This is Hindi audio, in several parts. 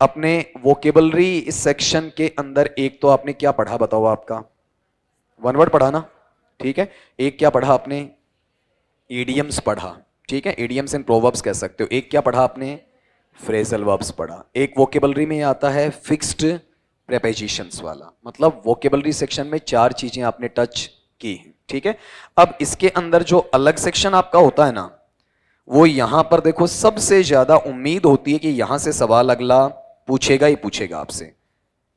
अपने वोकेबलरी सेक्शन के अंदर एक तो आपने क्या पढ़ा बताओ, आपका वन वर्ड पढ़ा ना, ठीक है। एक क्या पढ़ा आपने, इडियम्स पढ़ा, ठीक है, इडियम्स एंड प्रोवर्ब्स कह सकते हो। एक क्या पढ़ा आपने, फ्रेजल वर्ब्स पढ़ा। एक वोकेबलरी में आता है फिक्स्ड प्रेपोजिशंस वाला, मतलब वोकेबलरी सेक्शन में 4 चीजें आपने टच की हैं, ठीक है। अब इसके अंदर जो अलग सेक्शन आपका होता है ना, वो यहां पर देखो सबसे ज्यादा उम्मीद होती है कि यहां से सवाल अगला पूछेगा ही पूछेगा आपसे,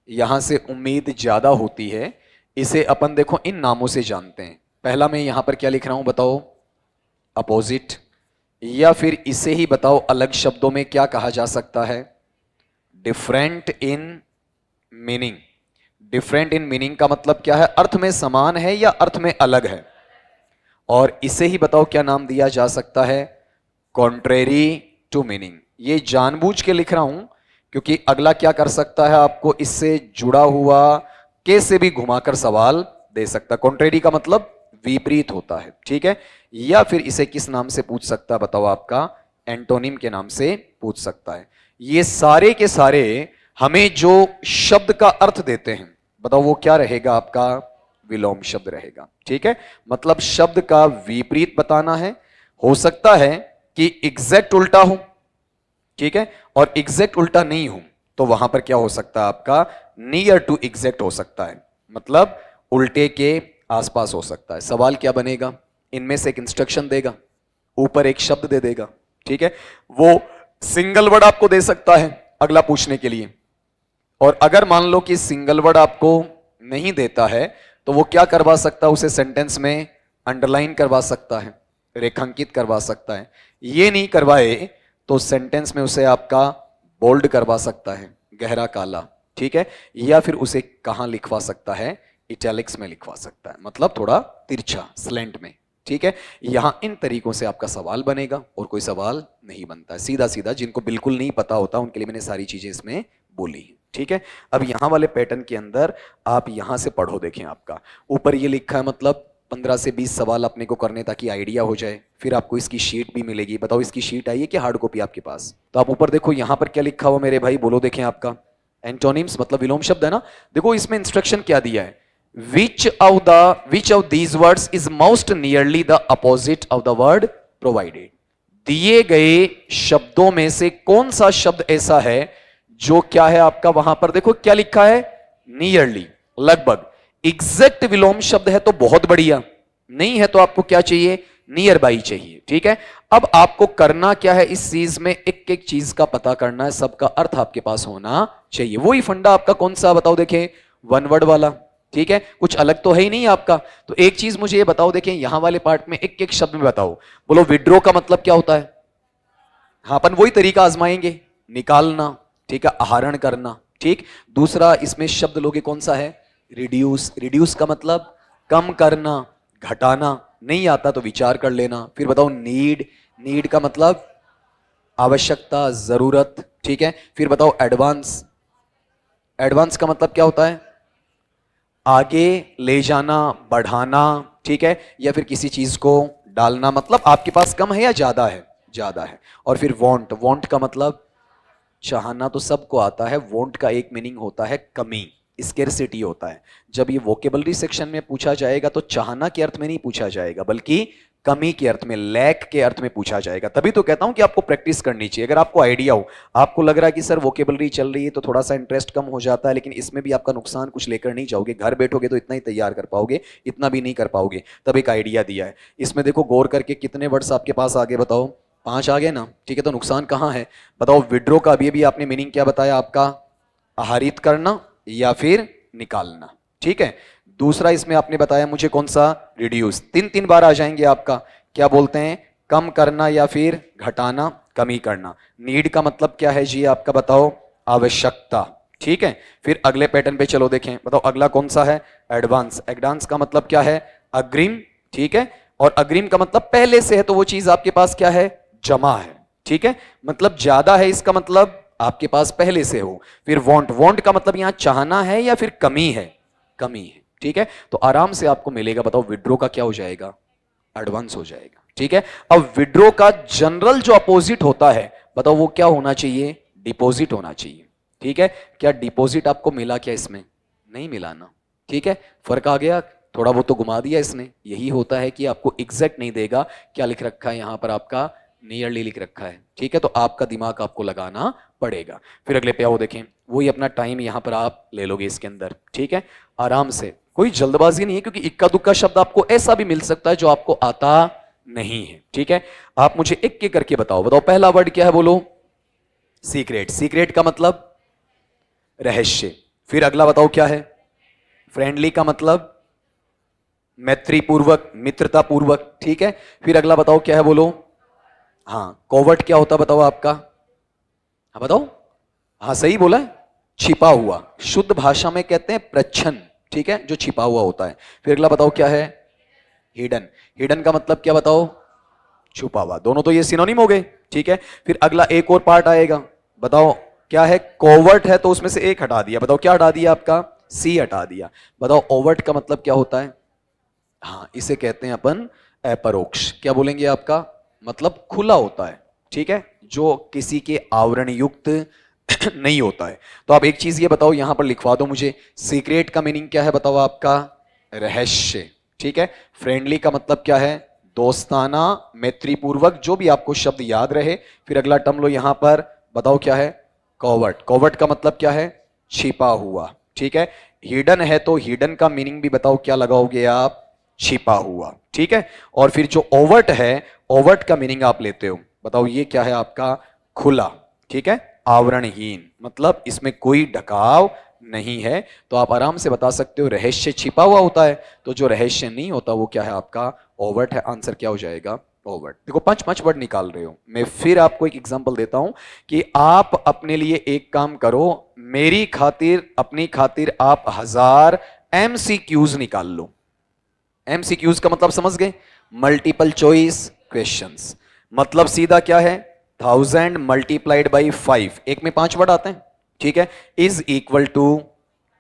यहां से उम्मीद ज्यादा होती है। इसे अपन देखो इन नामों से जानते हैं। पहला मैं यहां पर क्या लिख रहा हूं बताओ, अपोजिट, या फिर इसे ही बताओ अलग शब्दों में क्या कहा जा सकता है, different in meaning. Different in meaning का मतलब क्या है, अर्थ में समान है या अर्थ में अलग है। और इसे ही बताओ क्या नाम दिया जा सकता है, कॉन्ट्रेरी टू मीनिंग। ये जानबूझ के लिख रहा हूं क्योंकि अगला क्या कर सकता है, आपको इससे जुड़ा हुआ कैसे भी घुमाकर सवाल दे सकता है। कॉन्ट्रेरी का मतलब विपरीत होता है, ठीक है। या फिर इसे किस नाम से पूछ सकता है बताओ, आपका एंटोनिम के नाम से पूछ सकता है। ये सारे के सारे हमें जो शब्द का अर्थ देते हैं बताओ, वो क्या रहेगा आपका, विलोम शब्द रहेगा, ठीक है। मतलब शब्द का विपरीत बताना है। हो सकता है कि एग्जैक्ट उल्टा हो, ठीक है, और एग्जैक्ट उल्टा नहीं हो तो वहां पर क्या हो सकता है आपका, नियर टू एग्जैक्ट हो सकता है, मतलब उल्टे के आसपास हो सकता है। सवाल क्या बनेगा, इनमें से एक इंस्ट्रक्शन देगा, ऊपर एक शब्द दे देगा, ठीक है। वो सिंगल वर्ड आपको दे सकता है अगला पूछने के लिए, और अगर मान लो कि सिंगल वर्ड आपको नहीं देता है तो वो क्या करवा सकता है, उसे सेंटेंस में अंडरलाइन करवा सकता है, रेखांकित करवा सकता है। ये नहीं करवाए तो सेंटेंस में उसे आपका बोल्ड करवा सकता है, गहरा काला, ठीक है। या फिर उसे कहां लिखवा सकता है, इटैलिक्स में लिखवा सकता है, मतलब थोड़ा तिरछा स्लैंट में, ठीक है। यहां इन तरीकों से आपका सवाल बनेगा और कोई सवाल नहीं बनता है, सीधा सीधा। जिनको बिल्कुल नहीं पता होता उनके लिए मैंने सारी चीजें इसमें बोली है, ठीक है। अब यहां वाले पैटर्न के अंदर आप यहां से पढ़ो, देखें आपका ऊपर ये लिखा है, मतलब 15 से 20 सवाल अपने को करने ताकि आइडिया हो जाए। फिर आपको इसकी शीट भी मिलेगी। बताओ इसकी शीट आई है कि हार्ड कॉपी आपके पास? तो आप ऊपर देखो यहां पर क्या लिखा हुआ मेरे भाई, बोलो देखें आपका, एंटोनिम्स मतलब विलोम शब्द है ना। देखो इसमें इंस्ट्रक्शन क्या दिया है, which of these words is most nearly the opposite of the word provided. दिए गए शब्दों में से कौन सा शब्द ऐसा है जो क्या है आपका, वहां पर देखो क्या लिखा है, नियरली, लगभग। एग्जैक्ट विलोम शब्द है तो बहुत बढ़िया, नहीं है तो आपको क्या चाहिए, नियर बाई चाहिए, ठीक है। अब आपको करना क्या है, इस चीज में एक एक चीज का पता करना है, सबका अर्थ आपके पास होना चाहिए। वही फंडा आपका कौन सा बताओ, देखें वन वर्ड वाला, ठीक है। कुछ अलग तो है ही नहीं आपका। तो एक चीज मुझे ये बताओ, देखें यहां वाले पार्ट में एक एक शब्द में बताओ, बोलो विड्रॉ का मतलब क्या होता है। हाँ, अपन वही तरीका आजमाएंगे, निकालना, ठीक है, आहरण करना, ठीक। दूसरा इसमें शब्द लोगे कौन सा है, रिड्यूस। रिड्यूस का मतलब कम करना, घटाना। नहीं आता तो विचार कर लेना। फिर बताओ नीड। नीड का मतलब आवश्यकता, जरूरत, ठीक है। फिर बताओ एडवांस। एडवांस का मतलब क्या होता है, आगे ले जाना, बढ़ाना, ठीक है। या फिर किसी चीज को डालना, मतलब आपके पास कम है या ज्यादा है, ज्यादा है। और फिर वांट। वांट का मतलब चाहना तो सबको आता है, वांट का एक मीनिंग होता है कमी, स्केर्सिटी होता है। जब ये वोकेबलरी सेक्शन में पूछा जाएगा तो चाहना के अर्थ में नहीं पूछा जाएगा, बल्कि कमी के अर्थ में, लैक के अर्थ में पूछा जाएगा। तभी तो कहता हूं कि आपको प्रैक्टिस करनी चाहिए। अगर आपको आइडिया हो, आपको लग रहा है कि सर वोकेबलरी चल रही है तो थोड़ा सा इंटरेस्ट कम हो जाता है, लेकिन इसमें भी आपका नुकसान कुछ लेकर नहीं जाओगे, घर बैठोगे तो इतना ही तैयार कर पाओगे, इतना भी नहीं कर पाओगे। तब एक आइडिया दिया है इसमें, देखो गौर करके, कितने वर्ड्स आपके पास आगे बताओ, 5 आ गए ना, ठीक है। तो नुकसान कहां है बताओ, विड्रॉ का अभी आपने मीनिंग क्या बताया आपका, आहरित करना या फिर निकालना, ठीक है। दूसरा इसमें आपने बताया मुझे कौन सा, रिड्यूस। 3 बार आ जाएंगे आपका, क्या बोलते हैं, कम करना या फिर घटाना, कमी करना। नीड का मतलब क्या है जी आपका, बताओ आवश्यकता, ठीक है। फिर अगले पैटर्न पे चलो, देखें बताओ अगला कौन सा है, एडवांस। एडवांस का मतलब क्या है, अग्रिम, ठीक है। और अग्रिम का मतलब पहले से है तो वो चीज आपके पास क्या है, जमा है, ठीक है। मतलब ज्यादा है, इसका मतलब आपके पास पहले से हो। फिर वांट। वांट का मतलब यहां चाहना है या फिर कमी है, कमी है, ठीक है। तो आराम से आपको मिलेगा। बताओ विड्रॉ का क्या हो जाएगा, एडवांस हो जाएगा, ठीक है। अब विड्रॉ का जनरल जो अपोजिट होता है बताओ वो क्या होना चाहिए, डिपॉजिट होना चाहिए, ठीक है, क्या डिपॉजिट आपको मिला क्या इसमें? नहीं मिला ना, ठीक है, फर्क आ गया, थोड़ा बहुत तो घुमा दिया इसने। यही होता है कि आपको एग्जैक्ट नहीं देगा, क्या लिख रखा है यहाँ पर आपका नियरली लिख रखा है, ठीक है, तो आपका दिमाग आपको लगाना पड़ेगा। फिर अगले पे आओ देखें, वही अपना टाइम यहाँ पर आप ले लोगे इसके अंदर, ठीक है, आराम से, कोई जल्दबाजी नहीं है, क्योंकि इक्का दुक्का शब्द आपको ऐसा भी मिल सकता है जो आपको आता नहीं है, ठीक है। आप मुझे एक एक करके बताओ, बताओ पहला वर्ड क्या है, बोलो सीक्रेट। सीक्रेट का मतलब रहस्य। फिर अगला बताओ क्या है? फ्रेंडली का मतलब मैत्रीपूर्वक, मित्रतापूर्वक, ठीक है। फिर अगला बताओ क्या है, बोलो। हाँ, कोवर्ट क्या होता बताओ आपका? हाँ बताओ। हाँ सही बोला है, छिपा हुआ, शुद्ध भाषा में कहते हैं प्रच्छन्न, ठीक है, जो छिपा हुआ होता है। फिर अगला बताओ क्या है? हिडन। हिडन का मतलब क्या बताओ? छुपा हुआ। दोनों तो ये सिनोनिम हो गए, ठीक है। फिर अगला एक और पार्ट आएगा, बताओ क्या है? कोवर्ट है तो उसमें से एक हटा दिया, बताओ क्या हटा दिया आपका? सी हटा दिया। बताओ ओवर्ट का मतलब क्या होता है? हाँ, इसे कहते हैं अपन अपरोक्ष। क्या बोलेंगे आपका? मतलब खुला होता है, ठीक है, जो किसी के आवरण युक्त नहीं होता है। तो आप एक चीज ये बताओ, यहां पर लिखवा दो मुझे, सीक्रेट का मीनिंग क्या है बताओ आपका? रहस्य, ठीक है। फ्रेंडली का मतलब क्या है? दोस्ताना, मैत्रीपूर्वक, जो भी आपको शब्द याद रहे। फिर अगला टर्म लो यहां पर, बताओ क्या है? कॉवर्ट। कॉवर्ट का मतलब क्या है? छिपा हुआ, ठीक है। हिडन है तो हिडन का मीनिंग भी बताओ क्या लगाओगे आप? छिपा हुआ, ठीक है। और फिर जो ओवर्ट है, ओवर्ट का मीनिंग आप लेते हो, बताओ ये क्या है आपका? खुला, ठीक है, आवरणहीन, मतलब इसमें कोई ढकाव नहीं है। तो आप आराम से बता सकते हो रहस्य छिपा हुआ होता है, तो जो रहस्य नहीं होता वो क्या है आपका? ओवर्ट है। आंसर क्या हो जाएगा? ओवर्ट। देखो पांच पांच वर्ड निकाल रहे हो, मैं फिर आपको एक एग्जांपल देता हूं कि आप अपने लिए एक काम करो, मेरी खातिर, अपनी खातिर आप 1000 MCQs निकाल लो। MCQs का मतलब समझ गए? Multiple choice questions. मतलब सीधा क्या है? 1000 मल्टीप्लाइड बाई 5, एक में 5 वर्ड आते हैं, ठीक है, इज इक्वल टू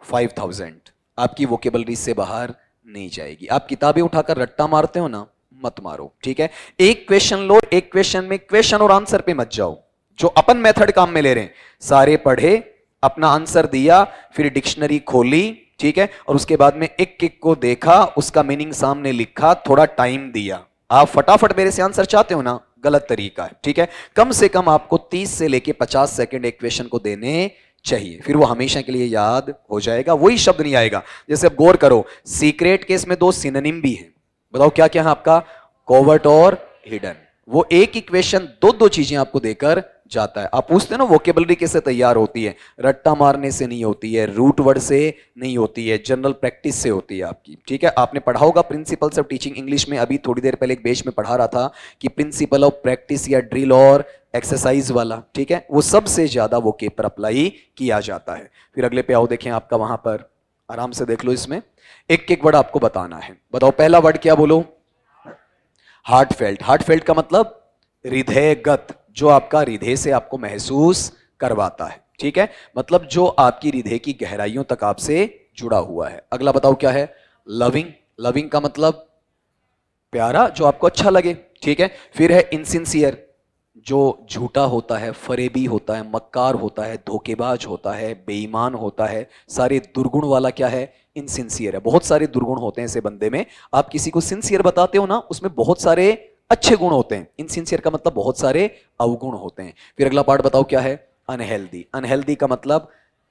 5000। आपकी वोकेबलरी से बाहर नहीं जाएगी। आप किताबें उठाकर रट्टा मारते हो ना, मत मारो, ठीक है। एक क्वेश्चन लो, एक क्वेश्चन में क्वेश्चन और आंसर पे मत जाओ, जो अपन मेथड काम में ले रहे हैं, सारे पढ़े, अपना आंसर दिया, फिर डिक्शनरी खोली, ठीक है, और उसके बाद में एक एक को देखा, उसका मीनिंग सामने लिखा, थोड़ा टाइम दिया। आप फटाफट मेरे से आंसर चाहते हो ना, गलत तरीका है, ठीक है। कम से कम आपको 30 से लेके 50 सेकंड एक क्वेश्चन को देने चाहिए, फिर वो हमेशा के लिए याद हो जाएगा, वही शब्द नहीं आएगा। जैसे अब गौर करो, सीक्रेट के इसमें 2 सिनोनिम भी हैं, बताओ क्या क्या है आपका? कोवर्ट और हिडन। वो एक ही क्वेश्चन दो दो चीजें आपको देकर जाता है। आप पूछते हैं ना वोकेबलरी कैसे तैयार होती है? रट्टा मारने से नहीं होती है, रूट वर्ड से नहीं होती है, जनरल प्रैक्टिस से होती है आपकी, ठीक है। आपने पढ़ा होगा प्रिंसिपल्स ऑफ टीचिंग इंग्लिश में, अभी थोड़ी देर पहले एक बैच में पढ़ा रहा था कि प्रिंसिपल ऑफ प्रैक्टिस या ड्रिल और एक्सरसाइज वाला, ठीक है, वो सबसे ज्यादा वोकेब पर अप्लाई किया जाता है। फिर अगले पे आओ, देखें आपका वहां पर आराम से देख लो, इसमें एक एक वर्ड आपको बताना है। बताओ पहला वर्ड क्या, बोलो। हार्टफेल्ट। हार्टफेल्ट का मतलब हृदयगत, जो आपका हृदय से आपको महसूस करवाता है, ठीक है, मतलब जो आपकी हृदय की गहराइयों तक आपसे जुड़ा हुआ है। अगला बताओ क्या है? लविंग। लविंग का मतलब प्यारा, जो आपको अच्छा लगे, ठीक है। फिर है इनसिंसियर, जो झूठा होता है, फरेबी होता है, मक्कार होता है, धोखेबाज होता है, बेईमान होता है, सारे दुर्गुण वाला क्या है? इनसिंसियर है। बहुत सारे दुर्गुण होते हैं ऐसे बंदे में। आप किसी को सिंसियर बताते हो ना, उसमें बहुत सारे अच्छे गुण होते हैं। इनसिंसियर का मतलब बहुत सारे अवगुण होते हैं। फिर अगला पार्ट बताओ क्या है? अनहेल्दी। अनहेल्दी का मतलब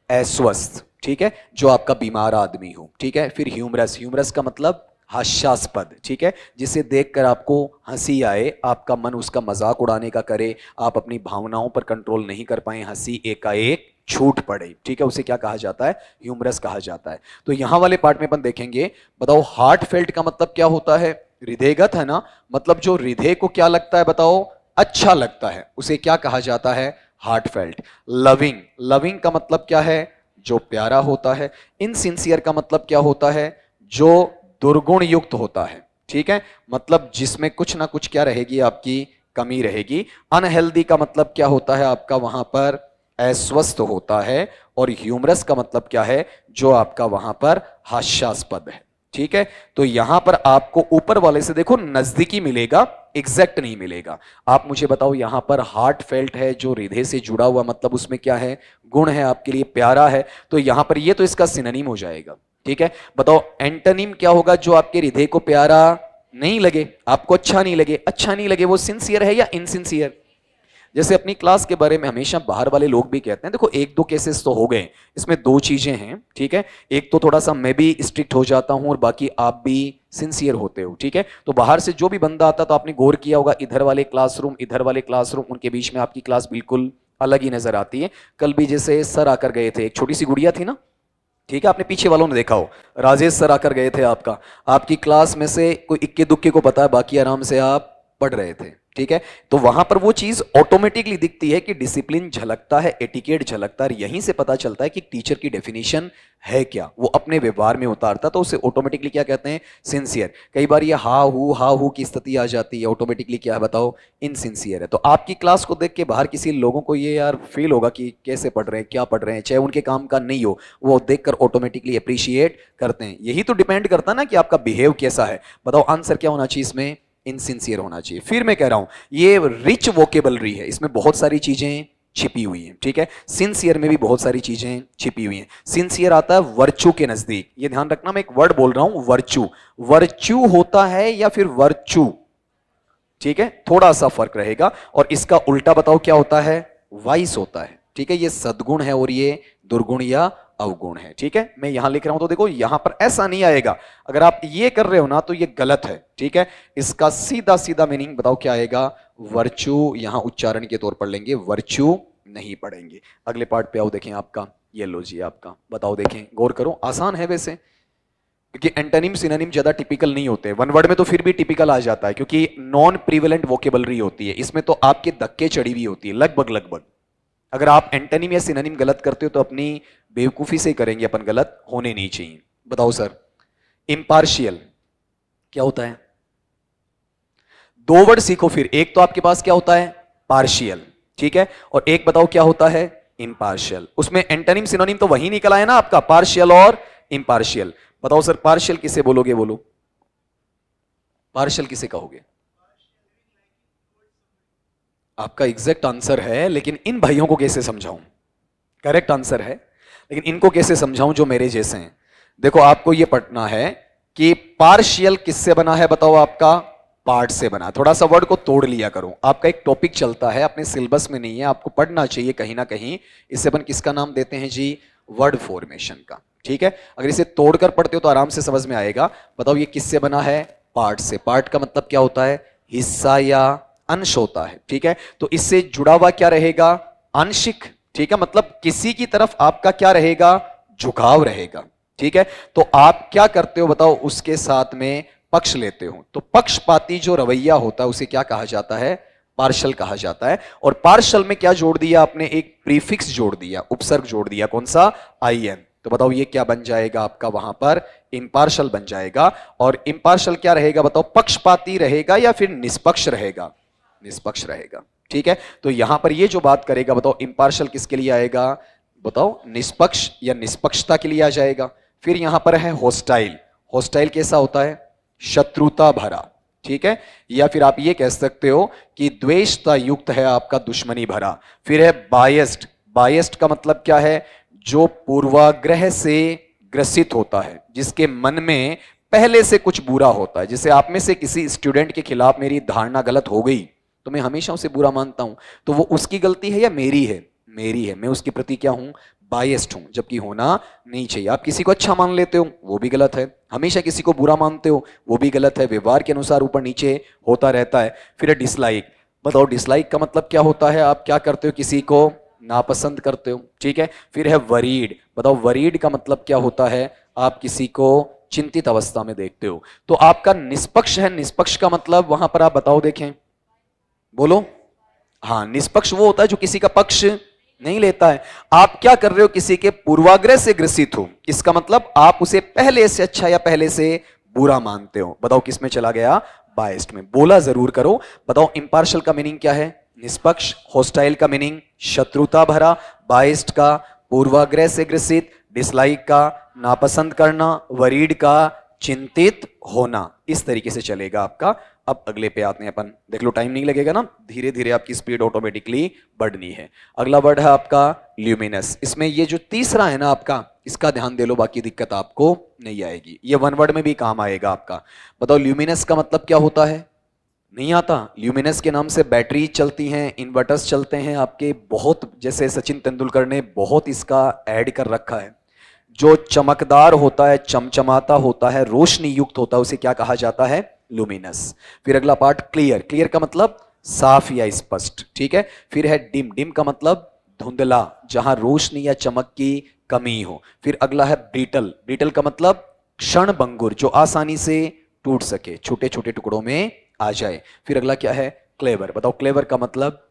अस्वस्थ, ठीक है, जो आपका बीमार आदमी हो, ठीक है। फिर ह्यूमरस। ह्यूमरस का मतलब हास्यास्पद, ठीक है, जिसे देखकर आपको हंसी आए, आपका मन उसका मजाक उड़ाने का करे, आप अपनी भावनाओं पर कंट्रोल नहीं कर पाए, हंसी एकाएक छूट पड़े, ठीक है, उसे क्या कहा जाता है? ह्यूमरस कहा जाता है। तो यहां वाले पार्ट में अपन देखेंगे। बताओ हार्टफेल्ट का मतलब क्या होता है? हृदयगत है ना, मतलब जो हृदय को क्या लगता है बताओ? अच्छा लगता है, उसे क्या कहा जाता है? हार्टफेल्ट। लविंग। लविंग का मतलब क्या है? जो प्यारा होता है। इनसिंसियर का मतलब क्या होता है? जो दुर्गुण युक्त होता है, ठीक है, मतलब जिसमें कुछ ना कुछ क्या रहेगी? आपकी कमी रहेगी। अनहेल्दी का मतलब क्या होता है आपका? वहां पर अस्वस्थ होता है। और ह्यूमरस का मतलब क्या है? जो आपका वहां पर हास्यास्पद है। ठीक है, तो यहां पर आपको ऊपर वाले से देखो नजदीकी मिलेगा, एग्जैक्ट नहीं मिलेगा। आप मुझे बताओ, यहां पर हार्ट फेल्ट है जो हृदय से जुड़ा हुआ, मतलब उसमें क्या है, गुण है, आपके लिए प्यारा है, तो यहां पर ये तो इसका सिनोनिम हो जाएगा। ठीक है, बताओ एंटोनिम क्या होगा जो आपके हृदय को प्यारा नहीं लगे, आपको अच्छा नहीं लगे। अच्छा नहीं लगे वो सिंसियर है या इनसिंसियर। जैसे अपनी क्लास के बारे में हमेशा बाहर वाले लोग भी कहते हैं, देखो एक दो केसेस तो हो गए, इसमें दो चीजें हैं। ठीक है, एक तो थोड़ा सा मैं भी स्ट्रिक्ट हो जाता हूं और बाकी आप भी सिंसियर होते हो। ठीक है, तो बाहर से जो भी बंदा आता तो आपने गौर किया होगा, इधर वाले क्लासरूम इधर वाले क्लासरूम, उनके बीच में आपकी क्लास बिल्कुल अलग ही नजर आती है। कल भी जैसे सर आकर गए थे, एक छोटी सी गुड़िया थी ना, ठीक है, आपने पीछे वालों ने देखा हो, राजेश सर आकर गए थे आपका, आपकी क्लास में से कोई इक्के दुक्के को पता है, बाकी आराम से आप पढ़ रहे थे। ठीक है, तो वहां पर वो चीज ऑटोमेटिकली दिखती है कि डिसिप्लिन झलकता है, एटिकेट झलकता है, यहीं से पता चलता है कि टीचर की डेफिनेशन है क्या, वो अपने व्यवहार में उतारता, तो उसे ऑटोमेटिकली क्या कहते हैं, सिंसियर। कई बार ये हा हू की स्थिति आ जाती है, ऑटोमेटिकली क्या है बताओ, इनसिंसियर है। तो आपकी क्लास को देख के बाहर किसी लोगों को ये यार फील होगा कि कैसे पढ़ रहे हैं, क्या पढ़ रहे हैं, चाहे उनके काम का नहीं हो, वो देखकर ऑटोमेटिकली अप्रिशिएट करते हैं। यही तो डिपेंड करता है ना कि आपका बिहेव कैसा है। बताओ आंसर क्या होना चाहिए इसमें, इनसिंसियर होना चाहिए। फिर मैं कह रहा हूं ये रिच वोकेबलरी है, इसमें बहुत सारी चीजें छिपी हुई हैं। ठीक है, सिंसियर में भी बहुत सारी चीजें छिपी हुई हैं। सिंसियर आता है वर्चू के नजदीक, ये ध्यान रखना, मैं एक वर्ड बोल रहा हूं वर्चू, वर्चू होता है या फिर वर्चू। ठीक है, थोड़ा सा फर्क रहेगा। और इसका उल्टा बताओ क्या होता है, वाइस होता है। ठीक है, ये सद्गुण है और ये दुर्गुण या अवगुण है। ठीक है, मैं यहां लिख रहा हूं तो देखो यहां पर ऐसा नहीं आएगा, अगर आप ये कर रहे हो ना तो ये गलत है। ठीक है, इसका सीधा सीधा मीनिंग बताओ क्या आएगा, वर्चू, यहां उच्चारण के तौर पर लेंगे, वर्चू नहीं पढ़ेंगे। अगले पार्ट पे आओ, देखें आपका ये लो जी, आपका बताओ, देखें गौर करो, आसान है वैसे, क्योंकि एंटोनिम सिनोनिम ज्यादा टिपिकल नहीं होते, वन वर्ड में तो फिर भी टिपिकल आ जाता है क्योंकि नॉन प्रिवेलेंट वोकेबलरी होती है, इसमें तो आपके धक्के चढ़ी हुई होती है लगभग लगभग। अगर आप एंटोनिम या सिनोनिम गलत करते हो तो अपनी बेवकूफी से करेंगे अपन, गलत होने नहीं चाहिए। बताओ सर, इम्पार्शियल क्या होता है, दो वर्ड सीखो फिर, एक तो आपके पास क्या होता है, पार्शियल, ठीक है, और एक बताओ क्या होता है, इम्पार्शियल। उसमें एंटोनिम सिनोनिम तो वही निकला है ना आपका, पार्शियल और इम्पार्शियल। बताओ सर पार्शियल किसे बोलोगे, बोलो पार्शियल किसे कहोगे। आपका एग्जैक्ट आंसर है, लेकिन इन भाइयों को कैसे समझाऊं, करेक्ट आंसर है, लेकिन इनको कैसे समझाऊं जो मेरे जैसे हैं। देखो आपको यह पढ़ना है कि पार्शियल किससे बना है, बताओ आपका पार्ट से बना। थोड़ा सा वर्ड को तोड़ लिया करो, आपका एक टॉपिक चलता है, अपने सिलेबस में नहीं है, आपको पढ़ना चाहिए कहीं ना कहीं। इससे अपन किसका नाम देते हैं जी, वर्ड फॉर्मेशन का। ठीक है, अगर इसे तोड़कर पढ़ते हो तो आराम से समझ में आएगा। बताओ ये किससे बना है, पार्ट से। पार्ट का मतलब क्या होता है, हिस्सा या अंश होता है। ठीक है, तो इससे जुड़ा हुआ क्या रहेगा, आंशिक। ठीक है, मतलब किसी की तरफ आपका क्या रहेगा, झुकाव रहेगा। ठीक है, तो आप क्या करते हो बताओ, उसके साथ में पक्ष लेते हो, तो पक्षपाती जो रवैया होता है उसे क्या कहा जाता है, पार्शल कहा जाता है। और पार्शल में क्या जोड़ दिया आपने, एक प्रीफिक्स जोड़ दिया, उपसर्ग जोड़ दिया, कौन सा, आई एन। तो बताओ ये क्या बन जाएगा आपका, वहां पर इम्पार्शल बन जाएगा। और इम्पार्शल क्या रहेगा बताओ, पक्षपाती रहेगा या फिर निष्पक्ष रहेगा, निष्पक्ष रहेगा। ठीक है, तो यहां पर ये जो बात करेगा, बताओ इम्पार्शल किसके लिए आएगा, बताओ निष्पक्ष या निष्पक्षता के लिए आ जाएगा। फिर यहां पर है होस्टाइल, होस्टाइल कैसा होता है, शत्रुता भरा। ठीक है, या फिर आप ये कह सकते हो कि द्वेषता युक्त है, आपका दुश्मनी भरा। फिर है बायस्ड, बायस्ड का मतलब क्या है, जो पूर्वाग्रह से ग्रसित होता है, जिसके मन में पहले से कुछ बुरा होता है। जैसे आप में से किसी स्टूडेंट के खिलाफ मेरी धारणा गलत हो गई तो मैं हमेशा उसे बुरा मानता हूं, तो वो उसकी गलती है या मेरी है, मेरी है, मैं उसके प्रति क्या हूं, बायस्ड हूं, जबकि होना नहीं चाहिए। आप किसी को अच्छा मान लेते हो वो भी गलत है, हमेशा किसी को बुरा मानते हो वो भी गलत है, व्यवहार के अनुसार ऊपर नीचे होता रहता है। फिर है डिसलाइक, बताओ डिसलाइक का मतलब क्या होता है, आप क्या करते हो, किसी को नापसंद करते हो। ठीक है, फिर है वरीड, बताओ वरीड का मतलब क्या होता है, आप किसी को चिंतित अवस्था में देखते हो। तो आपका निष्पक्ष है, निष्पक्ष का मतलब वहां पर आप बताओ, देखें बोलो, हाँ निष्पक्ष वो होता है जो किसी का पक्ष नहीं लेता है। आप क्या कर रहे हो, किसी के पूर्वाग्रह से ग्रसित हो, इसका मतलब आप उसे पहले से अच्छा या पहले से बुरा मानते हो। बताओ किस में चला गया, बायस्ड में। बोला जरूर करो। बताओ इम्पार्शियल का मीनिंग क्या है, निष्पक्ष। होस्टाइल का मीनिंग शत्रुता भरा। बायस्ड का पूर्वाग्रह से ग्रसित। डिसलाइक का नापसंद करना। वरीड का चिंतित होना, इस तरीके से चलेगा आपका। अब अगले पे आते हैं अपन, देख लो टाइम नहीं लगेगा ना, धीरे धीरे आपकी स्पीड ऑटोमेटिकली बढ़नी है। अगला वर्ड है आपका ल्यूमिनस। इसमें ये जो तीसरा है ना आपका, इसका ध्यान दे लो, बाकी दिक्कत आपको नहीं आएगी, ये वन वर्ड में भी काम आएगा आपका। बताओ ल्यूमिनस का मतलब क्या होता है? नहीं आता? ल्यूमिनस के नाम से बैटरी चलती हैं, इन्वर्टर्स चलते हैं आपके, बहुत, जैसे सचिन तेंदुलकर ने बहुत इसका ऐड कर रखा है। जो चमकदार होता है, चमचमाता होता है, रोशनी युक्त होता है, उसे क्या कहा जाता है? लुमिनस। फिर अगला पार्ट क्लियर। क्लियर का मतलब साफ या स्पष्ट, ठीक है। फिर है डिम। डिम का मतलब धुंधला, जहां रोशनी या चमक की कमी हो। फिर अगला है ब्रीटल। ब्रीटल का मतलब क्षणभंगुर, जो आसानी से टूट सके, छोटे छोटे टुकड़ों में आ जाए। फिर अगला क्या है? क्लेवर। बताओ क्लेवर का मतलब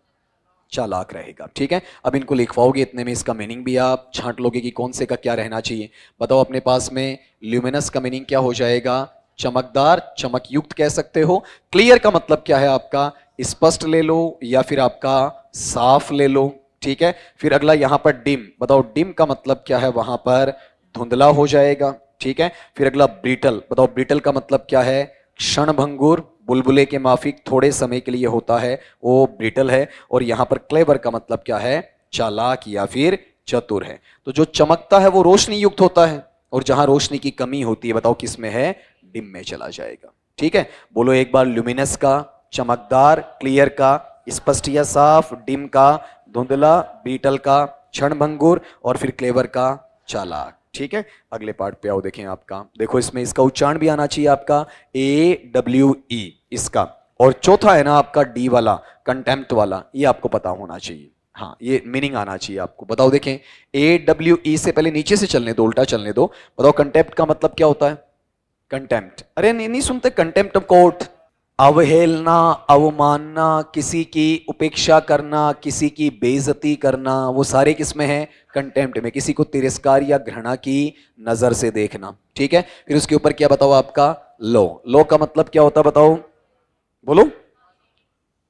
चालाक रहेगा, ठीक है। अब इनको लिखवाओगे, इतने में इसका मीनिंग भी आप छांट लोगे कि कौन से का क्या रहना चाहिए। बताओ अपने पास में ल्यूमिनस का मीनिंग क्या हो जाएगा? चमकदार, चमकयुक्त कह सकते हो। क्लियर का मतलब क्या है आपका? स्पष्ट ले लो या फिर आपका साफ ले लो, ठीक है। फिर अगला यहां पर डिम। बताओ डिम का मतलब क्या है? वहां पर धुंधला हो जाएगा, ठीक है। फिर अगला ब्रिटल। बताओ ब्रिटल का मतलब क्या है? क्षणभंगुर, बुलबुले के माफिक थोड़े समय के लिए होता है, वो ब्रिटल है। और यहां पर क्लेवर का मतलब क्या है? चालाक या फिर चतुर है। तो जो चमकता है वो रोशनी युक्त होता है, और जहां रोशनी की कमी होती है, बताओ किस में है? डिम में चला जाएगा, ठीक है। बोलो एक बार, ल्यूमिनस का चमकदार, क्लियर का स्पष्ट या साफ, डिम का धुंधला, बीटल का क्षणभंगुर, और फिर क्लेवर का चालाक, ठीक है। अगले पार्ट पे आओ, देखें आपका, देखो इसमें इसका उच्चारण भी आना चाहिए आपका, AWE इसका। और चौथा है ना आपका डी वाला, कंटेम्प्ट वाला, ये आपको पता होना चाहिए। हाँ, ये मीनिंग आना चाहिए आपको। बताओ देखें, AWE से पहले नीचे से चलने दो, उल्टा चलने दो। बताओ कंटेम्प्ट का मतलब क्या होता है? कंटेम्प्ट, अरे नहीं सुनते? कंटेम्प्ट ऑफ कोर्ट, अवहेलना, अवमानना, किसी की उपेक्षा करना, किसी की बेइज्जती करना, वो सारे किस में है? कंटेम्प्ट में। किसी को तिरस्कार या घृणा की नजर से देखना, ठीक है। फिर उसके ऊपर क्या बताओ आपका? लो। लो का मतलब क्या होता है बताओ? बोलो।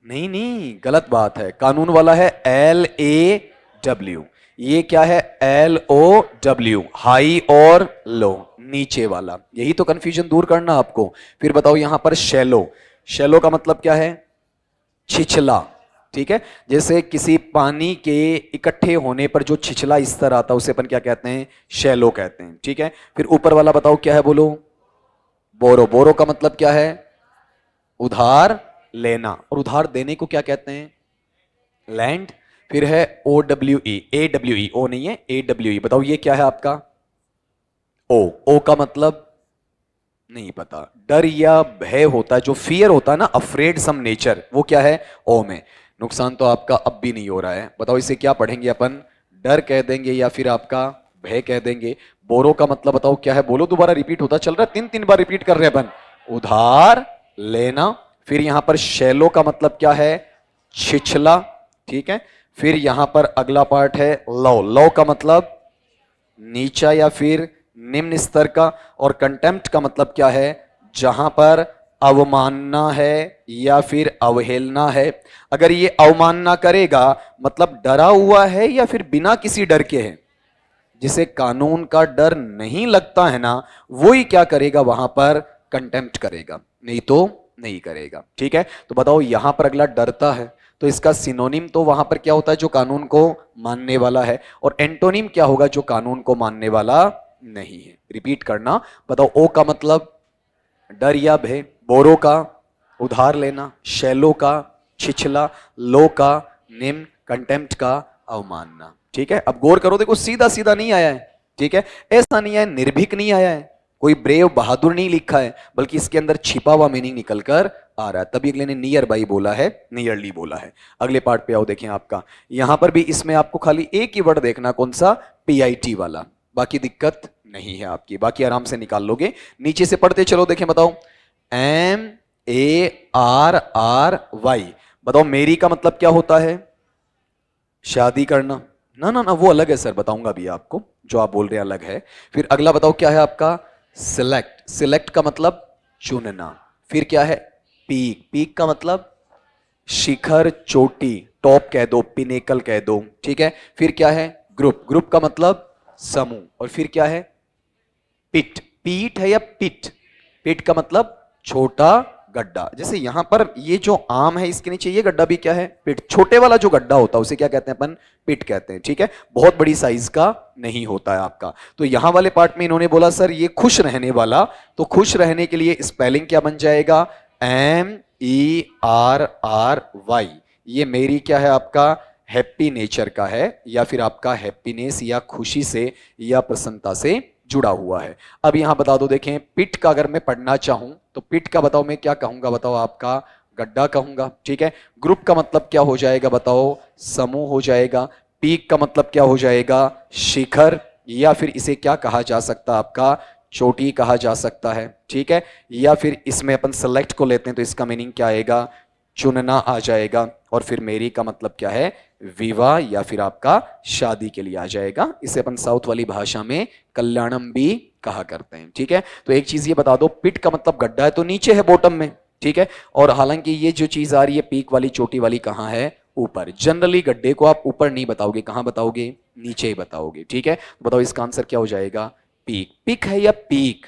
नहीं नहीं, गलत बात है, कानून वाला है LAW। ये क्या है? LOW, हाई और लो, नीचे वाला। यही तो कंफ्यूजन दूर करना आपको। फिर बताओ यहां पर शैलो। शैलो का मतलब क्या है? छिछला, ठीक है। जैसे किसी पानी के इकट्ठे होने पर जो छिछला स्तर आता है, उसे अपन क्या कहते हैं? शैलो कहते हैं, ठीक है। फिर ऊपर वाला बताओ क्या है? बोलो। बोरो। बोरो का मतलब क्या है? उधार लेना, और उधार देने को क्या कहते हैं? लैंड। फिर है OWE। AWE, ओ नहीं है, AWE। बताओ ये क्या है आपका? ओ। ओ का मतलब नहीं पता, डर या भय होता है, जो फियर होता है ना, अफ्रेड सम नेचर, वो क्या है? ओ में। नुकसान तो आपका अब भी नहीं हो रहा है। बताओ इसे क्या पढ़ेंगे अपन? डर कह देंगे या फिर आपका भय कह देंगे? बोरो का मतलब बताओ क्या है? बोलो, दोबारा रिपीट होता चल रहा है, 3 3 बार रिपीट कर रहे हैं अपन। उधार लेना। फिर यहां पर शैलो का मतलब क्या है? छिछला, ठीक है। फिर यहां पर अगला पार्ट है लो। लो का मतलब नीचा या फिर निम्न स्तर का। और कंटेम्प्ट का मतलब क्या है? जहां पर अवमानना है या फिर अवहेलना है। अगर ये अवमानना करेगा मतलब डरा हुआ है या फिर बिना किसी डर के है, जिसे कानून का डर नहीं लगता है ना, वो ही क्या करेगा? वहां पर कंटेम्प्ट करेगा, नहीं तो नहीं करेगा, ठीक है। तो बताओ यहां पर अगला डरता है, तो इसका सिनोनिम तो वहां पर क्या होता है? जो कानून को मानने वाला है। और एंटोनिम क्या होगा? जो कानून को मानने वाला नहीं है। रिपीट करना। बताओ ओ का मतलब डर या भय, बोरो का उधार लेना, शैलो का छिछला, लो का निम्न, कंटेम्प्ट का अवमानना, ठीक है। अब गौर करो, देखो सीधा सीधा नहीं आया है, ठीक है। ऐसा नहीं है, निर्भीक नहीं आया है, कोई ब्रेव बहादुर नहीं लिखा है, बल्कि इसके अंदर छिपा हुआ मीनिंग निकल कर आ रहा है। तभी अगले ने नियर बाई बोला है, नियरली बोला है। अगले पार्ट पे आओ, देखें आपका यहां पर भी, इसमें आपको खाली एक ही वर्ड देखना, कौन सा? PIT वाला। बाकी दिक्कत नहीं है आपकी, बाकी आराम से निकाल लोगे। नीचे से पढ़ते चलो, देखें। बताओ MARRY। बताओ मेरी का मतलब क्या होता है? शादी करना। ना ना ना, वो अलग है सर, बताऊंगा भी आपको, जो आप बोल रहे हैं अलग है। फिर अगला बताओ क्या है आपका? सिलेक्ट। सिलेक्ट का मतलब चुनना। फिर क्या है? पीक। पीक का मतलब शिखर, चोटी, टॉप कह दो, पिनेकल कह दो, ठीक है। फिर क्या है? ग्रुप। ग्रुप का मतलब समूह। और फिर क्या है? पिट। पीठ है या पिट? पिट का मतलब छोटा गड्ढा। जैसे यहां पर ये जो आम है इसके नीचे ये गड्ढा भी क्या है, पिट। छोटे वाला जो गड्ढा होता है उसे क्या कहते हैं अपन, पिट कहते हैं, ठीक है। बहुत बड़ी साइज का नहीं होता है आपका। तो यहां वाले पार्ट में इन्होंने बोला सर ये खुश रहने वाला, तो खुश रहने के लिए स्पेलिंग क्या बन जाएगा, MERRY। ये मेरी क्या है आपका, हैप्पी नेचर का है, या फिर आपका हैप्पीनेस या खुशी से या प्रसन्नता से जुड़ा हुआ है। अब यहां बता दो, देखें पिट का अगर मैं पढ़ना चाहूं तो पिट का बताओ मैं क्या कहूंगा, बताओ आपका गड्ढा कहूंगा, ठीक है। ग्रुप का मतलब क्या हो जाएगा बताओ, समूह हो जाएगा। पीक का मतलब क्या हो जाएगा, शिखर, या फिर इसे क्या कहा जा सकता आपका, चोटी कहा जा सकता है, ठीक है। या फिर इसमें अपन सेलेक्ट को लेते हैं तो इसका मीनिंग क्या आएगा, चुनना आ जाएगा। और फिर मेरी का मतलब क्या है, विवाह या फिर आपका शादी के लिए आ जाएगा। इसे अपन साउथ वाली भाषा में कल्याणम भी कहा करते हैं, ठीक है। तो एक चीज ये बता दो, पिट का मतलब गड्ढा है तो नीचे है बॉटम में, ठीक है। और हालांकि ये जो चीज आ रही है पीक वाली चोटी वाली कहां है, ऊपर। जनरली गड्ढे को आप ऊपर नहीं बताओगे, कहां बताओगे, नीचे ही बताओगे, ठीक है। तो बताओ इसका आंसर क्या हो जाएगा, पीक। पिक है या पीक,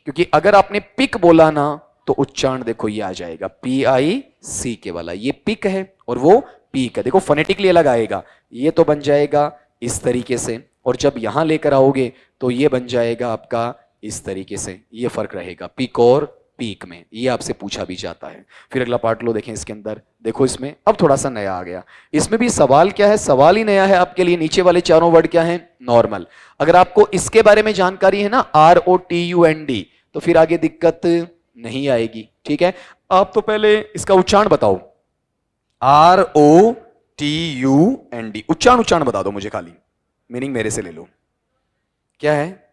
क्योंकि अगर आपने पिक बोला ना तो उच्चारण देखो ये आ जाएगा PICK वाला, ये पिक है और वो पीक है। देखो फोनेटिकली अलग आएगा, ये तो बन जाएगा इस तरीके से, और जब यहां लेकर आओगे तो ये बन जाएगा आपका इस तरीके से। ये फर्क रहेगा पिक और पीक में, ये आपसे पूछा भी जाता है। फिर अगला पार्ट लो, देखें इसके अंदर, देखो इसमें अब थोड़ा सा नया आ गया। इसमें भी सवाल क्या है, सवाल ही नया है आपके लिए। नीचे वाले चारों वर्ड क्या है, नॉर्मल। अगर आपको इसके बारे में जानकारी है ना, ROTUND, तो फिर आगे दिक्कत नहीं आएगी, ठीक है। आप तो पहले इसका उच्चारण बताओ, ROTUND, उच्चारण बता दो मुझे, खाली मीनिंग मेरे से ले लो। क्या है,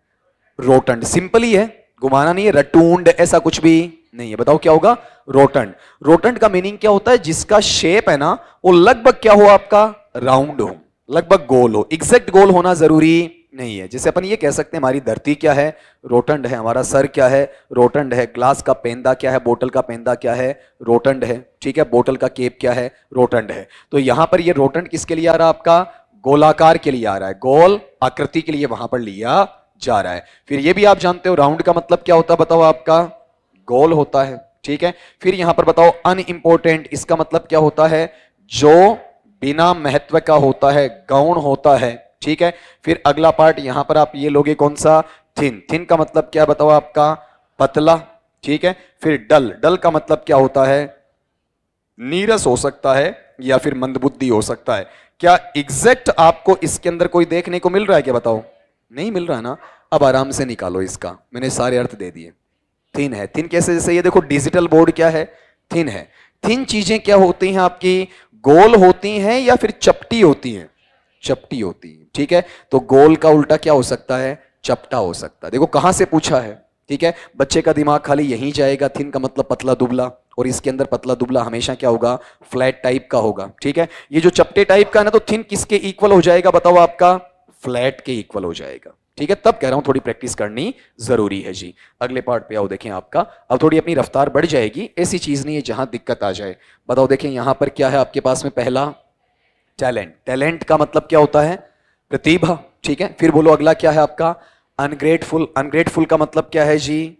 रोटंड। सिंपल ही है, घुमाना नहीं है, रटूंड ऐसा कुछ भी नहीं है। बताओ क्या होगा, रोटंड। रोटंड का मीनिंग क्या होता है, जिसका शेप है ना वो लगभग क्या हो आपका, राउंड हो, लगभग गोल हो। एग्जैक्ट गोल होना जरूरी नहीं है। जैसे अपन ये कह सकते हैं हमारी धरती क्या है, रोटंड है। हमारा सर क्या है, रोटंड है। ग्लास का पेंदा क्या है, बोतल का पेंदा क्या है, रोटंड है, ठीक है। बोतल का केप क्या है, रोटंड है। तो यहां पर ये रोटंड किसके लिए आ रहा है आपका, गोलाकार के लिए आ रहा है, गोल आकृति के लिए वहां पर लिया जा रहा है। फिर ये भी आप जानते हो राउंड का मतलब क्या होता है, बताओ आपका, गोल होता है, ठीक है। फिर यहां पर बताओ अनइंपोर्टेंट, इसका मतलब क्या होता है, जो बिना महत्व का होता है, गौण होता है, ठीक है। फिर अगला पार्ट यहां पर आप ये लोगे कौन सा, थिन। थिन का मतलब क्या बताओ आपका, पतला, ठीक है। फिर डल, डल का मतलब क्या होता है, नीरस हो सकता है या फिर मंदबुद्धि हो सकता है। क्या एग्जैक्ट आपको इसके अंदर कोई देखने को मिल रहा है क्या, बताओ, नहीं मिल रहा ना। अब आराम से निकालो इसका, मैंने सारे अर्थ दे दिए। थिन है, थिन कैसे, जैसे ये देखो डिजिटल बोर्ड क्या है, थिन है। थिन चीजें क्या होती हैं आपकी, गोल होती हैं या फिर चपटी होती हैं, चपटी होती है, ठीक है। तो गोल का उल्टा क्या हो सकता है, चपटा हो सकता है। देखो कहां से पूछा है, ठीक है। बच्चे का दिमाग खाली यहीं जाएगा। थिन का मतलब पतला दुबला, और इसके अंदर पतला दुबला हमेशा क्या होगा, फ्लैट टाइप का होगा, ठीक है। ये जो चपटे टाइप का है ना, तो थिन किसके इक्वल हो जाएगा बताओ आपका, फ्लैट के इक्वल हो जाएगा, ठीक है। तब कह रहा हूं थोड़ी प्रैक्टिस करनी जरूरी है जी। अगले पार्ट पे आओ, देखें आपका अब थोड़ी अपनी रफ्तार बढ़ जाएगी। ऐसी चीज नहीं है जहां दिक्कत आ जाए। बताओ देखें यहां पर क्या है आपके पास में, पहला टैलेंट। टैलेंट का मतलब क्या होता है, प्रतिभा, ठीक है। फिर बोलो अगला क्या है आपका, अनग्रेटफुल। अनग्रेटफुल का मतलब क्या है जी,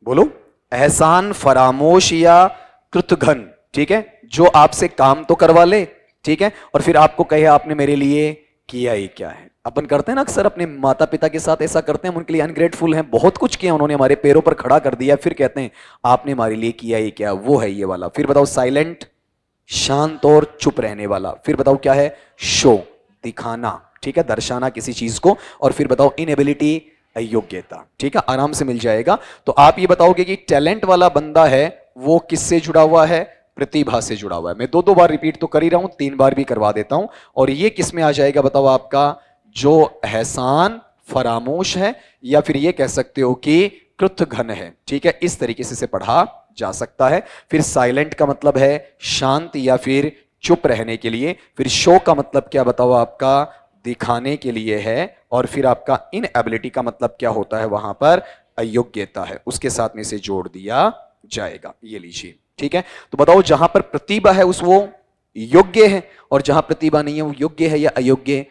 बोलो, एहसान फरामोश या कृतघ्न, ठीक है। जो आपसे काम तो करवा ले, ठीक है, और फिर आपको कहे आपने मेरे लिए किया ही क्या है। अपन करते हैं ना अक्सर अपने माता पिता के साथ, ऐसा करते हैं, हम उनके लिए अनग्रेटफुल हैं, बहुत कुछ किया उन्होंने, हमारे पैरों पर खड़ा कर दिया, फिर कहते हैं आपने हमारे लिए किया ही क्या, वो है ये वाला। फिर बताओ साइलेंट, शांत और चुप रहने वाला। फिर बताओ क्या है, शो, दिखाना, ठीक है, दर्शाना किसी चीज को। और फिर बताओ इनएबिलिटी, अयोग्यता, ठीक है, आराम से मिल जाएगा। तो आप ये बताओगे कि टैलेंट वाला बंदा है वो किससे जुड़ा हुआ है, प्रतिभा से जुड़ा हुआ है। मैं दो दो बार रिपीट तो कर ही रहा हूं, तीन बार भी करवा देता हूं। और ये किस में आ जाएगा बताओ आपका, जो एहसान फरामोश है, या फिर ये कह सकते हो कि कृतघ्न है, ठीक है। इस तरीके से पढ़ा जा सकता है। फिर साइलेंट का मतलब है शांत या फिर चुप रहने के लिए। फिर शो का मतलब क्या बताओ आपका, दिखाने के लिए है। और फिर आपका इनएबिलिटी का मतलब क्या होता है, वहां पर अयोग्यता है, उसके साथ में इसे जोड़ दिया जाएगा। ये लीजिए, ठीक है। तो बताओ जहां पर प्रतिभा है उस वो योग्य है, और जहां प्रतिभा नहीं है वो योग्य है या अयोग्य।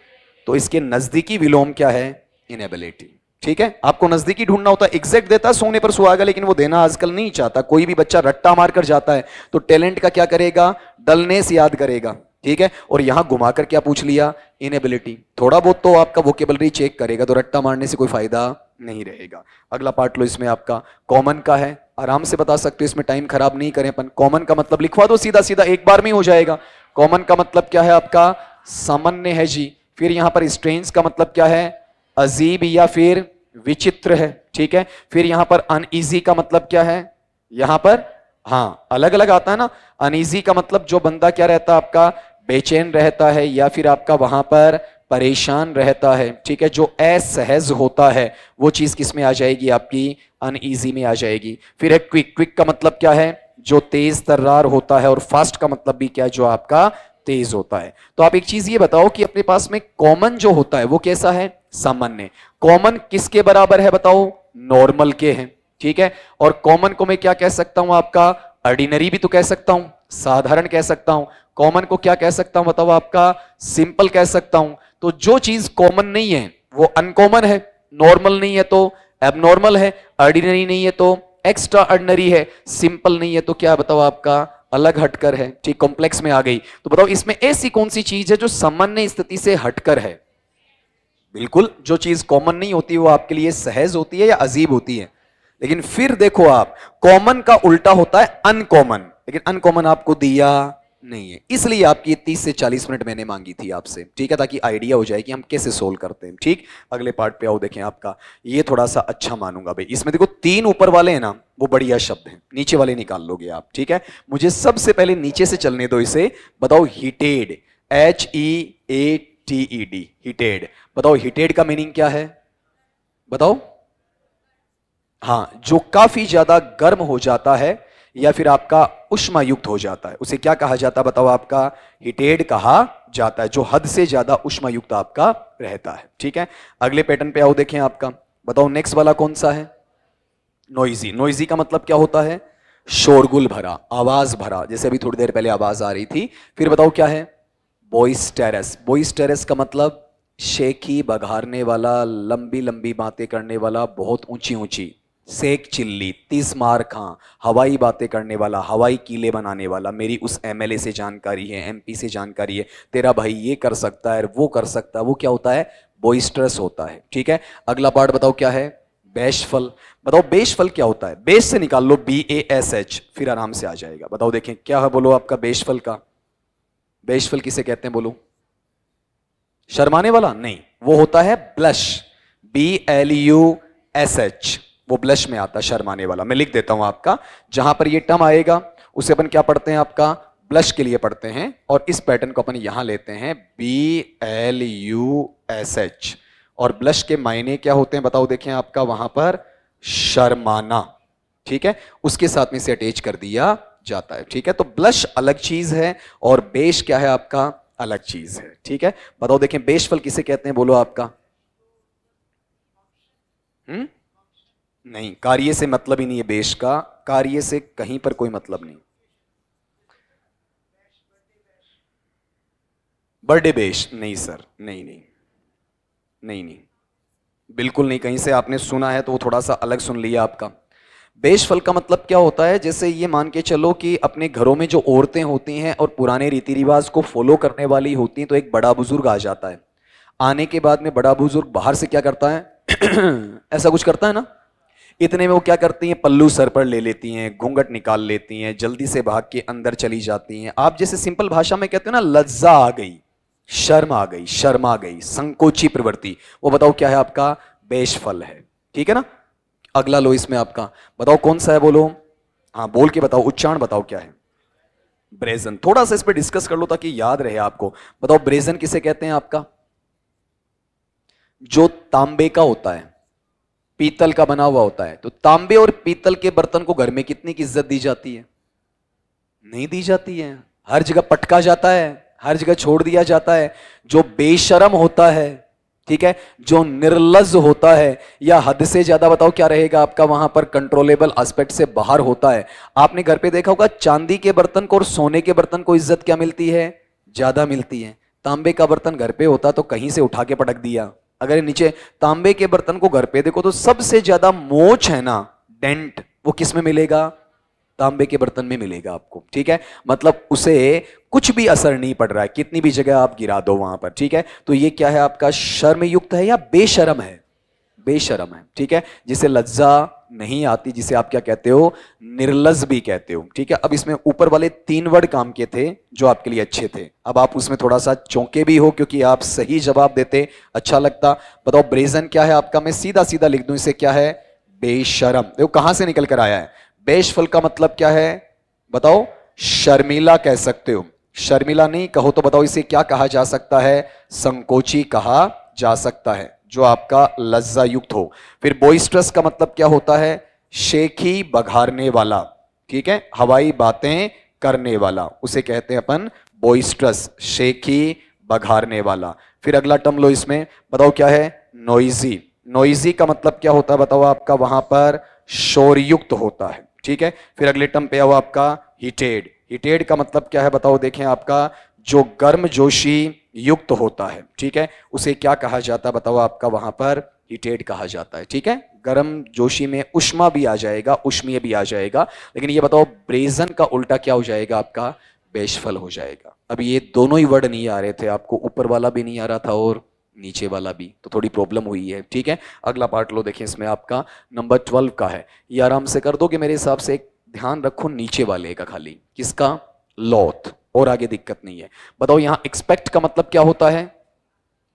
तो इसके नजदीकी विलोम क्या है, इनएबिलिटी, ठीक है, आपको नजदीकी ढूंढना होता है, एग्जैक्ट देता है सोने पर सुहागा, लेकिन वो देना आजकल नहीं चाहता। कोई भी बच्चा रट्टा मारकर जाता है तो टैलेंट का क्या करेगा, डलनेस याद करेगा। ठीक है, और यहां घुमाकर क्या पूछ लिया, इनएबिलिटी। थोड़ा बहुत तो आपका वोकेबलरी चेक करेगा, तो रट्टा मारने से कोई फायदा नहीं रहेगा। अगला पार्ट लो, इसमें आपका कॉमन का है, आराम से बता सकते हो, इसमें टाइम खराब नहीं करें अपन। कॉमन का मतलब लिखवा दो सीधा सीधा, एक बार में ही हो जाएगा। कॉमन का मतलब क्या है आपका, सामान्य है जी। फिर यहां पर स्ट्रेंज का मतलब क्या है, अजीब या फिर विचित्र है। ठीक है, फिर यहां पर अनईजी का मतलब क्या है, यहां पर हाँ अलग अलग आता है ना। अनईजी का मतलब जो बंदा क्या रहता है आपका, बेचैन रहता है या फिर आपका वहां पर परेशान रहता है। ठीक है, जो असहज होता है वो चीज किस में आ जाएगी, आपकी अनईजी में आ जाएगी। फिर है क्विक, क्विक का मतलब क्या है, जो तेज तर्रार होता है। और फास्ट का मतलब भी क्या है, जो आपका तेज होता है। तो आप एक चीज ये बताओ कि अपने पास में कॉमन जो होता है वो कैसा है, सामान्य। कॉमन किसके बराबर है बताओ, नॉर्मल के है। ठीक है, और कॉमन को मैं क्या कह सकता हूं आपका, ऑर्डिनरी भी तो कह सकता हूं, साधारण कह सकता हूं। कॉमन को क्या कह सकता हूं बताओ, आपका सिंपल कह सकता हूं। तो जो चीज कॉमन नहीं है वो अनकॉमन है, नॉर्मल नहीं है तो एबनॉर्मल है, ऑर्डिनरी नहीं है तो एक्स्ट्रा ऑर्डिनरी है, सिंपल नहीं है तो क्या बताओ आपका अलग हटकर है। ठीक, कॉम्प्लेक्स में आ गई। तो बताओ इसमें ऐसी कौन सी चीज है जो सामान्य स्थिति से हटकर है। बिल्कुल, जो चीज कॉमन नहीं होती वो आपके लिए सहज होती है या अजीब होती है। लेकिन फिर देखो आप, कॉमन का उल्टा होता है अनकॉमन, लेकिन अनकॉमन आपको दिया नहीं है, इसलिए आपकी 30 से 40 मिनट मैंने मांगी थी आपसे। ठीक है, ताकि आइडिया हो जाए कि हम कैसे सोल्व करते हैं। ठीक, अगले पार्ट पे आओ, देखें आपका ये थोड़ा सा अच्छा मानूंगा भाई। इसमें देखो 3 ऊपर वाले हैं ना, वो बढ़िया शब्द हैं, नीचे वाले निकाल लोगे आप। ठीक है, मुझे सबसे पहले नीचे से चलने दो इसे। बताओ हीटेड, HEATED, हीटेड। बताओ हीटेड का मीनिंग क्या है, बताओ। हाँ, जो काफी ज्यादा गर्म हो जाता है या फिर आपका उष्मायुक्त हो जाता है, उसे क्या कहा जाता है बताओ, आपका हीटेड कहा जाता है। जो हद से ज्यादा उष्मायुक्त आपका रहता है। ठीक है, अगले पैटर्न पे आओ, देखें आपका। बताओ नेक्स्ट वाला कौन सा है, नॉइजी। नॉइजी का मतलब क्या होता है, शोरगुल भरा, आवाज भरा, जैसे अभी थोड़ी देर पहले आवाज आ रही थी। फिर बताओ क्या है, बॉइस्टेरस। बॉइस्टेरस का मतलब शेखी, बघारने वाला, लंबी लंबी बातें करने वाला, बहुत ऊंची ऊंची, सेक चिल्ली, 30 मार खां, हवाई बातें करने वाला, हवाई कीले बनाने वाला। मेरी उस एमएलए से जानकारी है, एमपी से जानकारी है, तेरा भाई ये कर सकता है, वो कर सकता है, वो क्या होता है, बॉइस्टरस होता है। ठीक है, अगला पार्ट बताओ क्या है, बेशफल। बताओ बेशफल क्या होता है, बेश से निकाल लो BASH, फिर आराम से आ जाएगा। बताओ देखें क्या है, बोलो आपका बेशफल का। बेशफल किसे कहते हैं बोलो, शर्माने वाला नहीं, वो होता है ब्लश, BLUSH, वो ब्लश में आता है, शर्माने वाला। मैं लिख देता हूं आपका, जहां पर ये टर्म आएगा उसे अपन क्या पढ़ते हैं आपका, ब्लश के लिए पढ़ते हैं। और इस पैटर्न को अपन यहां लेते हैं, BLUSH। और ब्लश के मायने क्या होते हैं बताओ, देखें आपका वहां पर शर्माना। ठीक है, उसके साथ में इसे अटैच कर दिया जाता है। ठीक है, तो ब्लश अलग चीज है और बेश क्या है आपका, अलग चीज है। ठीक है, बताओ देखें बेशफल किसे कहते हैं बोलो आपका। नहीं, कार्य से मतलब ही नहीं है बेश का, कार्य से कहीं पर कोई मतलब नहीं। बर्थडे बेश नहीं सर, नहीं नहीं नहीं नहीं, बिल्कुल नहीं। कहीं से आपने सुना है तो वो थोड़ा सा अलग सुन लिया आपका। बेश फल का मतलब क्या होता है, जैसे ये मान के चलो कि अपने घरों में जो औरतें होती हैं और पुराने रीति रिवाज को फॉलो करने वाली होती हैं, तो एक बड़ा बुजुर्ग आ जाता है। आने के बाद में बड़ा बुजुर्ग बाहर से क्या करता है ऐसा कुछ करता है ना। इतने में वो क्या करती हैं, पल्लू सर पर ले लेती हैं, घूंघट निकाल लेती हैं, जल्दी से भाग के अंदर चली जाती हैं। आप जैसे सिंपल भाषा में कहते हो ना, लज्जा आ गई, शर्म आ गई, शर्मा गई, संकोची प्रवृत्ति, वो बताओ क्या है आपका, बेशफल है। ठीक है ना, अगला लो इसमें आपका, बताओ कौन सा है बोलो। हाँ बोल के बताओ, उच्चारण बताओ क्या है, ब्रेजन। थोड़ा सा इस पे डिस्कस कर लो ताकि याद रहे आपको। बताओ ब्रेजन किसे कहते हैं आपका, जो तांबे का होता है, पीतल का बना हुआ होता है। तो तांबे और पीतल के बर्तन को घर में कितनी की इज्जत दी जाती है, नहीं दी जाती है, हर जगह पटका जाता है, हर जगह छोड़ दिया जाता है। जो बेशरम होता है, ठीक है, जो निर्लज होता है, या हद से ज्यादा बताओ क्या रहेगा आपका, वहां पर कंट्रोलेबल एस्पेक्ट से बाहर होता है। आपने घर पे देखा होगा, चांदी के बर्तन को और सोने के बर्तन को इज्जत क्या मिलती है, ज्यादा मिलती है। तांबे का बर्तन घर पे होता तो कहीं से उठा के पटक दिया, अगर नीचे तांबे के बर्तन को घर पे देखो तो सबसे ज्यादा मोच है ना, डेंट, वो किस में मिलेगा? तांबे के बर्तन में मिलेगा आपको, ठीक है। मतलब उसे कुछ भी असर नहीं पड़ रहा है, कितनी भी जगह आप गिरा दो वहां पर, ठीक है। तो ये क्या है आपका? शर्मयुक्त है या बेशरम है? बेशरम है, ठीक है। जिसे लज्जा नहीं आती, जिसे आप क्या कहते हो? निर्लज भी कहते हो, ठीक है। अब इसमें ऊपर वाले 3 वर्ड काम के थे जो आपके लिए अच्छे थे, अब आप उसमें थोड़ा सा चौंके भी हो क्योंकि आप सही जवाब देते, अच्छा लगता। बताओ ब्रेजन क्या है आपका? मैं सीधा सीधा लिख दूं इसे, क्या है? बेशरम। देखो कहां से निकल कर आया है। बेशफल का मतलब क्या है बताओ? शर्मिला कह सकते हो। शर्मिला नहीं कहो तो बताओ इसे क्या कहा जा सकता है? संकोची कहा जा सकता है, जो आपका लज्जा युक्त हो। फिर बोइस्ट्रस का मतलब क्या होता है? शेखी बघारने वाला, ठीक है, हवाई बातें करने वाला, उसे कहते हैं अपन बोइस्ट्रस, शेखी बघारने वाला। फिर अगला टर्म लो इसमें, बताओ क्या है? नोइजी। नोइजी का मतलब क्या होता है बताओ आपका? वहां पर शोरयुक्त होता है, ठीक है। फिर अगले टर्म पे आओ आपका हीटेड। हीटेड का मतलब क्या है बताओ? देखें आपका जो गर्म जोशी युक्त होता है, ठीक है, उसे क्या कहा जाता है बताओ आपका? वहां पर हीटेड कहा जाता है, ठीक है। गर्म जोशी में उष्मा भी आ जाएगा, उष्मीय भी आ जाएगा, लेकिन ये बताओ ब्रेजन का उल्टा क्या हो जाएगा आपका? बेशफल हो जाएगा। अब ये दोनों ही वर्ड नहीं आ रहे थे आपको, ऊपर वाला भी नहीं आ रहा था और नीचे वाला भी, तो थोड़ी प्रॉब्लम हुई है, ठीक है। अगला पार्ट लो, देखिए इसमें आपका नंबर 12 का है, ये आराम से कर दोगे मेरे हिसाब से। एक ध्यान रखो नीचे वाले का खाली, किसका? लॉथ, और आगे दिक्कत नहीं है। बताओ यहां एक्सपेक्ट का मतलब क्या होता है?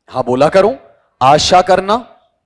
हाँ बोला करो, आशा करना,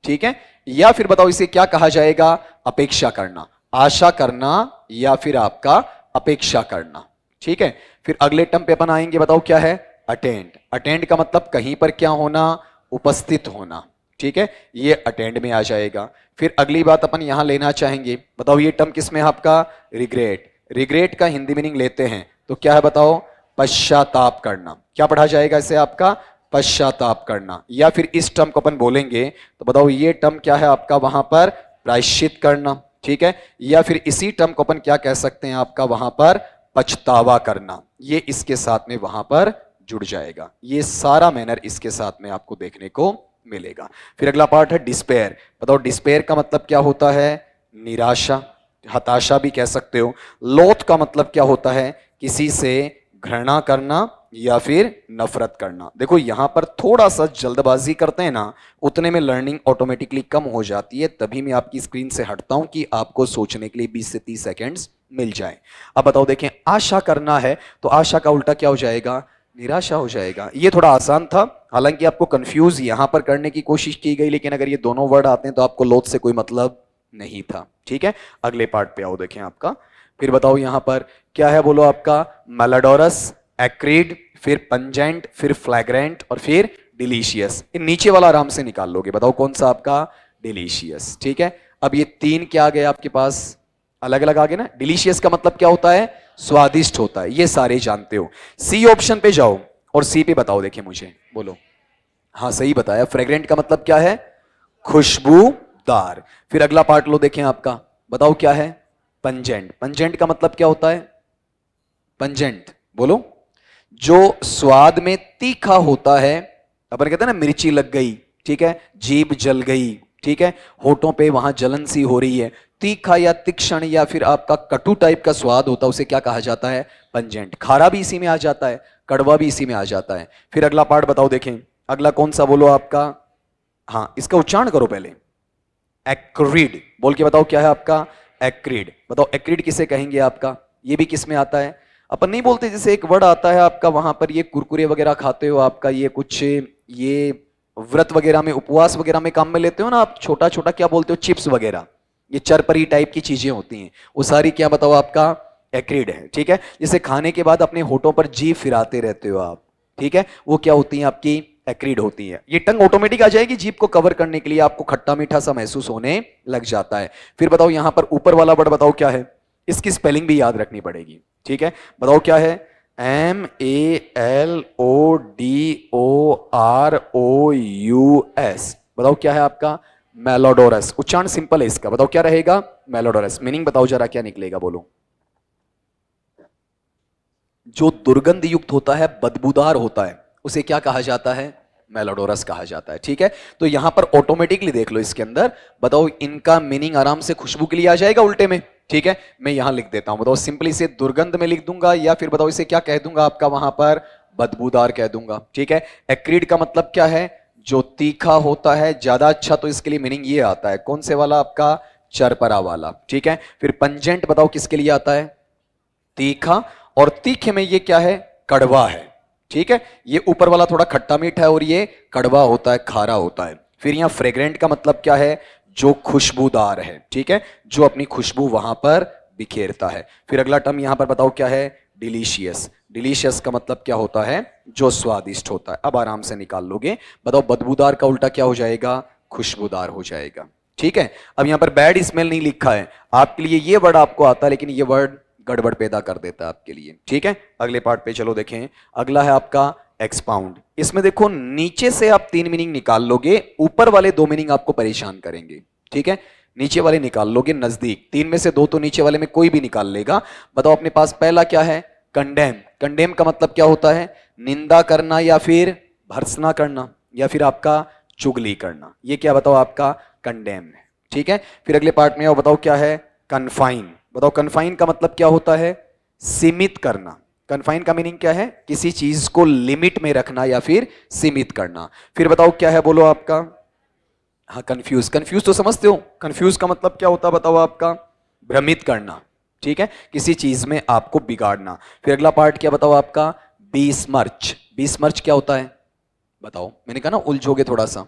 ठीक है। या फिर बताओ इसे क्या कहा जाएगा? अपेक्षा करना। आशा करना या फिर आपका अपेक्षा करना, ठीक है। फिर अगले टर्म पे अपन आएंगे, बताओ क्या है? अटेंड। अटेंड का मतलब कहीं पर क्या होना? उपस्थित होना, ठीक है, ये अटेंड में आ जाएगा। फिर अगली बात अपन यहां लेना चाहेंगे, बताओ ये टर्म किसमें है आपका? रिग्रेट। रिग्रेट का हिंदी मीनिंग लेते हैं तो क्या है बताओ? पश्चाताप करना। क्या पढ़ा जाएगा इसे आपका? पश्चाताप करना। या फिर इस टर्म को अपन बोलेंगे तो बताओ ये टर्म क्या है आपका? वहां पर प्रायश्चित करना, ठीक है। या फिर इसी टर्म को अपन क्या कह सकते हैं आपका? वहां पर पछतावा करना। ये इसके साथ में वहां पर जुड़ जाएगा, ये सारा मैनर इसके साथ में आपको देखने को मिलेगा। फिर अगला पार्ट है डिस्पेयर। बताओ डिस्पेयर का मतलब क्या होता है? निराशा, हताशा भी कह सकते हो। लोथ का मतलब क्या होता है? किसी से घृणा करना या फिर नफरत करना। देखो यहां पर थोड़ा सा जल्दबाजी करते हैं ना, उतने में लर्निंग ऑटोमेटिकली कम हो जाती है, तभी मैं आपकी स्क्रीन से हटता हूं कि आपको सोचने के लिए 20 से 30 सेकंड्स मिल जाए। अब बताओ देखें, आशा करना है तो आशा का उल्टा क्या हो जाएगा? निराशा हो जाएगा। ये थोड़ा आसान था, हालांकि आपको कंफ्यूज यहां पर करने की कोशिश की गई, लेकिन अगर ये दोनों वर्ड आते हैं तो आपको लोथ से कोई मतलब नहीं था, ठीक है। अगले पार्ट पे आओ, देखें आपका, फिर बताओ यहां पर क्या है बोलो आपका? मेलाडोरस, एक्रीड, फिर पंजेंट, फिर फ्लैग्रेंट और फिर डिलीशियस। इन नीचे वाला आराम से निकाल लोगे, बताओ कौन सा आपका? डिलीशियस, ठीक है। अब ये 3 क्या आ गए आपके पास? अलग अलग आ गए ना। डिलीशियस का मतलब क्या होता है? स्वादिष्ट होता है, ये सारे जानते हो। सी ऑप्शन पे जाओ और सी पे बताओ, देखिए मुझे बोलो। हाँ सही बताया। फ्रेग्रेंट का मतलब क्या है? खुशबूदार। फिर अगला पार्ट लो, देखें आपका, बताओ क्या है? पंजेंट। पंजेंट का मतलब क्या होता है? पंजेंट बोलो। जो स्वाद में तीखा होता है, अपन कहते हैं ना मिर्ची लग गई, ठीक है, जीभ जल गई, ठीक है, होठों पे वहां जलन सी हो रही है, तीखा या तीक्ष्ण या फिर आपका कटु टाइप का स्वाद होता है, उसे क्या कहा जाता है? पंजेंट। खारा भी इसी में आ जाता है, कड़वा भी इसी में आ जाता है। फिर अगला पार्ट बताओ, देखें अगला कौन सा बोलो आपका? हाँ इसका उच्चारण करो पहले। एक्रीड बोल के बताओ क्या है आपका? एक्रीड। बताओ एक्रीड किसे कहेंगे आपका? ये भी किस में आता है? अपन नहीं बोलते, जैसे एक वर्ड आता है आपका, वहां पर ये कुरकुरे वगैरह खाते हो आपका, ये कुछ ये व्रत वगैरह में, उपवास वगैरह में काम में लेते हो ना आप, छोटा छोटा क्या बोलते हो? चिप्स वगैरह, ये चरपरी टाइप की चीजें होती हैं, वो सारी क्या बताओ आपका? एक्रीड है, ठीक है। जिसे खाने के बाद अपने होठों पर जीभ फिराते रहते हो आप, ठीक है, वो क्या होती है आपकी? एक्रीड होती है। ये टंग ऑटोमेटिक आ जाएगी जीभ को कवर करने के लिए, आपको खट्टा मीठा सा महसूस होने लग जाता है। फिर बताओ यहां पर ऊपर वाला वर्ड बताओ क्या है? इसकी स्पेलिंग भी याद रखनी पड़ेगी, ठीक है। बताओ क्या है? MELODOROUS। बताओ क्या है आपका? मेलोडोरस। उच्चारण सिंपल है इसका, बताओ क्या रहेगा? मेलोडोरस। मीनिंग बताओ जरा क्या निकलेगा, बोलो। जो दुर्गंध युक्त होता है, बदबूदार होता है, उसे क्या कहा जाता है? मेलोडोरस कहा जाता है। ठीक है, तो यहां पर ऑटोमेटिकली देख लो इसके अंदर, बताओ इनका मीनिंग आराम से खुशबू के लिए आ जाएगा उल्टे में। ठीक है, मैं यहां लिख देता हूं, बताओ सिंपली से दुर्गंध में लिख दूंगा या फिर बताओ इसे क्या कह दूंगा आपका वहां पर, बदबूदार कह दूंगा। ठीक है, एक्रीड का मतलब क्या है, जो तीखा होता है ज्यादा अच्छा, तो इसके लिए मीनिंग ये आता है, कौन से वाला आपका, चरपरा वाला। ठीक है, फिर पंजेंट बताओ किसके लिए आता है, तीखा, और तीखे में ये क्या है, कड़वा है। ठीक है, ये ऊपर वाला थोड़ा खट्टा मीठा है और ये कड़वा होता है, खारा होता है। फिर यहां फ्रेग्रेंट का मतलब क्या है, जो खुशबूदार है। ठीक है, जो अपनी खुशबू वहां पर बिखेरता है। फिर अगला टर्म यहां पर बताओ क्या है, डिलीशियस। डिलीशियस का मतलब क्या होता है, जो स्वादिष्ट होता है। अब आराम से निकाल लोगे, बताओ बदबूदार का उल्टा क्या हो जाएगा, खुशबूदार हो जाएगा। ठीक है, अब यहां पर बैड स्मेल नहीं लिखा है, आपके लिए ये वर्ड आपको आता है, लेकिन ये वर्ड गड़बड़ पैदा कर देता है आपके लिए। ठीक है, अगले पार्ट पे चलो देखें। अगला है आपका एक्सपाउंड। इसमें देखो नीचे से आप 3 मीनिंग निकाल लोगे, ऊपर वाले 2 मीनिंग आपको परेशान करेंगे। ठीक है, नीचे वाले निकाल लोगे नजदीक, 3 में से 2 तो नीचे वाले में कोई भी निकाल लेगा। बताओ अपने पास पहला क्या है, कंडेम। कंडेम का मतलब क्या होता है, निंदा करना या फिर भर्त्सना करना या फिर आपका चुगली करना। ये क्या बताओ आपका कंडेम है। ठीक है, फिर अगले पार्ट में आओ, बताओ क्या है, कन्फाइन। बताओ कन्फाइन का मतलब क्या होता है, सीमित करना। कन्फाइन का मीनिंग क्या है, किसी चीज को लिमिट में रखना या फिर सीमित करना। फिर बताओ क्या है, बोलो आपका, हाँ कंफ्यूज। कंफ्यूज तो समझते हो, कंफ्यूज का मतलब क्या होता है बताओ आपका, भ्रमित करना। ठीक है, किसी चीज में आपको बिगाड़ना। फिर अगला पार्ट क्या बताओ आपका, बीस्मर्च। बीस्मर्च क्या होता है बताओ, मैंने कहा ना उलझोगे थोड़ा सा।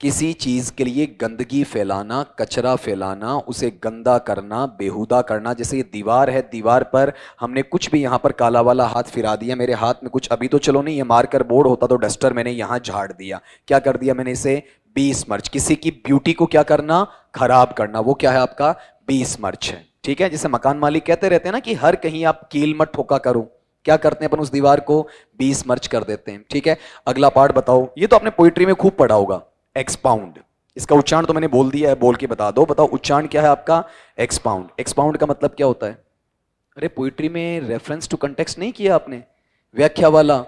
किसी चीज के लिए गंदगी फैलाना, कचरा फैलाना, उसे गंदा करना, बेहुदा करना। जैसे ये दीवार है, दीवार पर हमने कुछ भी यहां पर काला वाला हाथ फिरा दिया, मेरे हाथ में कुछ अभी तो चलो नहीं, ये मार्कर बोर्ड होता तो डस्टर, मैंने यहां झाड़ दिया, क्या कर दिया मैंने इसे, बीस्मर्च। किसी की ब्यूटी को क्या करना, खराब करना, वो क्या है आपका बीस्मर्च है। ठीक है, जैसे मकान मालिक कहते रहते हैं ना कि हर कहीं आप कील मत ठोका करो, क्या करते हैं अपन उस दीवार को बीस्मर्च कर देते हैं। ठीक है, अगला पार्ट बताओ, ये तो आपने पोइट्री में खूब पढ़ा होगा, एक्सपाउंड। इसका उच्चारण तो मैंने बोल दिया है, बोल के बता दो, बताओ उच्चारण क्या है आपका, एक्सपाउंड। एक्सपाउंड का मतलब क्या होता है, अरे पोइट्री में रेफरेंस टू कंटेक्स्ट नहीं किया आपने, व्याख्या वाला,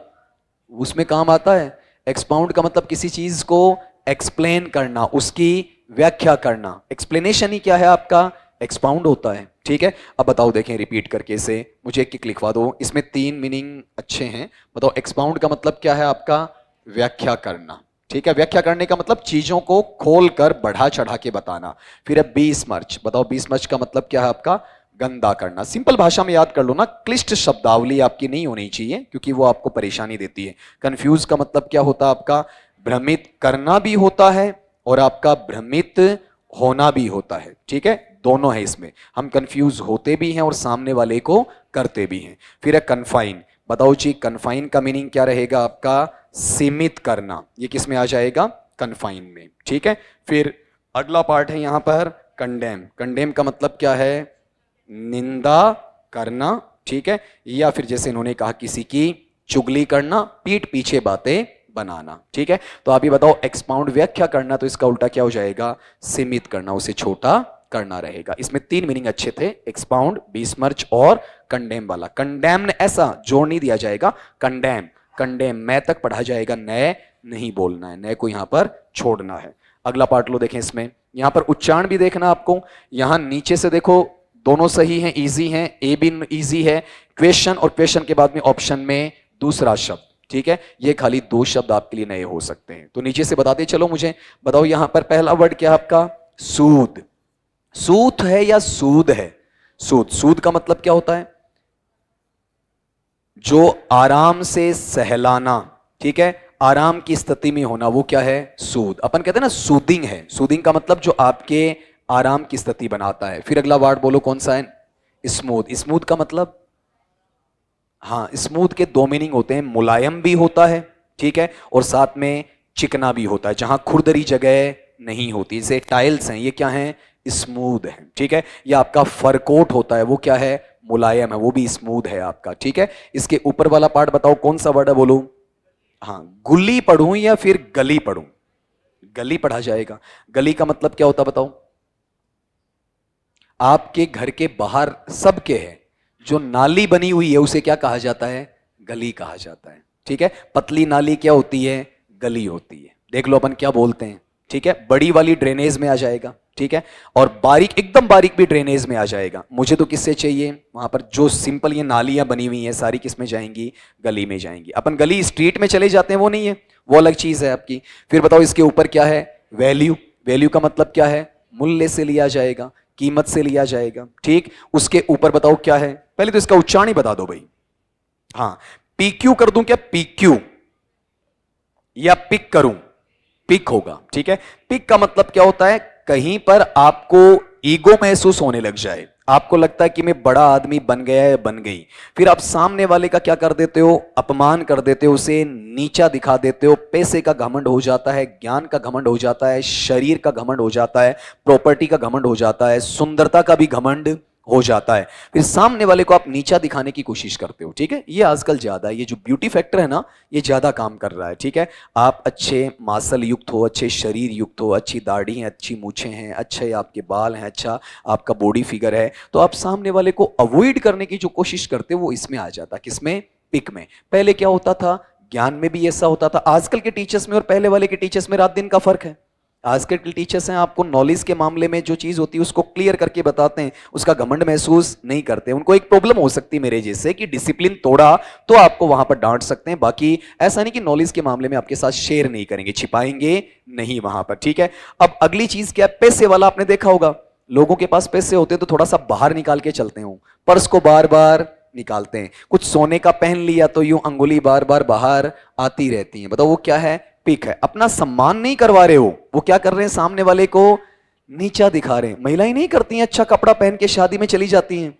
उसमें काम आता है। एक्सपाउंड का मतलब किसी चीज को एक्सप्लेन करना, उसकी व्याख्या करना। एक्सप्लेनेशन ही क्या है आपका, एक्सपाउंड होता है। ठीक है, अब बताओ देखें रिपीट करके इसे, मुझे एक एक लिखवा दो, इसमें 3 मीनिंग अच्छे हैं। बताओ एक्सपाउंड का मतलब क्या है आपका, व्याख्या करना। ठीक है, व्याख्या करने का मतलब चीजों को खोल कर बढ़ा चढ़ा के बताना। फिर अब बीस्मर्च। बताओ बीस्मर्च का मतलब क्या है आपका, गंदा करना। सिंपल भाषा में याद कर लो ना, क्लिष्ट शब्दावली आपकी नहीं होनी चाहिए क्योंकि वो आपको परेशानी देती है। कंफ्यूज का मतलब क्या होता है आपका, भ्रमित करना भी होता है और आपका भ्रमित होना भी होता है। ठीक है, दोनों है इसमें, हम कंफ्यूज होते भी हैं और सामने वाले को करते भी हैं। फिर है कन्फाइन। बताओ जी कन्फाइन का मीनिंग क्या रहेगा आपका, सीमित करना। ये किस में आ जाएगा, कन्फाइन में। ठीक है, फिर अगला पार्ट है यहां पर कंडेम। कंडेम का मतलब क्या है, निंदा करना। ठीक है, या फिर जैसे इन्होंने कहा किसी की चुगली करना, पीठ पीछे बातें बनाना। ठीक है, तो आप ये बताओ एक्सपाउंड व्याख्या करना, तो इसका उल्टा क्या हो जाएगा, सीमित करना, उसे छोटा करना रहेगा। इसमें 3 मीनिंग अच्छे थे, एक्सपाउंड, बीस्मर्च और कंडेम वाला। कंडेम ने ऐसा जोड़ नहीं दिया जाएगा, कंडेम कंडेम मैं तक पढ़ा जाएगा, नए नहीं बोलना है, नए को यहां पर छोड़ना है। अगला पार्ट लो देखें, इसमें यहां पर उच्चारण भी देखना आपको, यहां नीचे से देखो दोनों सही हैं, इजी हैं, ए भी इजी है। क्वेश्चन और क्वेश्चन के बाद में ऑप्शन में दूसरा शब्द। ठीक है, ये खाली 2 शब्द आपके लिए नए हो सकते हैं, तो नीचे से बताते चलो मुझे। बताओ यहां पर पहला वर्ड क्या है आपका, सूद। सूत है या सूद है, सूद। सूद का मतलब क्या होता है, जो आराम से सहलाना। ठीक है, आराम की स्थिति में होना, वो क्या है, सूद। अपन कहते हैं ना सूदिंग है, सूदिंग का मतलब जो आपके आराम की स्थिति बनाता है। फिर अगला वर्ड बोलो कौन सा है, स्मूथ। स्मूथ का मतलब, हाँ स्मूथ के 2 मीनिंग होते हैं, मुलायम भी होता है, ठीक है, और साथ में चिकना भी होता है, जहां खुरदरी जगह नहीं होती। जैसे टाइल्स हैं, ये क्या है, स्मूथ है। ठीक है, या आपका फरकोट होता है, वो क्या है, मुलायम है, वो भी स्मूथ है आपका। ठीक है, इसके ऊपर वाला पार्ट बताओ कौन सा वर्ड है, बोलो। हाँ, गुली पढ़ूं या फिर गली पढ़ूं, गली पढ़ा जाएगा। गली का मतलब क्या होता बताओ, आपके घर के बाहर सबके है, जो नाली बनी हुई है उसे क्या कहा जाता है, गली कहा जाता है। ठीक है, पतली नाली क्या होती है, गली होती है। देख लो अपन क्या बोलते हैं, ठीक है। बड़ी वाली ड्रेनेज में आ जाएगा, ठीक है, और बारीक एकदम बारीक भी ड्रेनेज में आ जाएगा। मुझे तो किससे चाहिए, वहां पर जो सिंपल ये नालियां बनी हुई हैं सारी किस में जाएंगी, गली में जाएंगी। अपन गली स्ट्रीट में चले जाते हैं वो नहीं है, वो अलग चीज है आपकी। फिर बताओ इसके ऊपर क्या है, वैल्यू। वैल्यू का मतलब क्या है, मूल्य से लिया जाएगा, कीमत से लिया जाएगा, ठीक। उसके ऊपर बताओ क्या है, पहले तो इसका उच्चारण ही बता दो भाई। हाँ, पीक्यू कर दूं क्या, पीक्यू, या पिक करूं, पिक होगा, ठीक है। पिक का मतलब क्या होता है, कहीं पर आपको ईगो महसूस होने लग जाए, आपको लगता है कि मैं बड़ा आदमी बन गया है, बन गई, फिर आप सामने वाले का क्या कर देते हो, अपमान कर देते हो, उसे नीचा दिखा देते हो। पैसे का घमंड हो जाता है, ज्ञान का घमंड हो जाता है, शरीर का घमंड हो जाता है, प्रॉपर्टी का घमंड हो जाता है, सुंदरता का भी घमंड हो जाता है। फिर सामने वाले को आप नीचा दिखाने की कोशिश करते हो, ठीक है। ये आजकल ज्यादा है, ये जो ब्यूटी फैक्टर है ना, ये ज्यादा काम कर रहा है, ठीक है। आप अच्छे मासल युक्त हो, अच्छे शरीर युक्त हो, अच्छी दाढ़ी है, अच्छी मूछें हैं, अच्छे आपके बाल हैं, अच्छा आपका बॉडी फिगर है, तो आप सामने वाले को अवॉइड करने की जो कोशिश करते हो वो इसमें आ जाता है, किसमें, पिक में। पहले क्या होता था, ज्ञान में भी ऐसा होता था। आजकल के टीचर्स में और पहले वाले के टीचर्स में रात दिन का फर्क है। आज के टीचर्स हैं, आपको नॉलेज के मामले में जो चीज होती है उसको क्लियर करके बताते हैं, उसका घमंड महसूस नहीं करते। उनको एक प्रॉब्लम हो सकती है मेरे जैसे कि डिसिप्लिन तोड़ा तो आपको वहां पर डांट सकते हैं, बाकी ऐसा नहीं कि नॉलेज के मामले में आपके साथ शेयर नहीं करेंगे, छिपाएंगे नहीं वहां पर, ठीक है। अब अगली चीज क्या है, पैसे वाला। आपने देखा होगा लोगों के पास पैसे होते हैं तो थोड़ा सा बाहर निकाल के चलते हो, पर्स को बार बार निकालते हैं। कुछ सोने का पहन लिया तो यूं अंगुली बार बार बाहर आती रहती है। बताओ वो क्या है, पिक है। अपना सम्मान नहीं करवा रहे हो, वो क्या कर रहे हैं, सामने वाले को नीचा दिखा रहे हैं। महिलाएं नहीं करती हैं, अच्छा कपड़ा पहन के शादी में चली जाती हैं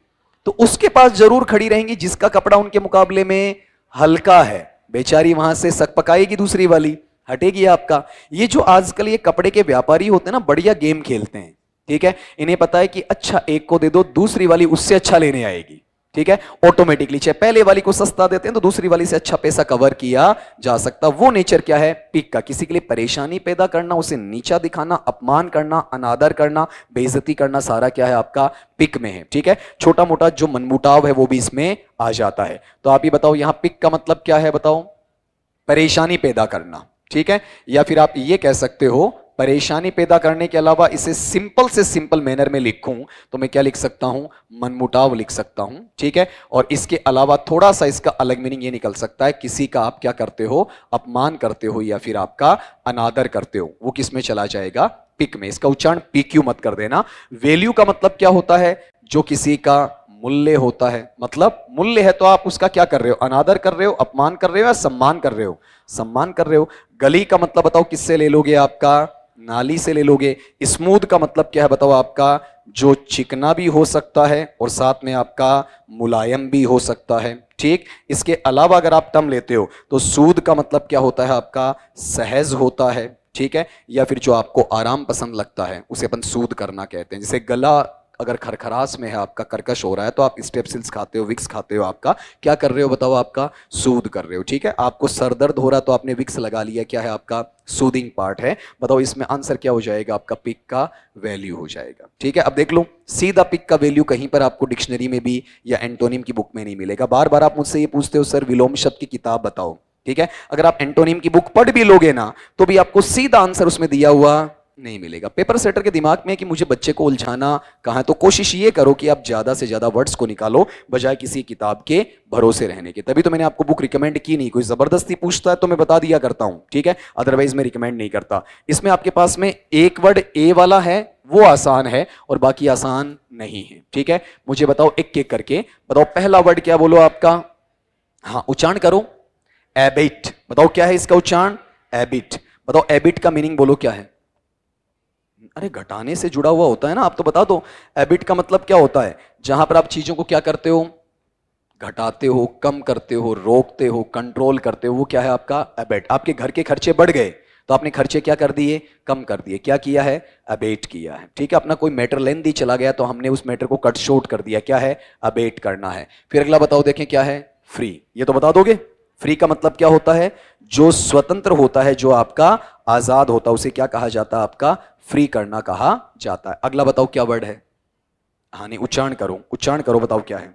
तो उसके पास जरूर खड़ी रहेंगी जिसका कपड़ा उनके मुकाबले में हल्का है, बेचारी वहां से सक पकाएगी, दूसरी वाली हटेगी आपका। ये जो आजकल ये कपड़े के व्यापारी होते हैं ना, बढ़िया गेम खेलते हैं, ठीक है। इन्हें पता है कि अच्छा एक को दे दो, दूसरी वाली उससे अच्छा लेने आएगी, ठीक है। ऑटोमेटिकली चाहे पहले वाली को सस्ता देते हैं तो दूसरी वाली से अच्छा पैसा कवर किया जा सकता। वो नेचर क्या है, पिक का। किसी के लिए परेशानी पैदा करना, उसे नीचा दिखाना, अपमान करना, अनादर करना, बेइज्जती करना, सारा क्या है आपका, पिक में है, ठीक है। छोटा मोटा जो मनमुटाव है वो भी इसमें आ जाता है। तो आप ये बताओ यहां पिक का मतलब क्या है, बताओ, परेशानी पैदा करना, ठीक है। या फिर आप ये कह सकते हो परेशानी पैदा करने के अलावा इसे सिंपल से सिंपल मैनर में लिखूं तो मैं क्या लिख सकता हूं, मनमुटाव लिख सकता हूं, ठीक है। और इसके अलावा थोड़ा सा इसका अलग मीनिंग ये निकल सकता है, किसी का आप क्या करते हो, अपमान करते हो या फिर आपका अनादर करते हो, वो किस में चला जाएगा, पिक में। इसका उच्चारण पीक्यू मत कर देना। वैल्यू का मतलब क्या होता है, जो किसी का मूल्य होता है। मतलब मूल्य है तो आप उसका क्या कर रहे हो, अनादर कर रहे हो, अपमान कर रहे हो या सम्मान कर रहे हो, सम्मान कर रहे हो। गली का मतलब बताओ किससे ले लोगे, आपका नाली से ले लोगे। स्मूथ का मतलब क्या है बताओ, आपका जो चिकना भी हो सकता है और साथ में आपका मुलायम भी हो सकता है, ठीक। इसके अलावा अगर आप टर्म लेते हो तो सूद का मतलब क्या होता है, आपका सहज होता है, ठीक है। या फिर जो आपको आराम पसंद लगता है उसे अपन सूद करना कहते हैं। जैसे गला अगर खरखरास में है, आपका कर्कश हो रहा है तो आप स्टेप्सिल्स खाते हो, विक्स खाते हो, आपका क्या कर रहे हो बताओ, आपका सूद कर रहे हो, ठीक है। आपको सर दर्द हो रहा है तो आपने विक्स लगा लिया, क्या है आपका सूदिंग पार्ट है। बताओ इसमें आंसर क्या हो जाएगा, आपका पिक का वैल्यू हो जाएगा, ठीक है। अब देख लो सीधा पिक का वैल्यू कहीं पर आपको डिक्शनरी में भी या एंटोनिम की बुक में नहीं मिलेगा। बार बार आप मुझसे ये पूछते हो सर विलोम शब्द की किताब बताओ, ठीक है। अगर आप एंटोनिम की बुक पढ़ भी लोगे ना तो भी आपको सीधा आंसर उसमें दिया हुआ नहीं मिलेगा। पेपर सेटर के दिमाग में कि मुझे बच्चे को उलझाना कहां है, तो कोशिश ये करो कि आप ज्यादा से ज्यादा वर्ड्स को निकालो बजाय किसी किताब के भरोसे रहने के। तभी तो मैंने आपको बुक रिकमेंड की नहीं, कोई जबरदस्ती पूछता है तो मैं बता दिया करता हूं, ठीक है, अदरवाइज मैं रिकमेंड नहीं करता। इसमें आपके पास में एक वर्ड ए वाला है वो आसान है और बाकी आसान नहीं है, ठीक है। मुझे बताओ एक एक करके बताओ, पहला वर्ड क्या बोलो आपका, हाँ उच्चारण करो, एबिट। बताओ क्या है इसका उच्चारण, एबिट। बताओ एबिट का मीनिंग बोलो क्या है। अरे घटाने से जुड़ा हुआ होता है ना, आप तो बता दो। एबिट का मतलब क्या होता है, जहां पर आप चीजों को क्या करते हो, घटाते हो, कम करते हो, रोकते हो, कंट्रोल करते हो, वो क्या है आपका एबेट। आपके घर के खर्चे बढ़ गए तो आपने खर्चे क्या कर दिए, कम कर दिए, क्या किया है, अबेट किया है, ठीक है। अपना कोई मैटर लेंदी चला गया तो हमने उस मैटर को कट शॉर्ट कर दिया, क्या है, अबेट करना है। फिर अगला बताओ, देखें क्या है, फ्री। ये तो बता दोगे, फ्री का मतलब क्या होता है, जो स्वतंत्र होता है, जो आपका आजाद होता है, उसे क्या कहा जाता है, आपका फ्री करना कहा जाता है। अगला बताओ क्या वर्ड है, हाँ नहीं उच्चारण करो, उच्चारण करो, बताओ क्या है।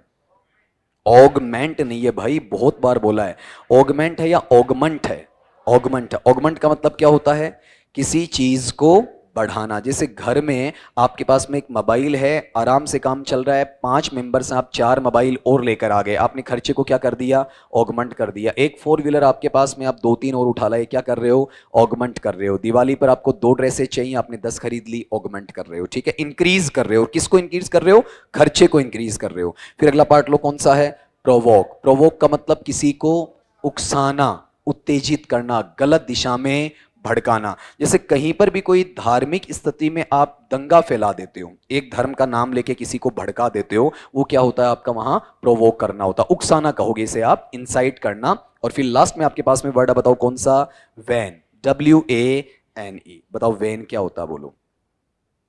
ऑगमेंट नहीं है भाई, बहुत बार बोला है, ऑगमेंट है या ऑगमेंट है, ऑगमेंट है। ऑगमेंट का मतलब क्या होता है? किसी चीज को बढ़ाना। जैसे घर में आपके पास में एक मोबाइल है, आराम से काम चल रहा है, 5 मेंबर्स हैं, आप 4 मोबाइल और लेकर आ गए, आपने खर्चे को क्या कर दिया? ऑगमेंट कर दिया। एक 4 व्हीलर आपके पास में, आप 2-3 और उठा लाए, क्या कर रहे हो? ऑगमेंट कर रहे हो। दिवाली पर आपको 2 ड्रेसें चाहिए, आपने 10 खरीद ली, ऑगमेंट कर रहे हो। ठीक है, इंक्रीज कर रहे हो। किसको इंक्रीज कर रहे हो? खर्चे को इंक्रीज कर रहे हो। फिर अगला पार्ट लो, कौन सा है? प्रोवोक। प्रोवोक का मतलब किसी को उकसाना, उत्तेजित करना, गलत दिशा में भड़काना। जैसे कहीं पर भी कोई धार्मिक स्थिति में आप दंगा फैला देते हो, एक धर्म का नाम लेके किसी को भड़का देते हो, वो क्या होता है आपका? वहां प्रोवोक करना होता है। उकसाना कहोगे इसे आप, इंसाइट करना। और फिर लास्ट में आपके पास में वर्ड है, बताओ कौन सा? वैन। WANE। बताओ वैन क्या होता है? बोलो,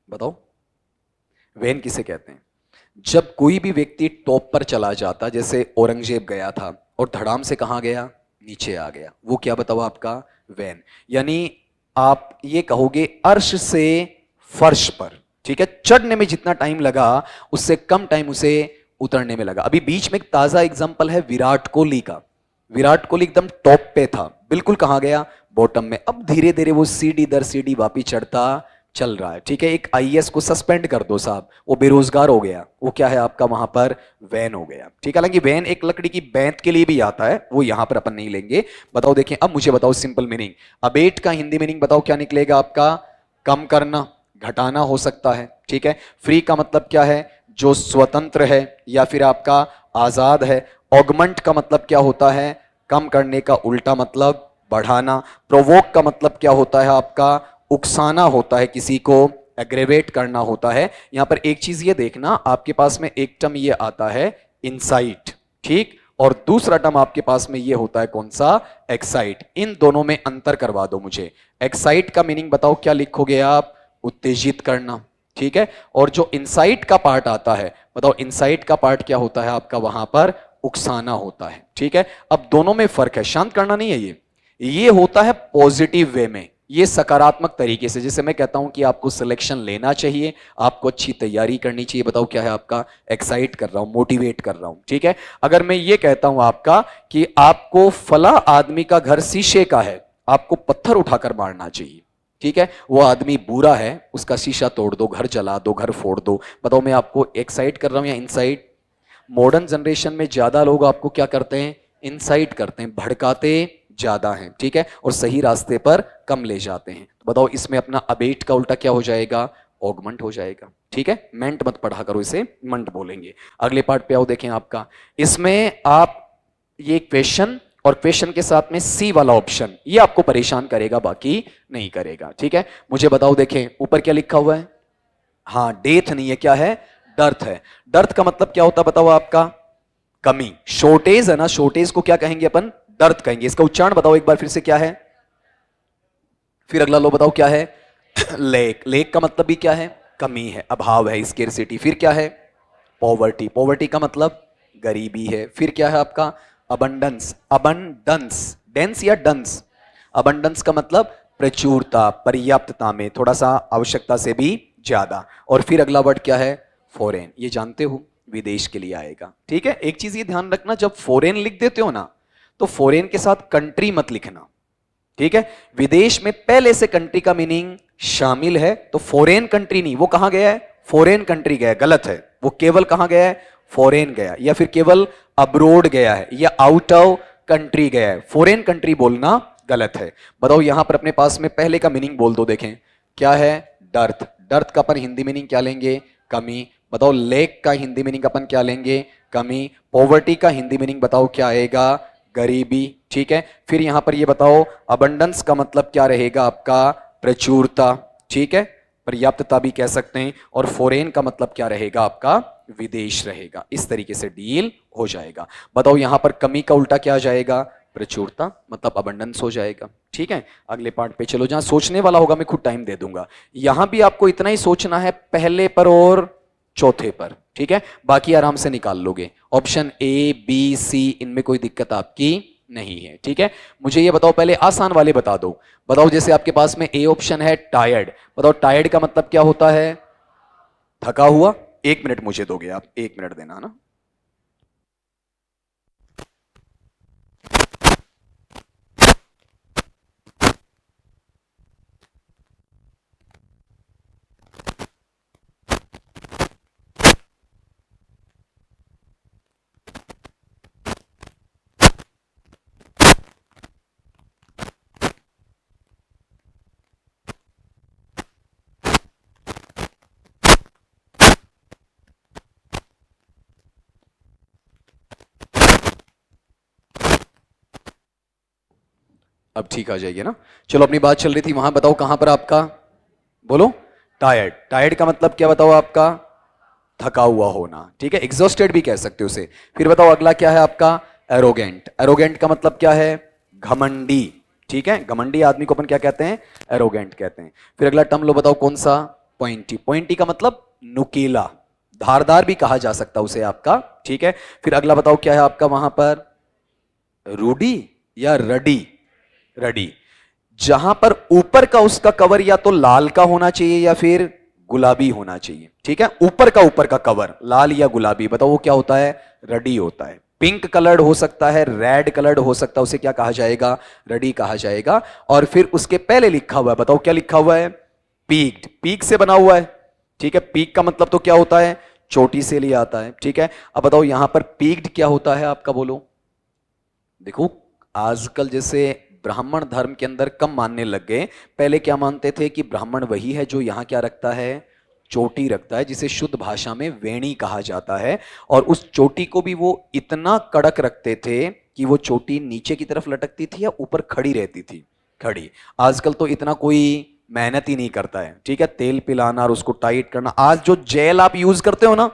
बताओ वैन किसे कहते हैं? जब कोई भी व्यक्ति टॉप पर चला जाता, जैसे औरंगजेब गया था और धड़ाम से कहां गया? नीचे आ गया, वो क्या बताओ आपका? वैन। यानी आप ये कहोगे अर्श से फर्श पर, ठीक है, चढ़ने में जितना टाइम लगा उससे कम टाइम उसे उतरने में लगा। अभी बीच में एक ताजा एग्जांपल है विराट कोहली का। विराट कोहली एकदम टॉप पे था, बिल्कुल कहां गया? बॉटम में। अब धीरे धीरे वो सीढ़ी दर सीढ़ी वापी चढ़ता चल रहा है। ठीक है, एक आईएएस को सस्पेंड कर दो साहब, वो बेरोजगार हो गया, वो क्या है आपका? वहां पर वैन हो गया। ठीक है, हालांकि वैन एक लकड़ी की बैंत के लिए भी आता है, वो यहां पर अपन नहीं लेंगे। बताओ, देखें अब मुझे बताओ सिंपल मीनिंग। अबेट का हिंदी मीनिंग बताओ क्या निकलेगा आपका? कम करना, घटाना हो सकता है। ठीक है, फ्री का मतलब क्या है? जो स्वतंत्र है या फिर आपका आजाद है। ऑगमेंट का मतलब क्या होता है? कम करने का उल्टा मतलब बढ़ाना। प्रोवोक का मतलब क्या होता है आपका? उकसाना होता है, किसी को एग्रेवेट करना होता है। यहां पर एक चीज ये देखना, आपके पास में एक टर्म ये आता है इंसाइट, ठीक, और दूसरा टर्म आपके पास में ये होता है कौन सा? एक्साइट। इन दोनों में अंतर करवा दो मुझे। एक्साइट का मीनिंग बताओ क्या लिखोगे आप? उत्तेजित करना। ठीक है, और जो इंसाइट का पार्ट आता है, बताओ इंसाइट का पार्ट क्या होता है आपका? वहां पर उकसाना होता है। ठीक है, अब दोनों में फर्क है, शांत करना नहीं है। ये होता है पॉजिटिव वे में, ये सकारात्मक तरीके से। जैसे मैं कहता हूं कि आपको सिलेक्शन लेना चाहिए, आपको अच्छी तैयारी करनी चाहिए, बताओ क्या है आपका? एक्साइट कर रहा हूं, मोटिवेट कर रहा हूं। ठीक है, अगर मैं ये कहता हूं आपका कि आपको फला आदमी का घर शीशे का है, आपको पत्थर उठाकर मारना चाहिए। ठीक है, वो आदमी बुरा है, उसका शीशा तोड़ दो, घर जला दो, घर फोड़ दो। बताओ मैं आपको एक्साइट कर रहा हूं या इंसाइट? मॉडर्न जनरेशन में ज्यादा लोग आपको क्या करते हैं? इंसाइट करते हैं, भड़काते ज्यादा हैं। ठीक है, और सही रास्ते पर कम ले जाते हैं। तो बताओ इसमें अपना अबेट का उल्टा क्या हो जाएगा? ऑगमेंट हो जाएगा। ठीक है, मेंट मत पढ़ा करो, इसे मंट बोलेंगे। अगले पार्ट पे आओ, देखें आपका इसमें आप ये क्वेश्चन और क्वेश्चन के साथ में सी वाला ऑप्शन, ये आपको परेशान करेगा, बाकी नहीं करेगा। ठीक है, मुझे बताओ, देखें ऊपर क्या लिखा हुआ है? हाँ, डेथ नहीं है, क्या है? डर्थ है। डर्थ का मतलब क्या होता है बताओ आपका? कमी। शॉर्टेज है ना, शॉर्टेज को क्या कहेंगे अपन? डर्थ कहेंगे। इसका उच्चारण बताओ एक बार फिर से, क्या है? फिर अगला लो, बताओ क्या है? लेक। लेक का मतलब भी क्या है? कमी है, अभाव है, स्केर्सिटी। फिर क्या है? पॉवर्टी। पॉवर्टी का मतलब गरीबी है। फिर क्या है आपका? अबंडेंस। अबंडेंस, डेंस या डंस? अबंडेंस का मतलब प्रचुरता, पर्याप्तता में, थोड़ा सा आवश्यकता से भी ज्यादा। और फिर अगला वर्ड क्या है? फॉरेन। ये जानते हो, विदेश के लिए आएगा। ठीक है, एक चीज ये ध्यान रखना, जब फॉरेन लिख देते हो ना, तो फॉरेन के साथ कंट्री मत लिखना। ठीक है, विदेश में पहले से कंट्री का मीनिंग शामिल है, तो फॉरेन कंट्री नहीं। वो कहां गया है? फॉरेन कंट्री गया है, गलत है। वो केवल कहां गया है? फॉरेन गया, या फिर केवल अब्रोड गया है, या आउट ऑफ कंट्री गया है। फॉरेन कंट्री बोलना गलत है। बताओ यहां पर अपने पास में पहले का मीनिंग बोल दो, देखें क्या है? डर्थ। डर्थ का अपन हिंदी मीनिंग क्या लेंगे? कमी। बताओ लेक का हिंदी मीनिंग अपन क्या लेंगे? कमी। पॉवर्टी का हिंदी मीनिंग बताओ क्या आएगा? गरीबी। ठीक है, फिर यहां पर ये बताओ अबंडेंस का मतलब क्या रहेगा आपका? प्रचुरता। ठीक है, पर्याप्तता भी कह सकते हैं। और फॉरेन का मतलब क्या रहेगा आपका? विदेश रहेगा। इस तरीके से डील हो जाएगा। बताओ यहां पर कमी का उल्टा क्या आ जाएगा? प्रचुरता, मतलब अबंडेंस हो जाएगा। ठीक है, अगले पार्ट पे चलो, जहां सोचने वाला होगा मैं खुद टाइम दे दूंगा। यहां भी आपको इतना ही सोचना है, पहले पर और चौथे पर। ठीक है, बाकी आराम से निकाल लोगे। ऑप्शन ए बी सी, इनमें कोई दिक्कत आपकी नहीं है। ठीक है, मुझे ये बताओ, पहले आसान वाले बता दो। बताओ जैसे आपके पास में ए ऑप्शन है टायर्ड। बताओ टायर्ड का मतलब क्या होता है? थका हुआ। 1 मिनट मुझे दोगे आप? 1 मिनट देना ना। अब ठीक आ जाएगी ना। चलो अपनी बात चल रही थी वहां, बताओ कहां पर आपका, बोलो टायर्ड। टायर्ड का मतलब क्या बताओ आपका, थका हुआ होना, ठीक है, एग्जॉस्टेड भी कह सकते हो उसे। फिर बताओ अगला क्या है आपका, एरोगेंट। एरोगेंट का मतलब क्या है, घमंडी, ठीक है, घमंडी आदमी को अपन क्या कहते हैं, एरोगेंट कहते हैं। फिर अगला टर्म लो बताओ कौन सा, पॉइंटी। पॉइंटी का मतलब नुकीला, धारदार भी कहा जा सकता उसे आपका, ठीक है। फिर अगला बताओ क्या है आपका वहां पर, रूडी या रडी, रडी। जहां पर ऊपर का उसका कवर या तो लाल का होना चाहिए या फिर गुलाबी होना चाहिए, ठीक है, ऊपर का कवर लाल या गुलाबी, बताओ वो क्या होता है, रडी होता है। पिंक कलर्ड हो सकता है, रेड कलर्ड हो सकता है, उसे क्या कहा जाएगा, रडी कहा जाएगा। और फिर उसके पहले लिखा हुआ है, बताओ क्या लिखा हुआ है, पीक्ड, पीक से बना हुआ है, ठीक है। पीक का मतलब तो क्या होता है, चोटी से लिया आता है, ठीक है। अब बताओ यहां पर पीक्ड क्या होता है आपका, बोलो। देखो आजकल जैसे ब्राह्मण धर्म के अंदर कम मानने लग गए, पहले क्या मानते थे कि ब्राह्मण वही है जो यहां क्या रखता है, चोटी रखता है, जिसे शुद्ध भाषा में वेणी कहा जाता है। और उस चोटी को भी वो इतना कड़क रखते थे कि वो चोटी नीचे की तरफ लटकती थी या ऊपर खड़ी रहती थी, खड़ी। आजकल तो इतना कोई मेहनत ही नहीं करता है, ठीक है, तेल पिलाना और उसको टाइट करना। आज जो जेल आप यूज करते हो ना,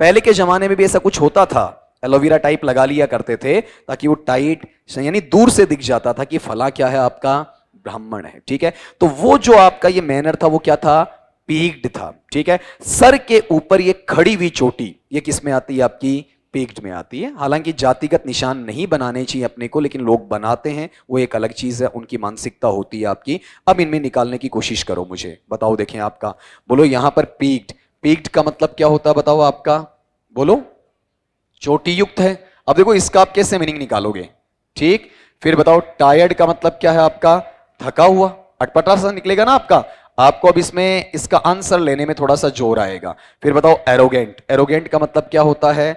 पहले के जमाने में भी ऐसा कुछ होता था, एलोवेरा टाइप लगा लिया करते थे ताकि वो टाइट, यानी दूर से दिख जाता था कि फला क्या है आपका, ब्राह्मण है, ठीक है। तो वो जो आपका ये मैनर था वो क्या था, पीक्ड था, ठीक है। सर के ऊपर ये खड़ी हुई चोटी, ये किस में आती है आपकी, पीक्ड में आती है। हालांकि जातिगत निशान नहीं बनाने चाहिए अपने को, लेकिन लोग बनाते हैं, वो एक अलग चीज है, उनकी मानसिकता होती है आपकी। अब इनमें निकालने की कोशिश करो, मुझे बताओ, देखें आपका, बोलो यहां पर पीक्ड, पीक्ड का मतलब क्या होता है बताओ आपका, बोलो, चोटी युक्त है। अब देखो इसका आप कैसे मीनिंग निकालोगे, ठीक। फिर बताओ टायर्ड का मतलब क्या है आपका, थका हुआ, अटपटा सा निकलेगा ना आपका। आपको अब इसमें इसका आंसर लेने में थोड़ा सा जोर आएगा। फिर बताओ एरोगेंट, एरोगेंट का मतलब क्या होता है,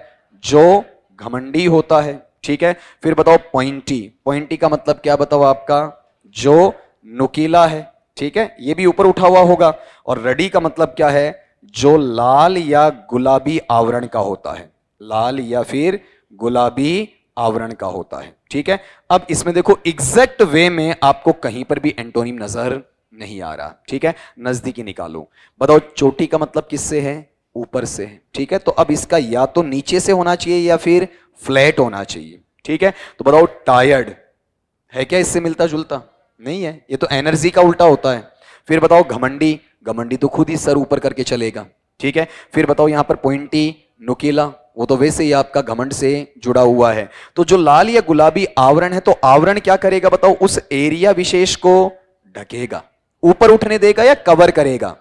जो घमंडी होता है, ठीक है। फिर बताओ पॉइंटी, पॉइंटी का मतलब क्या बताओ आपका, जो नुकीला है, ठीक है, ये भी ऊपर उठा हुआ होगा। और रडी का मतलब क्या है, जो लाल या गुलाबी आवरण का होता है, लाल या फिर गुलाबी आवरण का होता है, ठीक है। अब इसमें देखो एग्जैक्ट वे में आपको कहीं पर भी एंटोनिम नजर नहीं आ रहा, ठीक है, नजदीकी निकालो। बताओ चोटी का मतलब किससे है, ऊपर से है, ठीक है। तो अब इसका या तो नीचे से होना चाहिए या फिर फ्लैट होना चाहिए, ठीक है। तो बताओ टायर्ड है क्या इससे मिलता जुलता, नहीं है, ये तो एनर्जी का उल्टा होता है। फिर बताओ घमंडी, घमंडी तो खुद ही सर ऊपर करके चलेगा, ठीक है। फिर बताओ यहां पर पॉइंटी, नुकीला, वो तो वैसे ही आपका घमंड से जुड़ा हुआ है। तो जो लाल या गुलाबी आवरण है, तो आवरण क्या करेगा बताओ, उस एरिया विशेष को ढकेगा, ऊपर उठने देगा या कवर करेगा।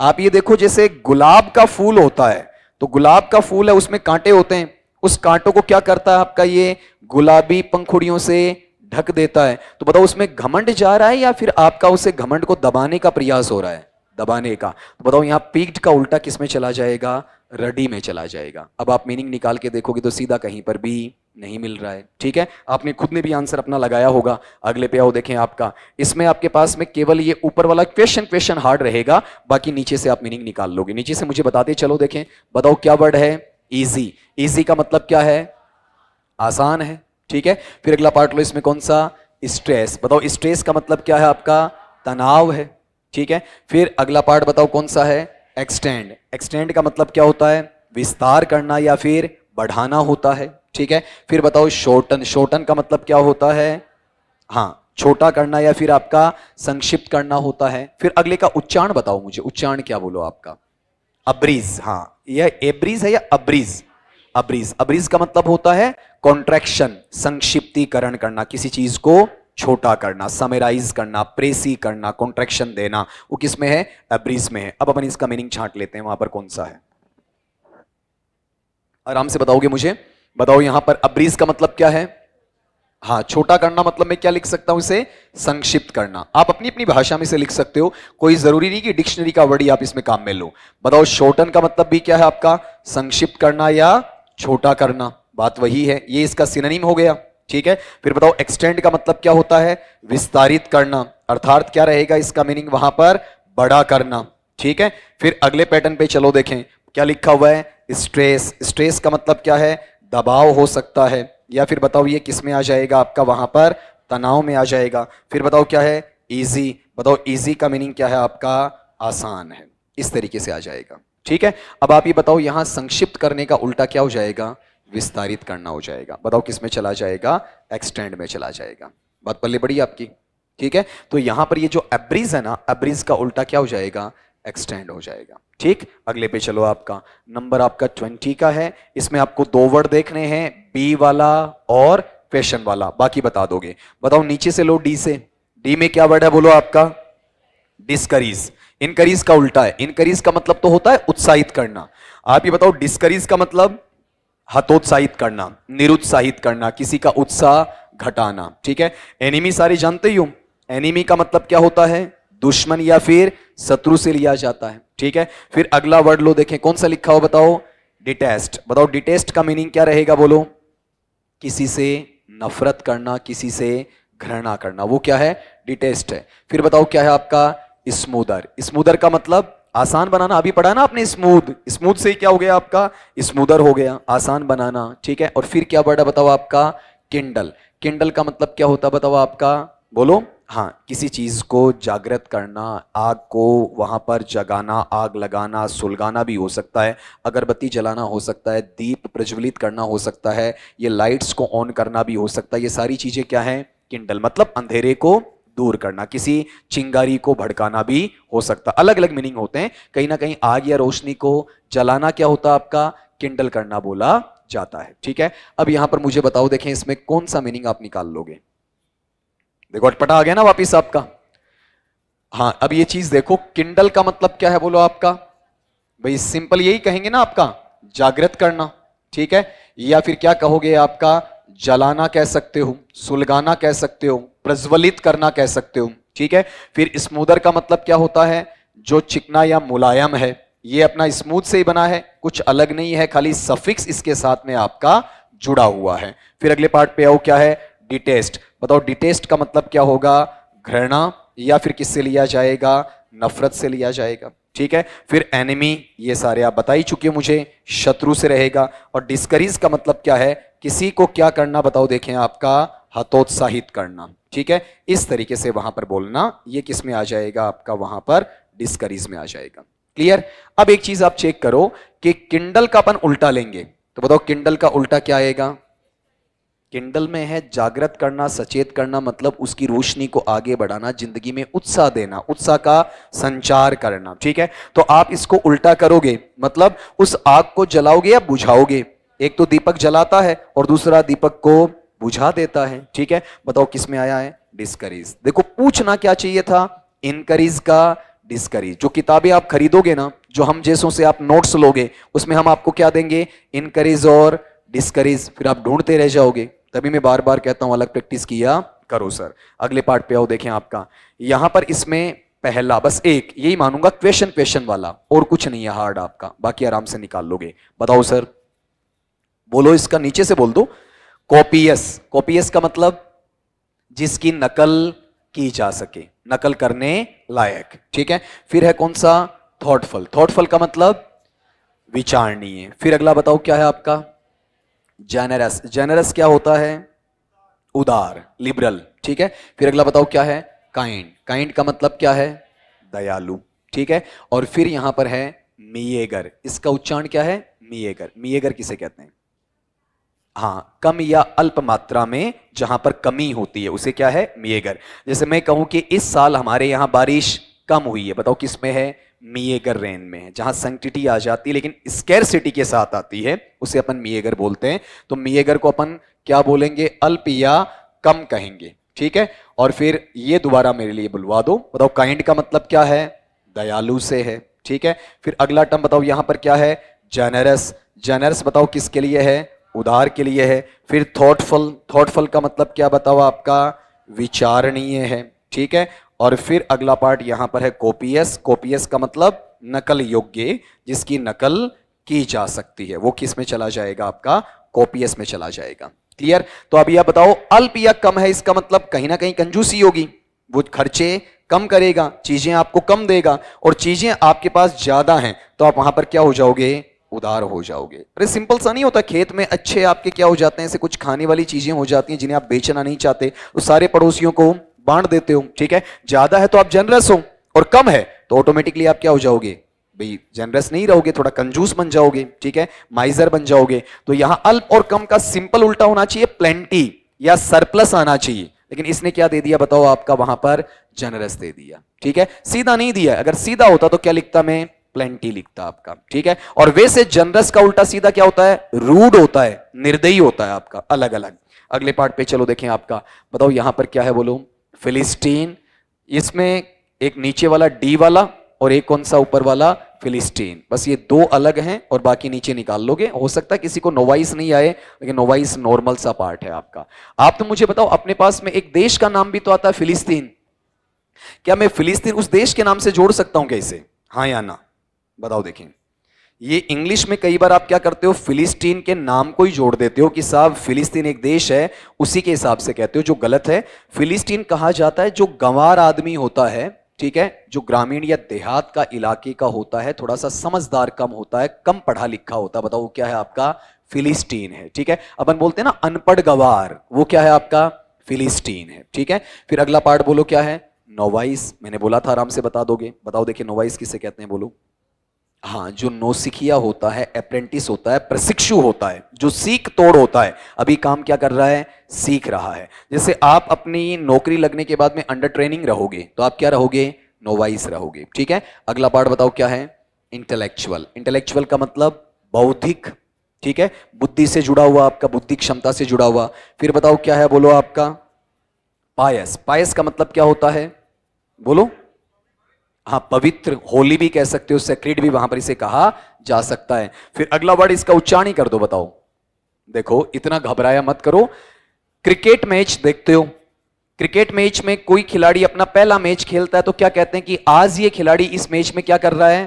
आप ये देखो जैसे गुलाब का फूल होता है, तो गुलाब का फूल है उसमें कांटे होते हैं, उस कांटों को क्या करता है आपका ये गुलाबी पंखुड़ियों से ढक देता है। तो बताओ उसमें घमंड जा रहा है या फिर आपका उसे घमंड को दबाने का प्रयास हो रहा है, दबाने का। तो बताओ यहां पीक्ड का उल्टा किस में चला जाएगा, रडी में चला जाएगा। अब आप मीनिंग निकाल के देखोगे तो सीधा कहीं पर भी नहीं मिल रहा है, ठीक है। आपने खुद ने भी आंसर अपना लगाया होगा। अगले पे आओ, देखें आपका, इसमें आपके पास में केवल ये ऊपर वाला क्वेश्चन हार्ड रहेगा, बाकी नीचे से आप मीनिंग निकाल लोगे। नीचे से मुझे बताते चलो, देखें, बताओ क्या वर्ड है, इजी। इजी का मतलब क्या है, आसान है, ठीक है। फिर अगला पार्ट लो, इसमें कौन सा, स्ट्रेस। बताओ स्ट्रेस का मतलब क्या है आपका, तनाव है, ठीक है। फिर अगला पार्ट बताओ कौन सा है, एक्सटेंड। एक्सटेंड का मतलब क्या होता है, विस्तार करना या फिर बढ़ाना होता है, ठीक है। फिर बताओ शॉर्टन, शॉर्टन का मतलब क्या होता है, हाँ, छोटा करना या फिर आपका संक्षिप्त करना होता है। फिर अगले का उच्चारण बताओ मुझे, उच्चारण क्या बोलो आपका, अब्रीज, हाँ, यह एब्रीज है या अब्रीज, अब्रीज। अब्रीज का मतलब होता है कॉन्ट्रैक्शन, संक्षिप्तीकरण करना, किसी चीज को छोटा करना, समराइज करना, प्रेसी करना, कॉन्ट्रैक्शन देना, वो किस में है, अब्रीज में है। अब अपन इसका मीनिंग छांट लेते हैं, वहां पर कौन सा है, आराम से बताओगे मुझे। बताओ यहां पर अब्रीज का मतलब क्या है, हाँ, छोटा करना, मतलब मैं क्या लिख सकता हूं इसे, संक्षिप्त करना। आप अपनी अपनी भाषा में से लिख सकते हो, कोई जरूरी नहीं कि डिक्शनरी का वर्ड ही आप इसमें काम में लो। बताओ शॉर्टन का मतलब भी क्या है आपका, संक्षिप्त करना या छोटा करना, बात वही है, ये इसका सिनोनिम हो गया, ठीक है। फिर बताओ एक्सटेंड का मतलब क्या होता है, विस्तारित करना, अर्थात क्या रहेगा इसका मीनिंग वहां पर, बड़ा करना, ठीक है। फिर अगले पैटर्न पे चलो, देखें क्या लिखा हुआ है, स्ट्रेस। स्ट्रेस का मतलब क्या है, दबाव हो सकता है, या फिर बताओ ये किस में आ जाएगा आपका, वहां पर तनाव में आ जाएगा। फिर बताओ क्या है, इजी, बताओ इजी का मीनिंग क्या है आपका, आसान है, इस तरीके से आ जाएगा। ठीक है, अब आप ये बताओ यहां संक्षिप्त करने का उल्टा क्या हो जाएगा, विस्तारित करना हो जाएगा। बताओ किस में चला जाएगा, एक्सटेंड में चला जाएगा। बात पल्ले बड़ी आपकी। ठीक है, तो यहां पर ये जो एब्रीज है ना, एब्रीज का उल्टा क्या हो जाएगा, एक्सटेंड हो जाएगा। ठीक, अगले पे चलो, आपका नंबर आपका 20 का है। इसमें आपको दो वर्ड देखने हैं, बी वाला और क्वेश्चन वाला, बाकी बता दोगे। बताओ नीचे से लो, डी से। डी में क्या वर्ड है बोलो आपका, डिस्करीज। इनकरीज का उल्टा है, इनकरीज का मतलब तो होता है उत्साहित करना। आप ये बताओ डिस्करीज का मतलब हतोत्साहित करना, निरुत्साहित करना, किसी का उत्साह घटाना। ठीक है, एनिमी सारी जानते ही हो, एनिमी का मतलब क्या होता है, दुश्मन या फिर शत्रु से लिया जाता है। ठीक है, फिर अगला वर्ड लो, देखें कौन सा लिखा हो, बताओ डिटेस्ट। बताओ डिटेस्ट का मीनिंग क्या रहेगा बोलो, किसी से नफरत करना, किसी से घृणा करना, वो क्या है, डिटेस्ट है। फिर बताओ क्या है आपका, स्मूदर। स्मूदर का मतलब आसान बनाना, अभी पढ़ा ना आपने, स्मूथ, स्मूथ से क्या हो गया आपका, स्मूदर हो गया, आसान बनाना। ठीक है, और फिर क्या वर्ड है बताओ आपका, किंडल। किंडल का मतलब क्या होता है बताओ आपका, बोलो। हाँ, किसी चीज को जागृत करना, आग को वहां पर जगाना, आग लगाना, सुलगाना भी हो सकता है, अगरबत्ती जलाना हो सकता है, दीप प्रज्वलित करना हो सकता है, ये लाइट्स को ऑन करना भी हो सकता है। ये सारी चीजें क्या है, किंडल, मतलब अंधेरे को दूर करना, किसी चिंगारी को भड़काना भी हो सकता। अलग अलग मीनिंग होते हैं, कहीं ना कहीं आग या रोशनी को जलाना क्या होता है आपका, किंडल करना बोला जाता है। ठीक है, अब यहां पर मुझे बताओ, देखें इसमें कौन सा मीनिंग आप निकाल लोगे। देखो अटपटा आ गया ना वापिस आपका। हाँ, अब ये चीज देखो, किंडल का मतलब क्या है बोलो आपका, भाई सिंपल यही कहेंगे ना आपका, जागृत करना। ठीक है, या फिर क्या कहोगे आपका, जलाना कह सकते हो, सुलगाना कह सकते हो, प्रज्वलित करना कह सकते हो। ठीक है, फिर स्मूदर का मतलब क्या होता है, जो चिकना या मुलायम है। ये अपना स्मूथ से ही बना है, कुछ अलग नहीं है, खाली सफिक्स इसके साथ में आपका जुड़ा हुआ है। फिर अगले पार्ट पे आओ, क्या है, डिटेस्ट। बताओ डिटेस्ट का मतलब क्या होगा, घृणा, या फिर किससे लिया जाएगा, नफरत से लिया जाएगा। ठीक है, फिर एनिमी, ये सारे आप बता ही चुके मुझे, शत्रु से रहेगा। और डिस्करीज का मतलब क्या है, किसी को क्या करना, बताओ देखें आपका, हतोत्साहित करना। ठीक है, इस तरीके से वहां पर बोलना, ये किस में आ जाएगा आपका, वहां पर डिस्करीज में आ जाएगा। क्लियर। अब एक चीज आप चेक करो कि किंडल का अपन उल्टा लेंगे, तो बताओ किंडल का उल्टा क्या आएगा। किंडल में है जागृत करना, सचेत करना, मतलब उसकी रोशनी को आगे बढ़ाना, जिंदगी में उत्साह देना, उत्साह का संचार करना। ठीक है, तो आप इसको उल्टा करोगे, मतलब उस आग को जलाओगे या बुझाओगे। एक तो दीपक जलाता है और दूसरा दीपक को बुझा देता है। ठीक है, बताओ किस में आया है, डिस्करीज। देखो पूछना क्या चाहिए था, इनकरीज का डिस्करीज। जो किताबें आप खरीदोगे ना, जो हम जैसों से आप नोट्स लोगे, उसमें हम आपको क्या देंगे, इनकरीज और डिस्करीज, फिर आप ढूंढते रह जाओगे। तभी मैं बार बार कहता हूं अलग प्रैक्टिस किया करो सर। अगले पार्ट पे आओ, देखें आपका यहां पर इसमें पहला बस एक यही मानूंगा, क्वेश्चन वाला, और कुछ नहीं है हार्ड आपका, बाकी आराम से निकाल लोगे। बताओ सर, बोलो इसका, नीचे से बोल दो। कॉपियस। कॉपियस का मतलब जिसकी नकल की जा सके, नकल करने लायक। ठीक है, फिर है कौन सा, थॉटफुल। थॉटफुल का मतलब विचारणीय। फिर अगला बताओ क्या है आपका, जेनरस। जेनरस क्या होता है, उदार, लिबरल। ठीक है, फिर अगला बताओ क्या है, काइंड। काइंड का मतलब क्या है, दयालु। ठीक है, और फिर यहां पर है मिएगर। इसका उच्चारण क्या है, मिएगर। मिएगर किसे कहते हैं, हाँ, कम या अल्प मात्रा में जहां पर कमी होती है उसे क्या है, मिएगर। जैसे मैं कहूं कि इस साल हमारे यहां बारिश कम हुई है, बताओ किस में है, मिएगर रेन में है। जहां सैंक्टिटी आ जाती है लेकिन स्कैरसिटी के साथ आती है, उसे अपन मिएगर बोलते हैं। तो मिएगर को अपन क्या बोलेंगे, अल्प या कम कहेंगे। ठीक है, और फिर ये दोबारा मेरे लिए बुलवा दो। बताओ काइंड का मतलब क्या है, दयालु से है। ठीक है, फिर अगला टर्म बताओ यहां पर क्या है, जेनरस। जेनरस बताओ किसके लिए है, उदार के लिए है। फिर थॉटफुल। थॉटफुल का मतलब क्या बताओ आपका, विचारणीय है। ठीक है, और फिर अगला पार्ट यहां पर है कोपियस। कोपियस का मतलब नकल योग्य, जिसकी नकल की जा सकती है, वो किस में चला जाएगा आपका, कोपियस में चला जाएगा। क्लियर। तो अब यह बताओ, अल्प या कम है, इसका मतलब कहीं ना कहीं कंजूसी होगी, वो खर्चे कम करेगा, चीजें आपको कम देगा, और चीजें आपके पास ज्यादा हैं तो आप वहां पर क्या हो जाओगे, उदार हो जाओगे। अरे सिंपल सा नहीं होता, खेत में अच्छे आपके क्या हो जाते हैं, ऐसे कुछ खाने वाली चीजें हो जाती हैं जिन्हें आप बेचना नहीं चाहते, तो सारे पड़ोसियों को बांट देते हो, ठीक है। ज्यादा है तो आप जनरस हो, और कम है तो ऑटोमेटिकली आप क्या हो जाओगे भाई, जनरस नहीं रहोगे, थोड़ा कंजूस बन जाओगे, ठीक है, माइजर बन जाओगे। तो यहां अल्प और कम का सिंपल उल्टा होना चाहिए प्लेंटी या सरप्लस आना चाहिए, लेकिन इसने क्या दे दिया बताओ आपका वहां पर, जनरस दे दिया, ठीक है, सीधा नहीं दिया। अगर सीधा होता तो क्या लिखता मैं, प्लेंटी लिखता आपका, ठीक है। और वैसे जनरस का उल्टा सीधा क्या होता है, रूड होता है, निर्दयी होता है आपका, अलग अलग। अगले पार्ट पे चलो देखें आपका, बताओ यहां पर क्या है बोलो, फिलिस्टीन। इसमें एक नीचे वाला डी वाला और एक कौन सा ऊपर वाला, फिलिस्टीन। बस ये दो अलग हैं और बाकी नीचे निकाल लोगे। हो सकता है किसी को नोवाइस नहीं आए, लेकिन नोवाइस नॉर्मल सा पार्ट है आपका। आप तो मुझे बताओ, अपने पास में एक देश का नाम भी तो आता है फिलिस्तीन, क्या मैं फिलिस्तीन उस देश के नाम से जोड़ सकता हूं कैसे, हाँ या ना बताओ। देखें ये इंग्लिश में कई बार आप क्या करते हो, फिलिस्तीन के नाम को ही जोड़ देते हो कि साहब फिलिस्तीन एक देश है, उसी के हिसाब से कहते हो, जो गलत है। फिलिस्तीन कहा जाता है जो गंवार आदमी होता है, ठीक है, जो ग्रामीण या देहात का इलाके का होता है, थोड़ा सा समझदार कम होता है, कम पढ़ा लिखा होता है, बताओ वो क्या है आपका, फिलिस्तीन है, ठीक है। अपन बोलते हैं ना अनपढ़ गवार, वो क्या है आपका, फिलिस्तीन है, ठीक है। फिर अगला पार्ट बोलो क्या है, नोवाइस। मैंने बोला था आराम से बता दोगे, बताओ देखिए नोवाइस किसे कहते हैं बोलो। हाँ, जो नौसिखिया होता है, अप्रेंटिस होता है, प्रशिक्षु होता है, जो सीख तोड़ होता है, अभी काम क्या कर रहा है, सीख रहा है। जैसे आप अपनी नौकरी लगने के बाद में अंडर ट्रेनिंग रहोगे तो आप क्या रहोगे, नोवाइस रहोगे, ठीक है। अगला पार्ट बताओ क्या है, इंटेलेक्चुअल। इंटेलेक्चुअल का मतलब बौद्धिक, ठीक है, बुद्धि से जुड़ा हुआ, आपका बुद्धि क्षमता से जुड़ा हुआ। फिर बताओ क्या है बोलो आपका, पायस। पायस का मतलब क्या होता है बोलो, हाँ पवित्र, होली भी कह सकते हो, सेक्रेड भी वहां पर इसे कहा जा सकता है। फिर अगला वर्ड इसका उच्चारण ही कर दो, बताओ। देखो इतना घबराया मत करो। क्रिकेट मैच देखते हो, क्रिकेट मैच में कोई खिलाड़ी अपना पहला मैच खेलता है तो क्या कहते हैं कि आज ये खिलाड़ी इस मैच में क्या कर रहा है,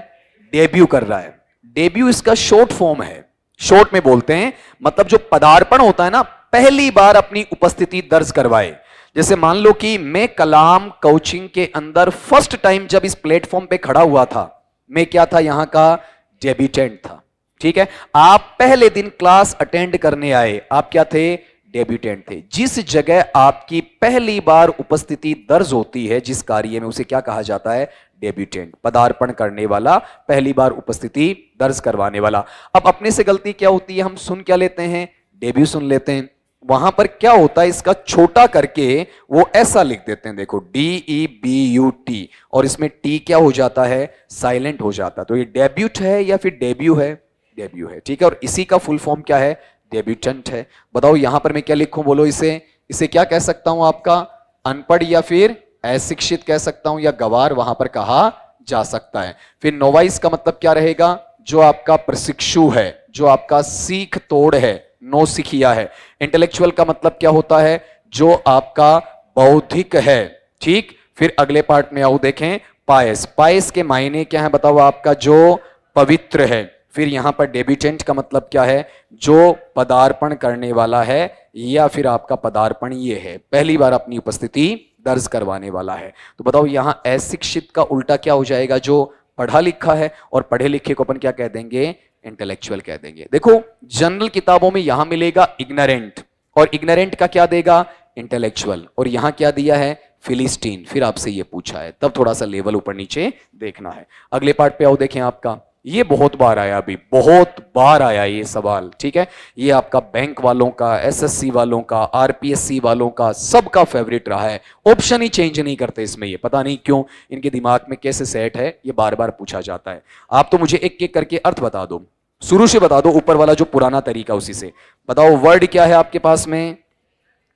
डेब्यू कर रहा है। डेब्यू इसका शॉर्ट फॉर्म है, शॉर्ट में बोलते हैं, मतलब जो पदार्पण होता है ना, पहली बार अपनी उपस्थिति दर्ज करवाए। जैसे मान लो कि मैं कलाम कोचिंग के अंदर फर्स्ट टाइम जब इस प्लेटफॉर्म पे खड़ा हुआ था, मैं क्या था, यहां का डेब्यूटेंट था, ठीक है। आप पहले दिन क्लास अटेंड करने आए, आप क्या थे, डेब्यूटेंट थे। जिस जगह आपकी पहली बार उपस्थिति दर्ज होती है जिस कार्य में, उसे क्या कहा जाता है, डेब्यूटेंट, पदार्पण करने वाला, पहली बार उपस्थिति दर्ज करवाने वाला। अब अपने से गलती क्या होती है, हम सुन क्या लेते हैं, डेब्यू सुन लेते हैं। वहां पर क्या होता है, इसका छोटा करके वो ऐसा लिख देते हैं, देखो DEBUT, और इसमें टी क्या हो जाता है, साइलेंट हो जाता है। तो ये डेब्यूट है या फिर डेब्यू है, डेब्यू है, ठीक है। और इसी का फुल फॉर्म क्या है, डेब्यूटेंट है। बताओ यहां पर मैं क्या लिखूं बोलो, इसे क्या कह सकता हूं, आपका अनपढ़ या फिर अशिक्षित कह सकता हूं, या गवार वहां पर कहा जा सकता है। फिर नोवाइस का मतलब क्या रहेगा, जो आपका प्रशिक्षु है, जो आपका सीख तोड़ है, नौसिखिया है। इंटेलेक्चुअल का मतलब क्या होता है, जो आपका बौद्धिक है, ठीक। फिर अगले पार्ट में आओ देखें, पायस। पायस के मायने क्या है बताओ आपका, जो पवित्र है। फिर यहां पर डेब्यूटेंट का मतलब क्या है, जो पदार्पण करने वाला है, या फिर आपका पदार्पण ये है, पहली बार अपनी उपस्थिति दर्ज करवाने वाला है। तो बताओ यहां अशिक्षित का उल्टा क्या हो जाएगा, जो पढ़ा लिखा है, और पढ़े लिखे को अपन क्या कह देंगे, इंटेलेक्चुअल कह देंगे। देखो जनरल किताबों में यहां मिलेगा इग्नोरेंट, और इग्नोरेंट का क्या देगा, इंटेलेक्चुअल, और यहां क्या दिया है, फिलिस्टीन। फिर आपसे ये पूछा है, तब थोड़ा सा लेवल ऊपर नीचे देखना है। अगले पार्ट पे आओ देखें, आपका ये बहुत बार आया, अभी बहुत बार आया ये सवाल, ठीक है। ये आपका बैंक वालों का, SSC वालों का, RPSC वालों का, सबका फेवरेट रहा है। ऑप्शन ही चेंज नहीं करते इसमें, ये पता नहीं क्यों इनके दिमाग में कैसे सेट है, ये बार बार पूछा जाता है। आप तो मुझे एक एक करके अर्थ बता दो, शुरू से बता दो, ऊपर वाला जो पुराना तरीका उसी से बताओ। वर्ड क्या है आपके पास में,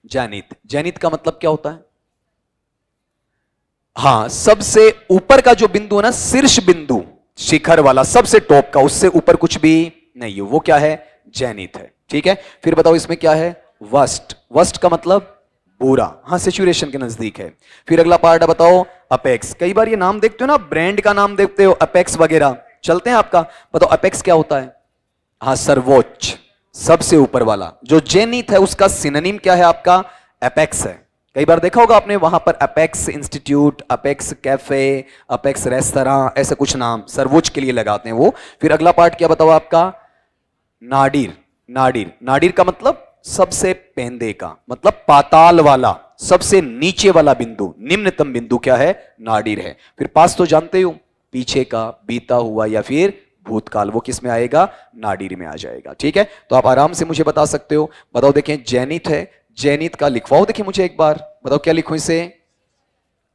जैनित। जैनित का मतलब क्या होता है, हाँ सबसे ऊपर का जो बिंदु है ना, शीर्ष बिंदु, शिखर वाला, सबसे टॉप का, उससे ऊपर कुछ भी नहीं है, वो क्या है, जैनित है, ठीक है। फिर बताओ इसमें क्या है, वर्स्ट। वर्स्ट का मतलब बुरा, हाँ सैचुरेशन के नजदीक है। फिर अगला पार्ट है बताओ, अपेक्स। कई बार ये नाम देखते हो ना, ब्रांड का नाम देखते हो, अपेक्स वगैरह चलते हैं आपका। बताओ अपेक्स क्या होता है, हाँ सर्वोच्च, सबसे ऊपर वाला। जो जेनिथ है उसका सिनोनिम क्या है आपका, एपेक्स है, कई बार देखा होगा आपने, वहां पर apex institute, apex cafe, apex restaurant, ऐसे कुछ नाम सर्वोच्च के लिए लगाते हैं वो। फिर अगला पार्ट क्या बताओ आपका, नाडिर। नाडिर, नाडिर का मतलब सबसे पेंदे का, मतलब पाताल वाला, सबसे नीचे वाला बिंदु, निम्नतम बिंदु क्या है, नाडिर है। फिर पास तो जानते हो, पीछे का, बीता हुआ या फिर भूतकाल, वो किस में आएगा, नाडिर में आ जाएगा। ठीक है, तो आप आराम से मुझे बता सकते हो। बताओ, देखें जैनित है, जैनित का लिखवाओ, देखिए मुझे एक बार बताओ क्या लिखूं इसे।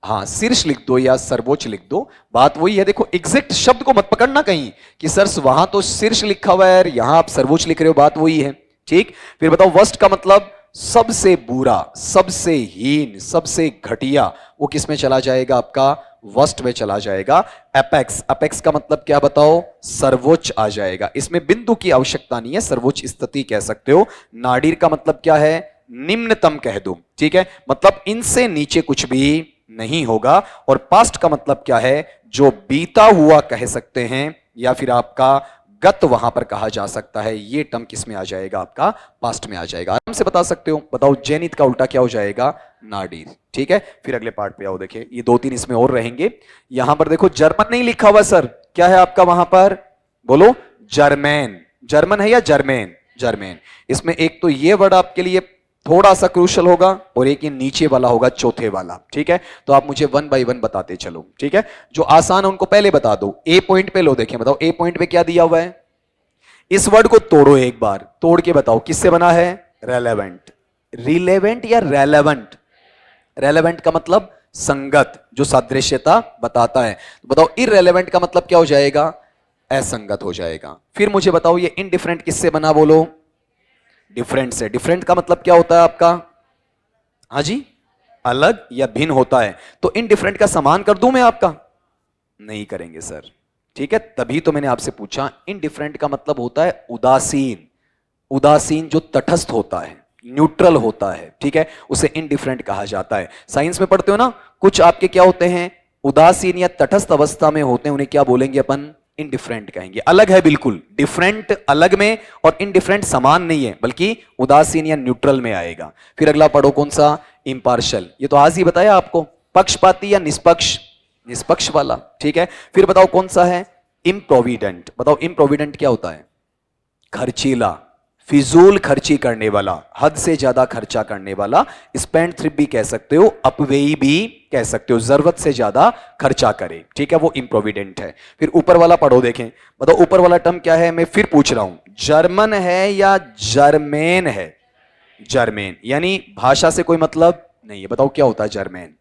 हाँ, शीर्ष लिख दो या सर्वोच्च लिख दो, बात वही है। देखो एग्जैक्ट शब्द को मत पकड़ना कहीं कि सर वहां तो शीर्ष लिखा हुआ है, यहां आप सर्वोच्च लिख रहे हो, बात वही है। ठीक, फिर बताओ वर्स्ट का मतलब सबसे बुरा, सबसे हीन, सबसे घटिया, वो किस में चला जाएगा, आपका वर्स्ट में चला जाएगा। एपेक्स, अपेक्स का मतलब क्या बताओ, सर्वोच्च आ जाएगा। इसमें बिंदु की आवश्यकता नहीं है, सर्वोच्च स्थिति कह सकते हो। नाडिर का मतलब क्या है, निम्नतम कह दो। ठीक है, मतलब इनसे नीचे कुछ भी नहीं होगा। और पास्ट का मतलब क्या है, जो बीता हुआ कह सकते हैं, या फिर आपका गत वहां पर कहा जा सकता है। ये टर्म किस में आ जाएगा, आपका पास्ट में आ जाएगा। आराम से बता सकते हो। बताओ जैनित का उल्टा क्या हो जाएगा, नाडीर। ठीक है, फिर अगले पार्ट पे आओ। देखिए ये 2-3 इसमें और रहेंगे। यहां पर देखो जर्मन नहीं लिखा हुआ सर, क्या है आपका वहां पर, बोलो जर्मैन। जर्मन है या जर्मेन, जर्मेन। इसमें एक तो ये वर्ड आपके लिए थोड़ा सा क्रूशल होगा, और एक ये नीचे वाला होगा, चौथे वाला। ठीक है, तो आप मुझे 1 बाय 1 बताते चलो। ठीक है, जो आसान है उनको पहले बता दो। ए पॉइंट पे लो, देखें बताओ ए पॉइंट पे क्या दिया हुआ है। इस वर्ड को तोड़ो, एक बार तोड़ के बताओ किससे बना है, रेलेवेंट। रिलेवेंट या रेलेवेंट, रेलेवेंट का मतलब संगत, जो सादृश्यता बताता है। तो बताओ इररेलेवेंट का मतलब क्या हो जाएगा, असंगत हो जाएगा। फिर मुझे बताओ ये इनडिफरेंट किससे बना, बोलो डिफरेंट से। डिफरेंट का मतलब क्या होता है आपका, हाँ जी, अलग या भिन्न होता है। तो इनडिफरेंट का समान कर दूं मैं आपका, नहीं करेंगे सर। ठीक है, तभी तो मैंने आपसे पूछा। इनडिफरेंट का मतलब होता है उदासीन, उदासीन जो तटस्थ होता है, न्यूट्रल होता है। ठीक है, उसे इनडिफरेंट कहा जाता है। साइंस में पढ़ते हो ना, कुछ आपके क्या होते हैं, उदासीन या तटस्थ अवस्था में होते हैं, उन्हें क्या बोलेंगे अपन, इनडिफरेंट कहेंगे। अलग है बिल्कुल, डिफरेंट अलग में, और इनडिफरेंट समान नहीं है, बल्कि उदासीन या न्यूट्रल में आएगा। फिर अगला पढ़ो, कौन सा, इंपार्शियल। ये तो आज ही बताया आपको, पक्षपाती या निष्पक्ष, निष्पक्ष वाला। ठीक है, फिर बताओ कौन सा है, इम्प्रोविडेंट। बताओ इम्प्रोविडेंट क्या होता है, खर्चीला, फिजूल खर्ची करने वाला, हद से ज्यादा खर्चा करने वाला। स्पेंड थ्रिप भी कह सकते हो, अपव्ययी भी कह सकते हो, जरूरत से ज्यादा खर्चा करे। ठीक है, वो इम्प्रोविडेंट है। फिर ऊपर वाला पढ़ो, देखें बताओ ऊपर वाला टर्म क्या है। मैं फिर पूछ रहा हूं, जर्मन है या जर्मेन है, जर्मेन, यानी भाषा से कोई मतलब नहीं है। बताओ क्या होता है जर्मेन,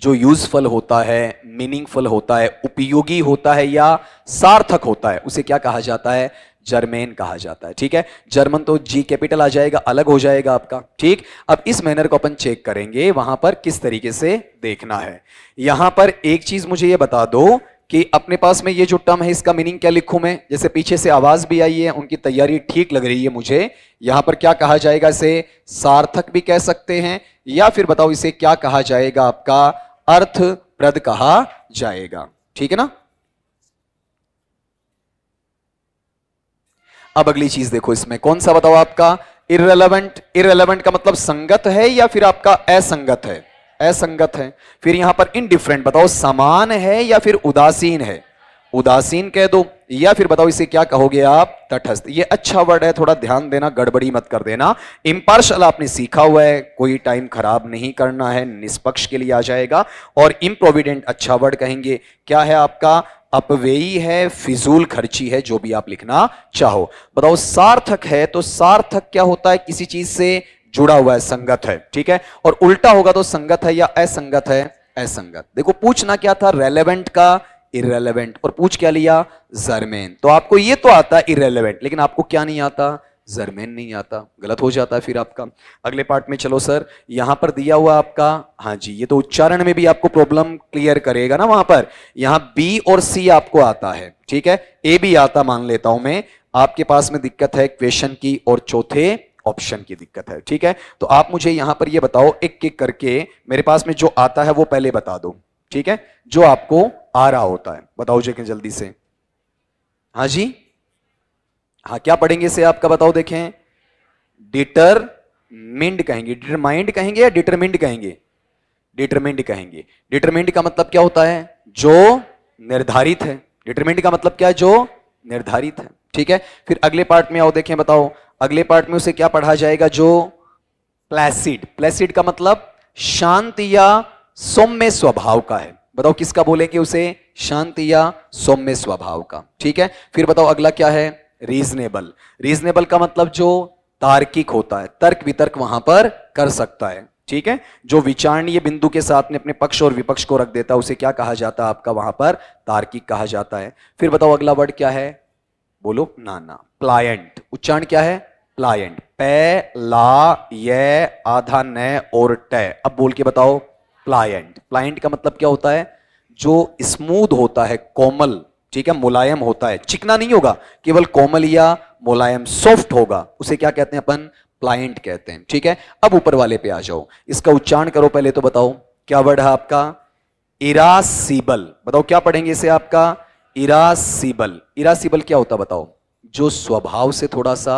जो यूजफुल होता है, मीनिंगफुल होता है, उपयोगी होता है या सार्थक होता है, उसे क्या कहा जाता है, जर्मेन कहा जाता है। ठीक है, जर्मन तो जी कैपिटल आ जाएगा, अलग हो जाएगा आपका। ठीक, अब इस मैनर को अपन चेक करेंगे, वहां पर किस तरीके से देखना है। यहां पर एक चीज मुझे ये बता दो कि अपने पास में ये जो टर्म है, इसका मीनिंग क्या लिखूं मैं। जैसे पीछे से आवाज भी आई है, उनकी तैयारी ठीक लग रही है मुझे। यहां पर क्या कहा जाएगा, इसे सार्थक भी कह सकते हैं, या फिर बताओ इसे क्या कहा जाएगा, आपका अर्थप्रद कहा जाएगा। ठीक है ना। अब अगली चीज देखो, इसमें कौन सा बताओ आपका, इररेलेवेंट। इररेलेवेंट का मतलब संगत है या फिर आपका असंगत है, असंगत है। फिर यहां पर इनडिफरेंट, बताओ समान है या फिर उदासीन है, उदासीन कह दो। या फिर बताओ इसे क्या कहोगे आप, तटस्थ। ये अच्छा वर्ड है, थोड़ा ध्यान देना, गड़बड़ी मत कर देना। इंपार्शियल आपने सीखा हुआ है, कोई टाइम खराब नहीं करना है, निष्पक्ष के लिए आ जाएगा। और इम्प्रोविडेंट अच्छा वर्ड कहेंगे, क्या है आपका, अपव्ययी है, फिजूल खर्ची है, जो भी आप लिखना चाहो। बताओ सार्थक है, तो सार्थक क्या होता है, किसी चीज से जुड़ा हुआ है, संगत है। ठीक है, और उल्टा होगा तो संगत है या असंगत है, असंगत। देखो पूछना क्या था, रेलेवेंट का इररेलेवेंट, और पूछ क्या लिया, जर्मेन। तो आपको ये तो आता है इररेलेवेंट, लेकिन आपको क्या नहीं आता, जर्मेन नहीं आता, गलत हो जाता है फिर आपका। अगले पार्ट में चलो सर, यहां पर दिया हुआ आपका, हाँ जी, ये तो उच्चारण में भी आपको प्रॉब्लम क्लियर करेगा ना। वहां पर यहां बी और सी आपको आता है, ठीक है, ए भी आता मान लेता हूं मैं। आपके पास में दिक्कत है क्वेश्चन की और चौथे ऑप्शन की दिक्कत है। ठीक है, तो आप मुझे यहां पर ये बताओ, एक एक करके मेरे पास में जो आता है वो पहले बता दो। ठीक है, जो आपको आ रहा होता है बताओ जी जल्दी से। हाँ जी, हाँ क्या पढ़ेंगे इसे आपका, बताओ देखें, डिटर डिटरमाइंड कहेंगे, डिटरमाइंड कहेंगे या डिटरमिंड कहेंगे? डिटरमिंड कहेंगे। डिटरमिंड का मतलब क्या होता है? जो निर्धारित है। डिटरमिंड का मतलब क्या है? जो निर्धारित है। ठीक है, फिर अगले पार्ट में आओ, देखें, बताओ अगले पार्ट में उसे क्या पढ़ा जाएगा? जो प्लेसिड। प्लेसिड का मतलब शांत या सौम्य स्वभाव का है। बताओ किसका बोलेंगे उसे? शांत या सौम्य स्वभाव का। ठीक है, फिर बताओ अगला क्या है? रीजनेबल। रीजनेबल का मतलब जो तार्किक होता है, तर्क वितर्क वहां पर कर सकता है। ठीक है, जो विचारणीय बिंदु के साथ में अपने पक्ष और विपक्ष को रख देता है उसे क्या कहा जाता है? आपका वहां पर तार्किक कहा जाता है। फिर बताओ अगला वर्ड क्या है? बोलो ना ना। प्लायंट। उच्चारण क्या है? प्लायंट। पे ला ये आधा न और टे। अब बोल के बताओ प्लायंट। प्लायंट का मतलब क्या होता है? जो स्मूथ होता है, कोमल। ठीक है, मुलायम होता है, चिकना नहीं होगा, केवल कोमल या मुलायम, सॉफ्ट होगा, उसे क्या कहते हैं अपन? प्लायंट कहते हैं। ठीक है, अब ऊपर वाले पे आ जाओ, इसका उच्चारण करो पहले तो। बताओ क्या वर्ड है आपका? इरासिबल। बताओ क्या पढ़ेंगे इसे? आपका इरासिबल। इरासिबल क्या होता बताओ? जो स्वभाव से थोड़ा सा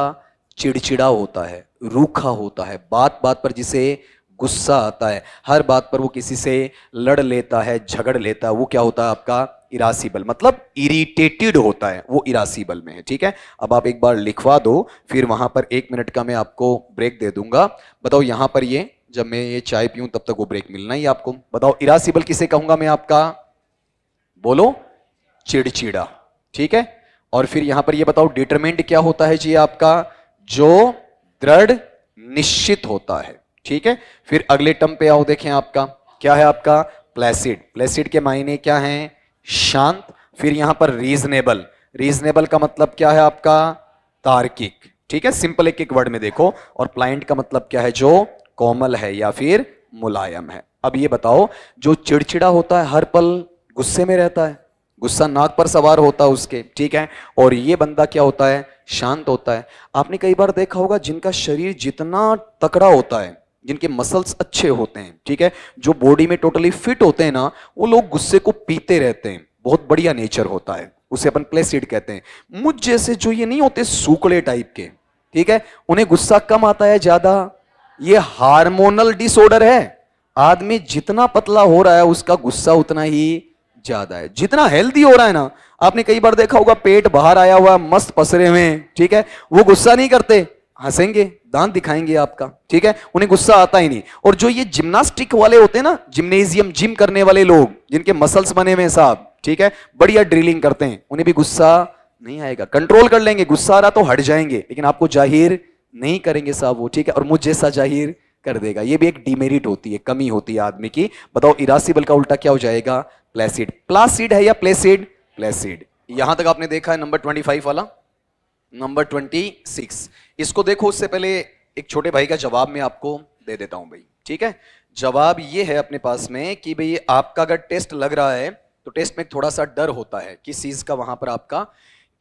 चिड़चिड़ा होता है, रूखा होता है, बात बात पर जिसे गुस्सा आता है, हर बात पर वो किसी से लड़ लेता है, झगड़ लेता है, वो क्या होता है आपका? इरासिबल। मतलब इरिटेटेड होता है, वो इरासिबल में है। ठीक है, अब आप एक बार लिखवा दो, फिर वहां पर 1 मिनट का मैं आपको ब्रेक दे दूंगा। बताओ यहां पर ये, जब मैं ये चाय पीऊं तब तक वो ब्रेक मिलना ही आपको। बताओ इरासिबल किसे कहूंगा मैं आपका? बोलो चिड़चिड़ा। ठीक है, और फिर यहां पर ये बताओ डिटरमिन्ड क्या होता है जी आपका? जो दृढ़ निश्चित होता है। ठीक है, फिर अगले टर्म पे आओ, देखें आपका क्या है? आपका प्लेसिड। प्लेसिड के मायने क्या हैं? शांत। फिर यहां पर रीजनेबल। रीजनेबल का मतलब क्या है आपका? तार्किक। ठीक है, सिंपल एक एक वर्ड में देखो। और प्लाइंट का मतलब क्या है? जो कोमल है या फिर मुलायम है। अब ये बताओ, जो चिड़चिड़ा होता है, हर पल गुस्से में रहता है, गुस्सा नाक पर सवार होता है उसके। ठीक है, और ये बंदा क्या होता है? शांत होता है। आपने कई बार देखा होगा, जिनका शरीर जितना तकड़ा होता है, जिनके मसल्स अच्छे होते हैं, ठीक है, जो बॉडी में टोटली फिट होते हैं ना, वो लोग गुस्से को पीते रहते हैं। बहुत बढ़िया नेचर होता है, उसे अपन प्लेसिड कहते हैं। मुझ जैसे जो ये नहीं होते सूकड़े टाइप के, ठीक है, उन्हें गुस्सा कम आता है, ज्यादा। ये हार्मोनल डिसऑर्डर है। आदमी जितना पतला हो रहा है उसका गुस्सा उतना ही ज्यादा है। जितना हेल्दी हो रहा है ना, आपने कई बार देखा होगा, पेट बाहर आया हुआ, मस्त पसरे हुए, ठीक है, वो गुस्सा नहीं करते, हंसेंगे, दांत दिखाएंगे आपका। ठीक है, उन्हें गुस्सा आता ही नहीं। और जो ये जिम्नास्टिक वाले होते हैं ना, जिम्नेजियम जिम करने वाले लोग, जिनके मसल्स बने हुए साहब, ठीक है, बढ़िया ड्रिलिंग करते हैं, उन्हें भी गुस्सा नहीं आएगा, कंट्रोल कर लेंगे। गुस्सा आ रहा तो हट जाएंगे, लेकिन आपको जाहिर नहीं करेंगे साहब वो। ठीक है, और मुझ जैसा जाहिर कर देगा। ये भी एक डिमेरिट होती है, कमी होती है आदमी की। बताओ इरासिबल का उल्टा क्या हो जाएगा? प्लेसिड। प्लासिड है या प्लेसिड? प्लेसिड। यहां तक आपने देखा है नंबर 25 वाला। नंबर 26 इसको देखो, उससे पहले एक छोटे भाई का जवाब मैं आपको दे देता हूं भाई। ठीक है, जवाब ये है अपने पास में कि भाई आपका अगर टेस्ट लग रहा है तो टेस्ट में थोड़ा सा डर होता है। किस चीज का? वहां पर आपका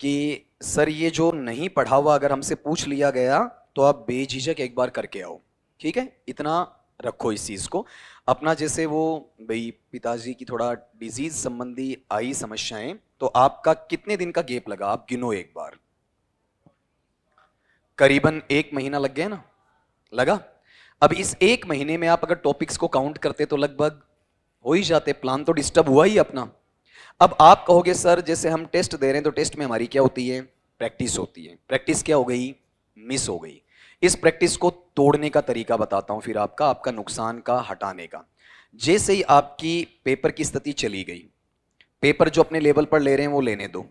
कि सर ये जो नहीं पढ़ा हुआ अगर हमसे पूछ लिया गया तो आप बेझिझक एक बार करके आओ। ठीक है, इतना रखो इस चीज को अपना। जैसे वो भाई पिताजी की थोड़ा डिजीज संबंधी आई समस्याएं, तो आपका कितने दिन का गैप लगा? आप गिनो एक बार। करीबन 1 महीना लग गया ना? लगा। अब इस 1 महीने में आप अगर टॉपिक्स को काउंट करते तो लगभग हो ही जाते। प्लान तो डिस्टर्ब हुआ ही अपना। अब आप कहोगे सर जैसे हम टेस्ट दे रहे हैं तो टेस्ट में हमारी क्या होती है? प्रैक्टिस होती है। प्रैक्टिस क्या हो गई? मिस हो गई। इस प्रैक्टिस को तोड़ने का तरीका बताता हूं फिर आपका नुकसान का हटाने का। जैसे ही आपकी पेपर की स्थिति चली गई, पेपर जो अपने लेवल पर ले रहे हैं वो लेने दो,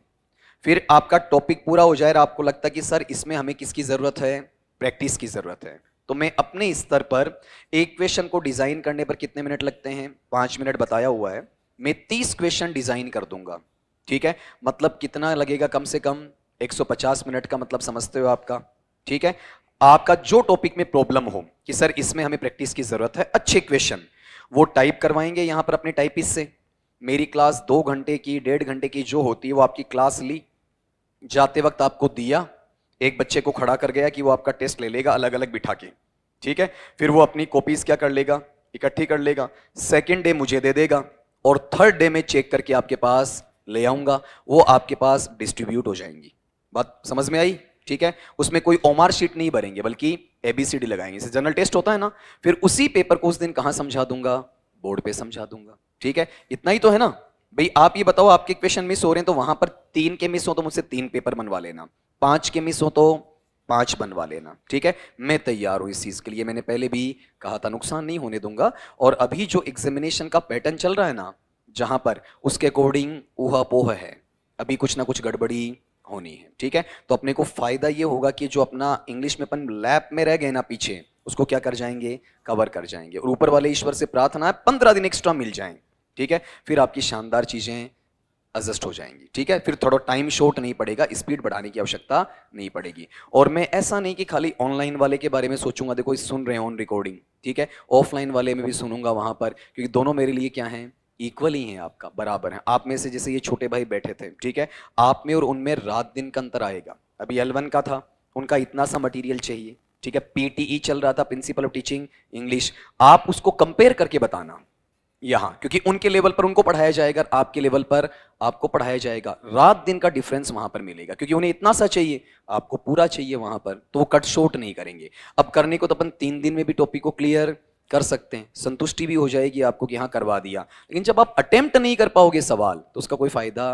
फिर आपका टॉपिक पूरा हो जाए और आपको लगता है कि सर इसमें हमें किसकी जरूरत है? प्रैक्टिस की जरूरत है। तो मैं अपने स्तर पर एक क्वेश्चन को डिजाइन करने पर कितने मिनट लगते हैं? 5 मिनट बताया हुआ है। मैं 30 क्वेश्चन डिजाइन कर दूंगा। ठीक है, मतलब कितना लगेगा? कम से कम 150 मिनट का मतलब समझते हो आपका। ठीक है, आपका जो टॉपिक में प्रॉब्लम हो कि सर इसमें हमें प्रैक्टिस की जरूरत है, अच्छे क्वेश्चन वो टाइप करवाएंगे यहां पर अपने टाइपिस्ट से। मेरी क्लास 2 घंटे की, 1.5 घंटे की जो होती है वो आपकी क्लास ली, जाते वक्त आपको दिया, एक बच्चे को खड़ा कर गया कि वो आपका टेस्ट ले लेगा अलग अलग बिठा के। ठीक है, फिर वो अपनी कॉपीज क्या कर लेगा? इकट्ठी कर लेगा। सेकंड डे मुझे दे देगा और थर्ड डे में चेक करके आपके पास ले आऊंगा, वो आपके पास डिस्ट्रीब्यूट हो जाएंगी। बात समझ में आई? ठीक है, उसमें कोई ओमार शीट नहीं भरेंगे बल्कि एबीसीडी लगाएंगे, जैसे जनरल टेस्ट होता है ना, फिर उसी पेपर को उस दिन कहां समझा दूंगा, बोर्ड पे समझा दूंगा। ठीक है, इतना ही तो है ना भाई। आप ये बताओ, आपके क्वेश्चन मिस हो रहे हैं तो वहां पर 3 के मिस हो तो मुझसे 3 पेपर बनवा लेना, 5 के मिस हो तो 5 बनवा लेना। ठीक है, मैं तैयार हूं इस चीज के लिए, मैंने पहले भी कहा था नुकसान नहीं होने दूंगा। और अभी जो एग्जामिनेशन का पैटर्न चल रहा है ना, जहां पर उसके अकॉर्डिंग ऊहापोह है, अभी कुछ ना कुछ गड़बड़ी होनी है। ठीक है, तो अपने को फायदा ये होगा कि जो अपना इंग्लिश में अपन लैब में रह गए ना पीछे, उसको क्या कर जाएंगे, कवर कर जाएंगे। और ऊपर वाले ईश्वर से प्रार्थना है 15 दिन एक्स्ट्रा मिल जाएं। ठीक है, फिर आपकी शानदार चीजें एडजस्ट हो जाएंगी। ठीक है, फिर थोड़ा टाइम शॉर्ट नहीं पड़ेगा, स्पीड बढ़ाने की आवश्यकता नहीं पड़ेगी। और मैं ऐसा नहीं कि खाली ऑनलाइन वाले के बारे में सोचूंगा, देखो सुन रहे हैं ऑन रिकॉर्डिंग, ठीक है, ऑफलाइन वाले में भी सुनूंगा वहां पर, क्योंकि दोनों मेरे लिए क्या हैं, इक्वल ही हैं, आपका बराबर है। आप में से जैसे ये छोटे भाई बैठे थे, ठीक है, आप में और उनमें रात दिन का अंतर आएगा। अभी L1 का था, उनका इतना सा मटेरियल चाहिए, ठीक है, पीटीई चल रहा था, प्रिंसिपल ऑफ टीचिंग इंग्लिश, आप उसको कंपेयर करके बताना यहां, क्योंकि उनके लेवल पर उनको पढ़ाया जाएगा, आपके लेवल पर आपको पढ़ाया जाएगा। रात दिन का डिफरेंस वहां पर मिलेगा, क्योंकि उन्हें इतना सा चाहिए, आपको पूरा चाहिए वहां पर, तो वो कट शॉर्ट नहीं करेंगे। अब करने को तो अपन 3 दिन में भी टॉपिक को क्लियर कर सकते हैं, संतुष्टि भी हो जाएगी आपको कि हाँ करवा दिया। लेकिन जब आप अटेम्प्ट नहीं कर पाओगे सवाल, तो उसका कोई फायदा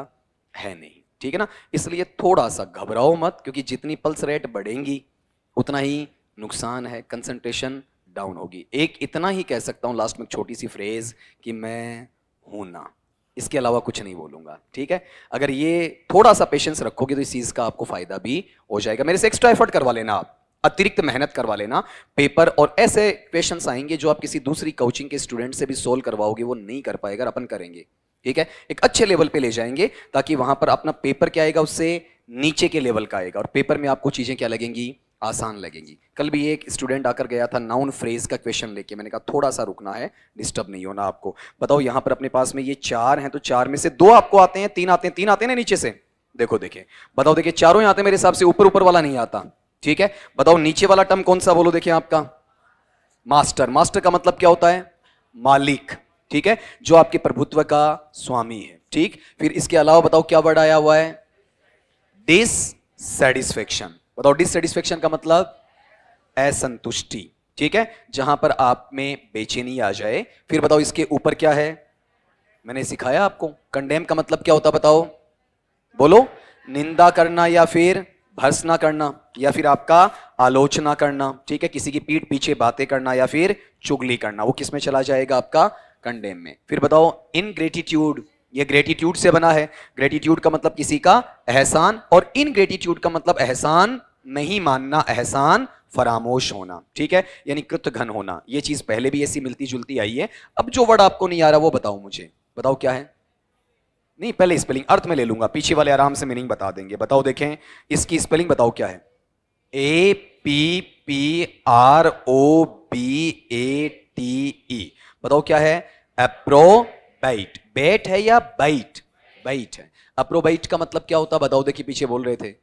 है नहीं। ठीक है ना, इसलिए थोड़ा सा घबराओ मत, क्योंकि जितनी पल्स रेट बढ़ेंगी उतना ही नुकसान है, कंसंट्रेशन डाउन होगी। एक इतना ही कह सकता हूं लास्ट में, छोटी सी फ्रेज कि मैं हूं ना, इसके अलावा कुछ नहीं बोलूंगा। ठीक है, अगर ये थोड़ा सा पेशेंस रखोगे तो इस चीज का आपको फायदा भी हो जाएगा। मेरे से एक्स्ट्रा एफर्ट करवा लेना, आप अतिरिक्त मेहनत करवा लेना पेपर, और ऐसे क्वेश्चंस आएंगे जो आप किसी दूसरी कोचिंग के स्टूडेंट से भी सोल्व करवाओगे, वो नहीं कर पाएगा, अपन करेंगे। ठीक है, एक अच्छे लेवल पे ले जाएंगे, ताकि वहां पर अपना पेपर क्या आएगा, उससे नीचे के लेवल का आएगा, और पेपर में आपको चीजें क्या लगेंगी, आसान लगेंगी। कल भी एक स्टूडेंट आकर गया था नाउन फ्रेज का क्वेश्चन लेके, मैंने कहा थोड़ा सा रुकना है, डिस्टर्ब नहीं होना आपको। बताओ यहां पर अपने पास में ये 4 हैं, तो 4 में से 2 आपको आते हैं, 3 आते हैं, 3 आते हैं ना नीचे से, देखो देखिए, बताओ देखिए, चारों ही आते हैं मेरे हिसाब से, ऊपर ऊपर वाला नहीं आता। ठीक है, बताओ नीचे वाला टर्म कौन सा, बोलो देखिए आपका, मास्टर। मास्टर का मतलब क्या होता है, मालिक। ठीक है, जो आपके प्रभुत्व का स्वामी है। ठीक, फिर इसके अलावा बताओ क्या वर्ड आया हुआ है, डिससैटिस्फैक्शन। बताओ डिससैटिस्फैक्शन का मतलब असंतुष्टि। ठीक है, जहां पर आप में बेचैनी आ जाए। फिर बताओ इसके ऊपर क्या है, मैंने सिखाया आपको, कंडेम का मतलब क्या होता है, बताओ बोलो, निंदा करना या फिर भर्त्सना करना, या फिर आपका आलोचना करना। ठीक है, किसी की पीठ पीछे बातें करना या फिर चुगली करना, वो किस में चला जाएगा, आपका कंडेम में। फिर बताओ इनग्रेटिट्यूड, ये ग्रेटिट्यूड से बना है। ग्रेटिट्यूड का मतलब किसी का एहसान, और इनग्रेटिट्यूड का मतलब एहसान नहीं मानना, एहसान फरामोश होना। ठीक है, यानी कृतघ्न होना। ये चीज पहले भी ऐसी मिलती जुलती आई है। अब जो वर्ड आपको नहीं आ रहा वो बताओ मुझे, बताओ क्या है। नहीं, पहले स्पेलिंग अर्थ में ले लूंगा, पीछे वाले आराम से मीनिंग बता देंगे। बताओ देखें, इसकी स्पेलिंग बताओ क्या है, APPROBATE। बताओ क्या है, अप्रोबाइट। बेट है या बाइट, बाइट है। अप्रोबाइट का मतलब क्या होता, बताओ देखिए, पीछे बोल रहे थे,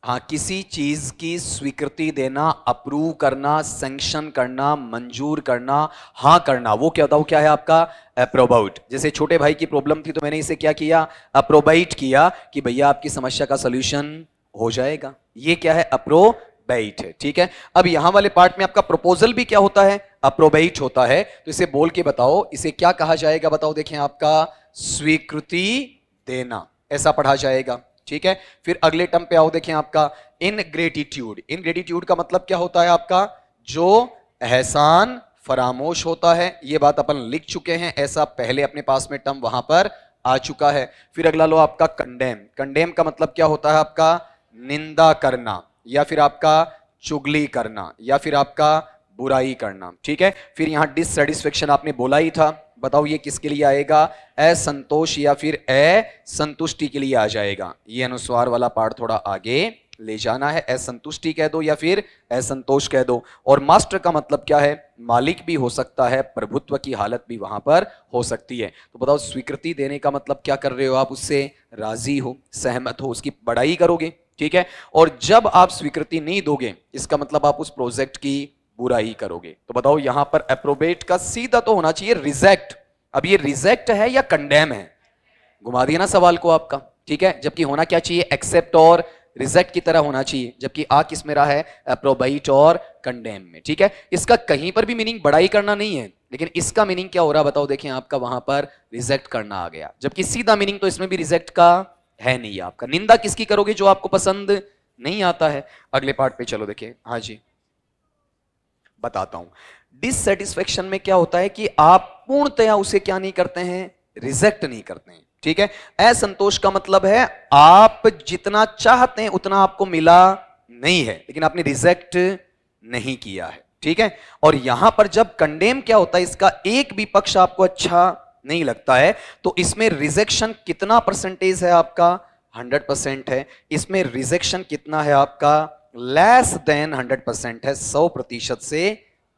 हाँ, किसी चीज की स्वीकृति देना, अप्रूव करना, सैंक्शन करना, मंजूर करना, हाँ करना, वो क्या होता है, वो क्या है आपका अप्रोबाइट। जैसे छोटे भाई की प्रॉब्लम थी तो मैंने इसे क्या किया, अप्रोबाइट किया कि भैया आपकी समस्या का सॉल्यूशन हो जाएगा। ये क्या है, अप्रोबाइट है। ठीक है, अब यहां वाले पार्ट में आपका प्रपोजल भी क्या होता है, अप्रोबाइट होता है। तो इसे बोल के बताओ, इसे क्या कहा जाएगा, बताओ देखें, आपका स्वीकृति देना, ऐसा पढ़ा जाएगा। ठीक है, फिर अगले टर्म पे आओ, देखें आपका इनग्रेटिट्यूड। इनग्रेटिट्यूड का मतलब क्या होता है आपका, जो एहसान फरामोश होता है। ये बात अपन लिख चुके हैं, ऐसा पहले अपने पास में टर्म वहां पर आ चुका है। फिर अगला लो आपका कंडेम। कंडेम का मतलब क्या होता है आपका, निंदा करना, या फिर आपका चुगली करना, या फिर आपका बुराई करना। ठीक है, फिर यहां डिससैटिस्फैक्शन आपने बोला ही था, बताओ ये किसके लिए आएगा, असंतोष या फिर असंतुष्टि के लिए आ जाएगा। ये अनुस्वार वाला पार्ट थोड़ा आगे ले जाना है, असंतुष्टि कह दो या फिर असंतोष कह दो। और मास्टर का मतलब क्या है, मालिक भी हो सकता है, प्रभुत्व की हालत भी वहां पर हो सकती है। तो बताओ स्वीकृति देने का मतलब क्या कर रहे हो आप, उससे राजी हो, सहमत हो, उसकी बड़ाई करोगे। ठीक है, और जब आप स्वीकृति नहीं दोगे, इसका मतलब आप उस प्रोजेक्ट की बुराई करोगे। तो बताओ यहां पर अप्रोबेट का सीधा तो होना चाहिए रिजेक्ट। अब ये रिजेक्ट है या कंडेम है, घुमा दिया ना सवाल को आपका। ठीक है, जबकि होना क्या चाहिए, एक्सेप्ट और रिजेक्ट की तरह होना चाहिए, जबकि आ किस में रहा है, अप्रोबाइट और कंडेम में। ठीक है, इसका कहीं पर भी मीनिंग बड़ाई करना नहीं है, लेकिन इसका मीनिंग क्या हो रहा है बताओ, देखिए आपका वहां पर रिजेक्ट करना आ गया, जबकि सीधा मीनिंग तो इसमें भी रिजेक्ट का है नहीं। आपका निंदा किसकी करोगे, जो आपको पसंद नहीं आता है। अगले पार्ट पे चलो, देखिए हाँ जी बताता हूं। डिससेटिस्फेक्शन में क्या होता है कि आप पूर्णतया उसे क्या नहीं करते हैं, रिजेक्ट नहीं करते हैं। ठीक है, असंतोष का मतलब है आप जितना चाहते हैं उतना आपको मिला नहीं है, लेकिन आपने रिजेक्ट नहीं किया है। ठीक है, और यहां पर जब कंडेम क्या होता है, इसका एक भी पक्ष आपको अच्छा नहीं लगता है, तो इसमें रिजेक्शन कितना परसेंटेज है आपका, 100% है। इसमें रिजेक्शन कितना है आपका, लेस देन 100% है, 100% से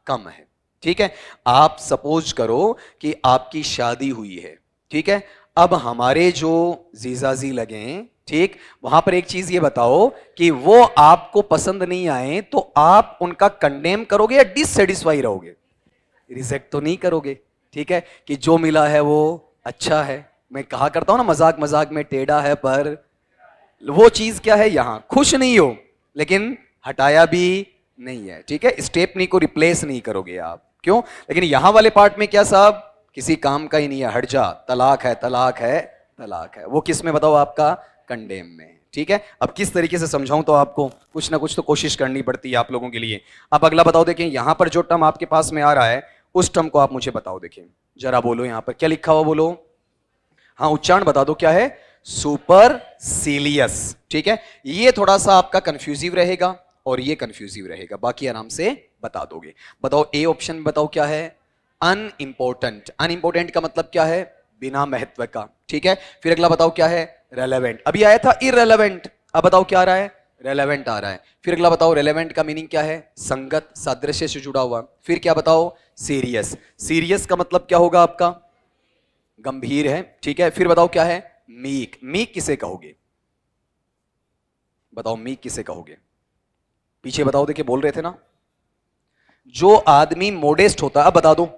कम है। ठीक है, आप सपोज करो कि आपकी शादी हुई है। ठीक है, अब हमारे जो जीजाजी लगे, ठीक, वहां पर एक चीज ये बताओ कि वो आपको पसंद नहीं आए तो आप उनका कंडेम करोगे या डिससेटिस्फाई रहोगे, रिजेक्ट तो नहीं करोगे। ठीक है, कि जो मिला है वो अच्छा है। मैं कहा करता हूं ना मजाक मजाक में, टेढ़ा है पर वो चीज क्या है, यहां खुश नहीं हो लेकिन हटाया भी नहीं है। ठीक है, स्टेपनी को रिप्लेस नहीं करोगे आप, क्यों, लेकिन यहां वाले पार्ट में क्या साहब, किसी काम का ही नहीं है, हट जा, तलाक है तलाक है तलाक है। वो किस में बताओ, आपका कंडेम में। ठीक है, अब किस तरीके से समझाऊं, तो आपको कुछ ना कुछ तो कोशिश करनी पड़ती है आप लोगों के लिए। अब अगला बताओ, देखिए यहां पर जो टर्म आपके पास में आ रहा है, उस टर्म को आप मुझे बताओ। देखिए जरा बोलो, यहां पर क्या लिखा हुआ, बोलो, हाँ उच्चारण बता दो, क्या है, सुपरसीलियस। ठीक है, ये थोड़ा सा आपका कंफ्यूजिव रहेगा और ये कंफ्यूजिव रहेगा, बाकी आराम से बता दोगे। बताओ ए ऑप्शन में बताओ क्या है, अनइंपोर्टेंट। अनइंपोर्टेंट का मतलब क्या है, बिना महत्व का। ठीक है, फिर अगला बताओ क्या है, रेलेवेंट। अभी आया था इररेलेवेंट, अब बताओ क्या आ रहा है, रेलेवेंट आ रहा है। फिर अगला बताओ, रेलेवेंट का मीनिंग क्या है, संगत, सादृश्य से जुड़ा हुआ। फिर क्या बताओ, सीरियस। सीरियस का मतलब क्या होगा आपका, गंभीर है। ठीक है, फिर बताओ क्या है, मीक। मीक किसे कहोगे, बताओ मीक किसे कहोगे, पीछे बताओ, देखिए बोल रहे थे ना, जो आदमी मोडेस्ट होता है, अब बता दो,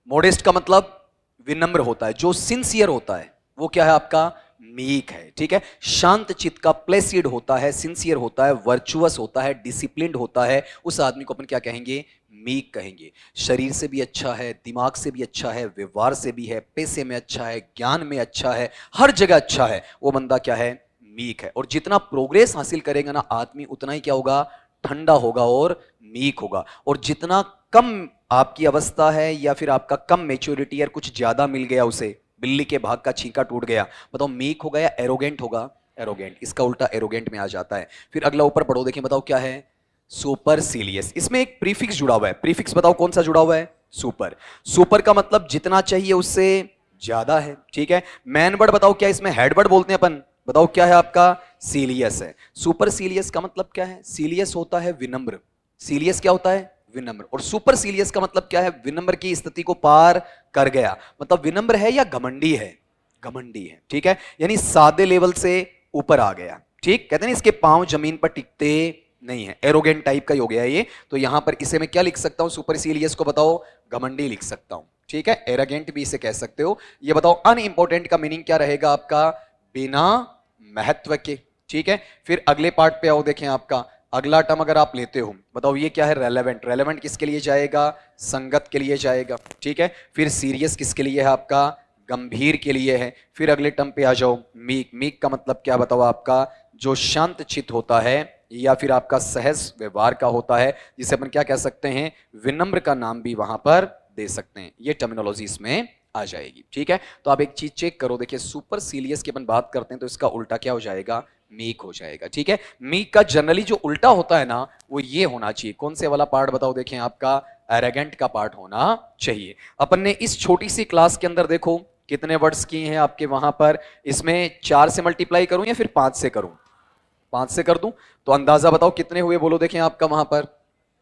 मोडेस्ट का मतलब विनम्र होता है, जो सिंसियर होता है वो क्या है आपका, मीक है। ठीक है, शांत चित्त का, प्लेसिड होता है, सिंसियर होता है, वर्चुअस होता है, डिसिप्लिन्ड होता है, उस आदमी को अपन क्या कहेंगे, मीक कहेंगे। शरीर से भी अच्छा है, दिमाग से भी अच्छा है, व्यवहार से भी है, पैसे में अच्छा है, ज्ञान में अच्छा है, हर जगह अच्छा है, वो बंदा क्या है, मीक है। और जितना प्रोग्रेस हासिल करेगा ना आदमी, उतना ही क्या होगा, ठंडा होगा और मीक होगा। और जितना कम आपकी अवस्था है या फिर आपका कम मेच्योरिटी या कुछ ज्यादा मिल गया उसे, बिल्ली के भाग का छींका टूट गया, बताओ मीक होगा या एरोगेंट होगा, एरोगेंट। इसका उल्टा एरोगेंट में आ जाता है। फिर अगला ऊपर पढ़ो, देखिए बताओ क्या है, सुपरसीलियस। इसमें एक प्रीफिक्स जुड़ा हुआ है, प्रीफिक्स बताओ कौन सा जुड़ा हुआ है, सुपर। सुपर का मतलब जितना चाहिए उससे ज्यादा है। ठीक है, मैन वर्ड बताओ क्या, इसमें हेड वर्ड बोलते हैं अपन, बताओ क्या है आपका, सीलियस है। सुपर सीलियस का मतलब क्या है, सीलियस होता है विनम्र, सीलियस क्या होता है, विनम्र। और सुपर सीलियस का मतलब क्या है, विनम्र की स्थिति को पार कर गया, मतलब विनम्र है या घमंडी है, घमंडी है। ठीक है, यानी सादे लेवल से ऊपर आ गया। ठीक, कहते हैं ना इसके पांव जमीन पर टिकते नहीं है, एरोगेंट टाइप का ही हो गया ये। तो यहां पर इसे मैं क्या लिख सकता हूं, सुपरसीलियस को बताओ घमंडी लिख सकता हूं। ठीक है, एरोगेंट भी इसे कह सकते हो। ये बताओ अनइंपोर्टेंट का मीनिंग क्या रहेगा आपका, बिना महत्व के। ठीक है, फिर अगले पार्ट पे आओ, देखें आपका अगला टर्म अगर आप लेते हो, बताओ ये क्या है, रेलेवेंट। रेलेवेंट किसके लिए जाएगा, संगत के लिए जाएगा। ठीक है, फिर सीरियस किसके लिए है आपका, गंभीर के लिए है। फिर अगले टर्म पे आ जाओ, मीक। मीक का मतलब क्या बताओ आपका, जो शांत चित्त होता है या फिर आपका सहज व्यवहार का होता है, जिसे अपन क्या कह सकते हैं, विनम्र का नाम भी वहां पर दे सकते हैं। ये टर्मिनोलॉजी इसमें आ जाएगी। ठीक है, तो आप एक चीज चेक करो, देखिए सुपरसीलियस की अपन बात करते हैं तो इसका उल्टा क्या हो जाएगा, मीक हो जाएगा। ठीक है, मीक का जनरली जो उल्टा होता है ना, वो ये होना चाहिए, कौन से वाला पार्ट बताओ, देखें आपका एरोगेंट का पार्ट होना चाहिए। अपन ने इस छोटी सी क्लास के अंदर देखो कितने वर्ड्स किए हैं आपके वहां पर, इसमें 4 से मल्टीप्लाई करूं या फिर 5 से करूं, 5 से कर दूं, तो अंदाजा बताओ कितने हुए, बोलो देखें आपका वहां पर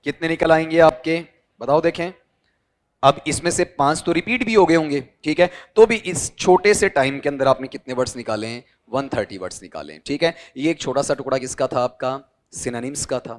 कितने निकल आएंगे आपके, बताओ देखें। अब इसमें से 5 तो रिपीट भी हो गए होंगे। ठीक है, तो भी इस छोटे से टाइम के अंदर आपने कितने वर्ड्स निकाले हैं, 130 वर्ड्स निकाले हैं। ठीक है, ये एक छोटा सा टुकड़ा किसका था आपका, सिनोनिम्स का था।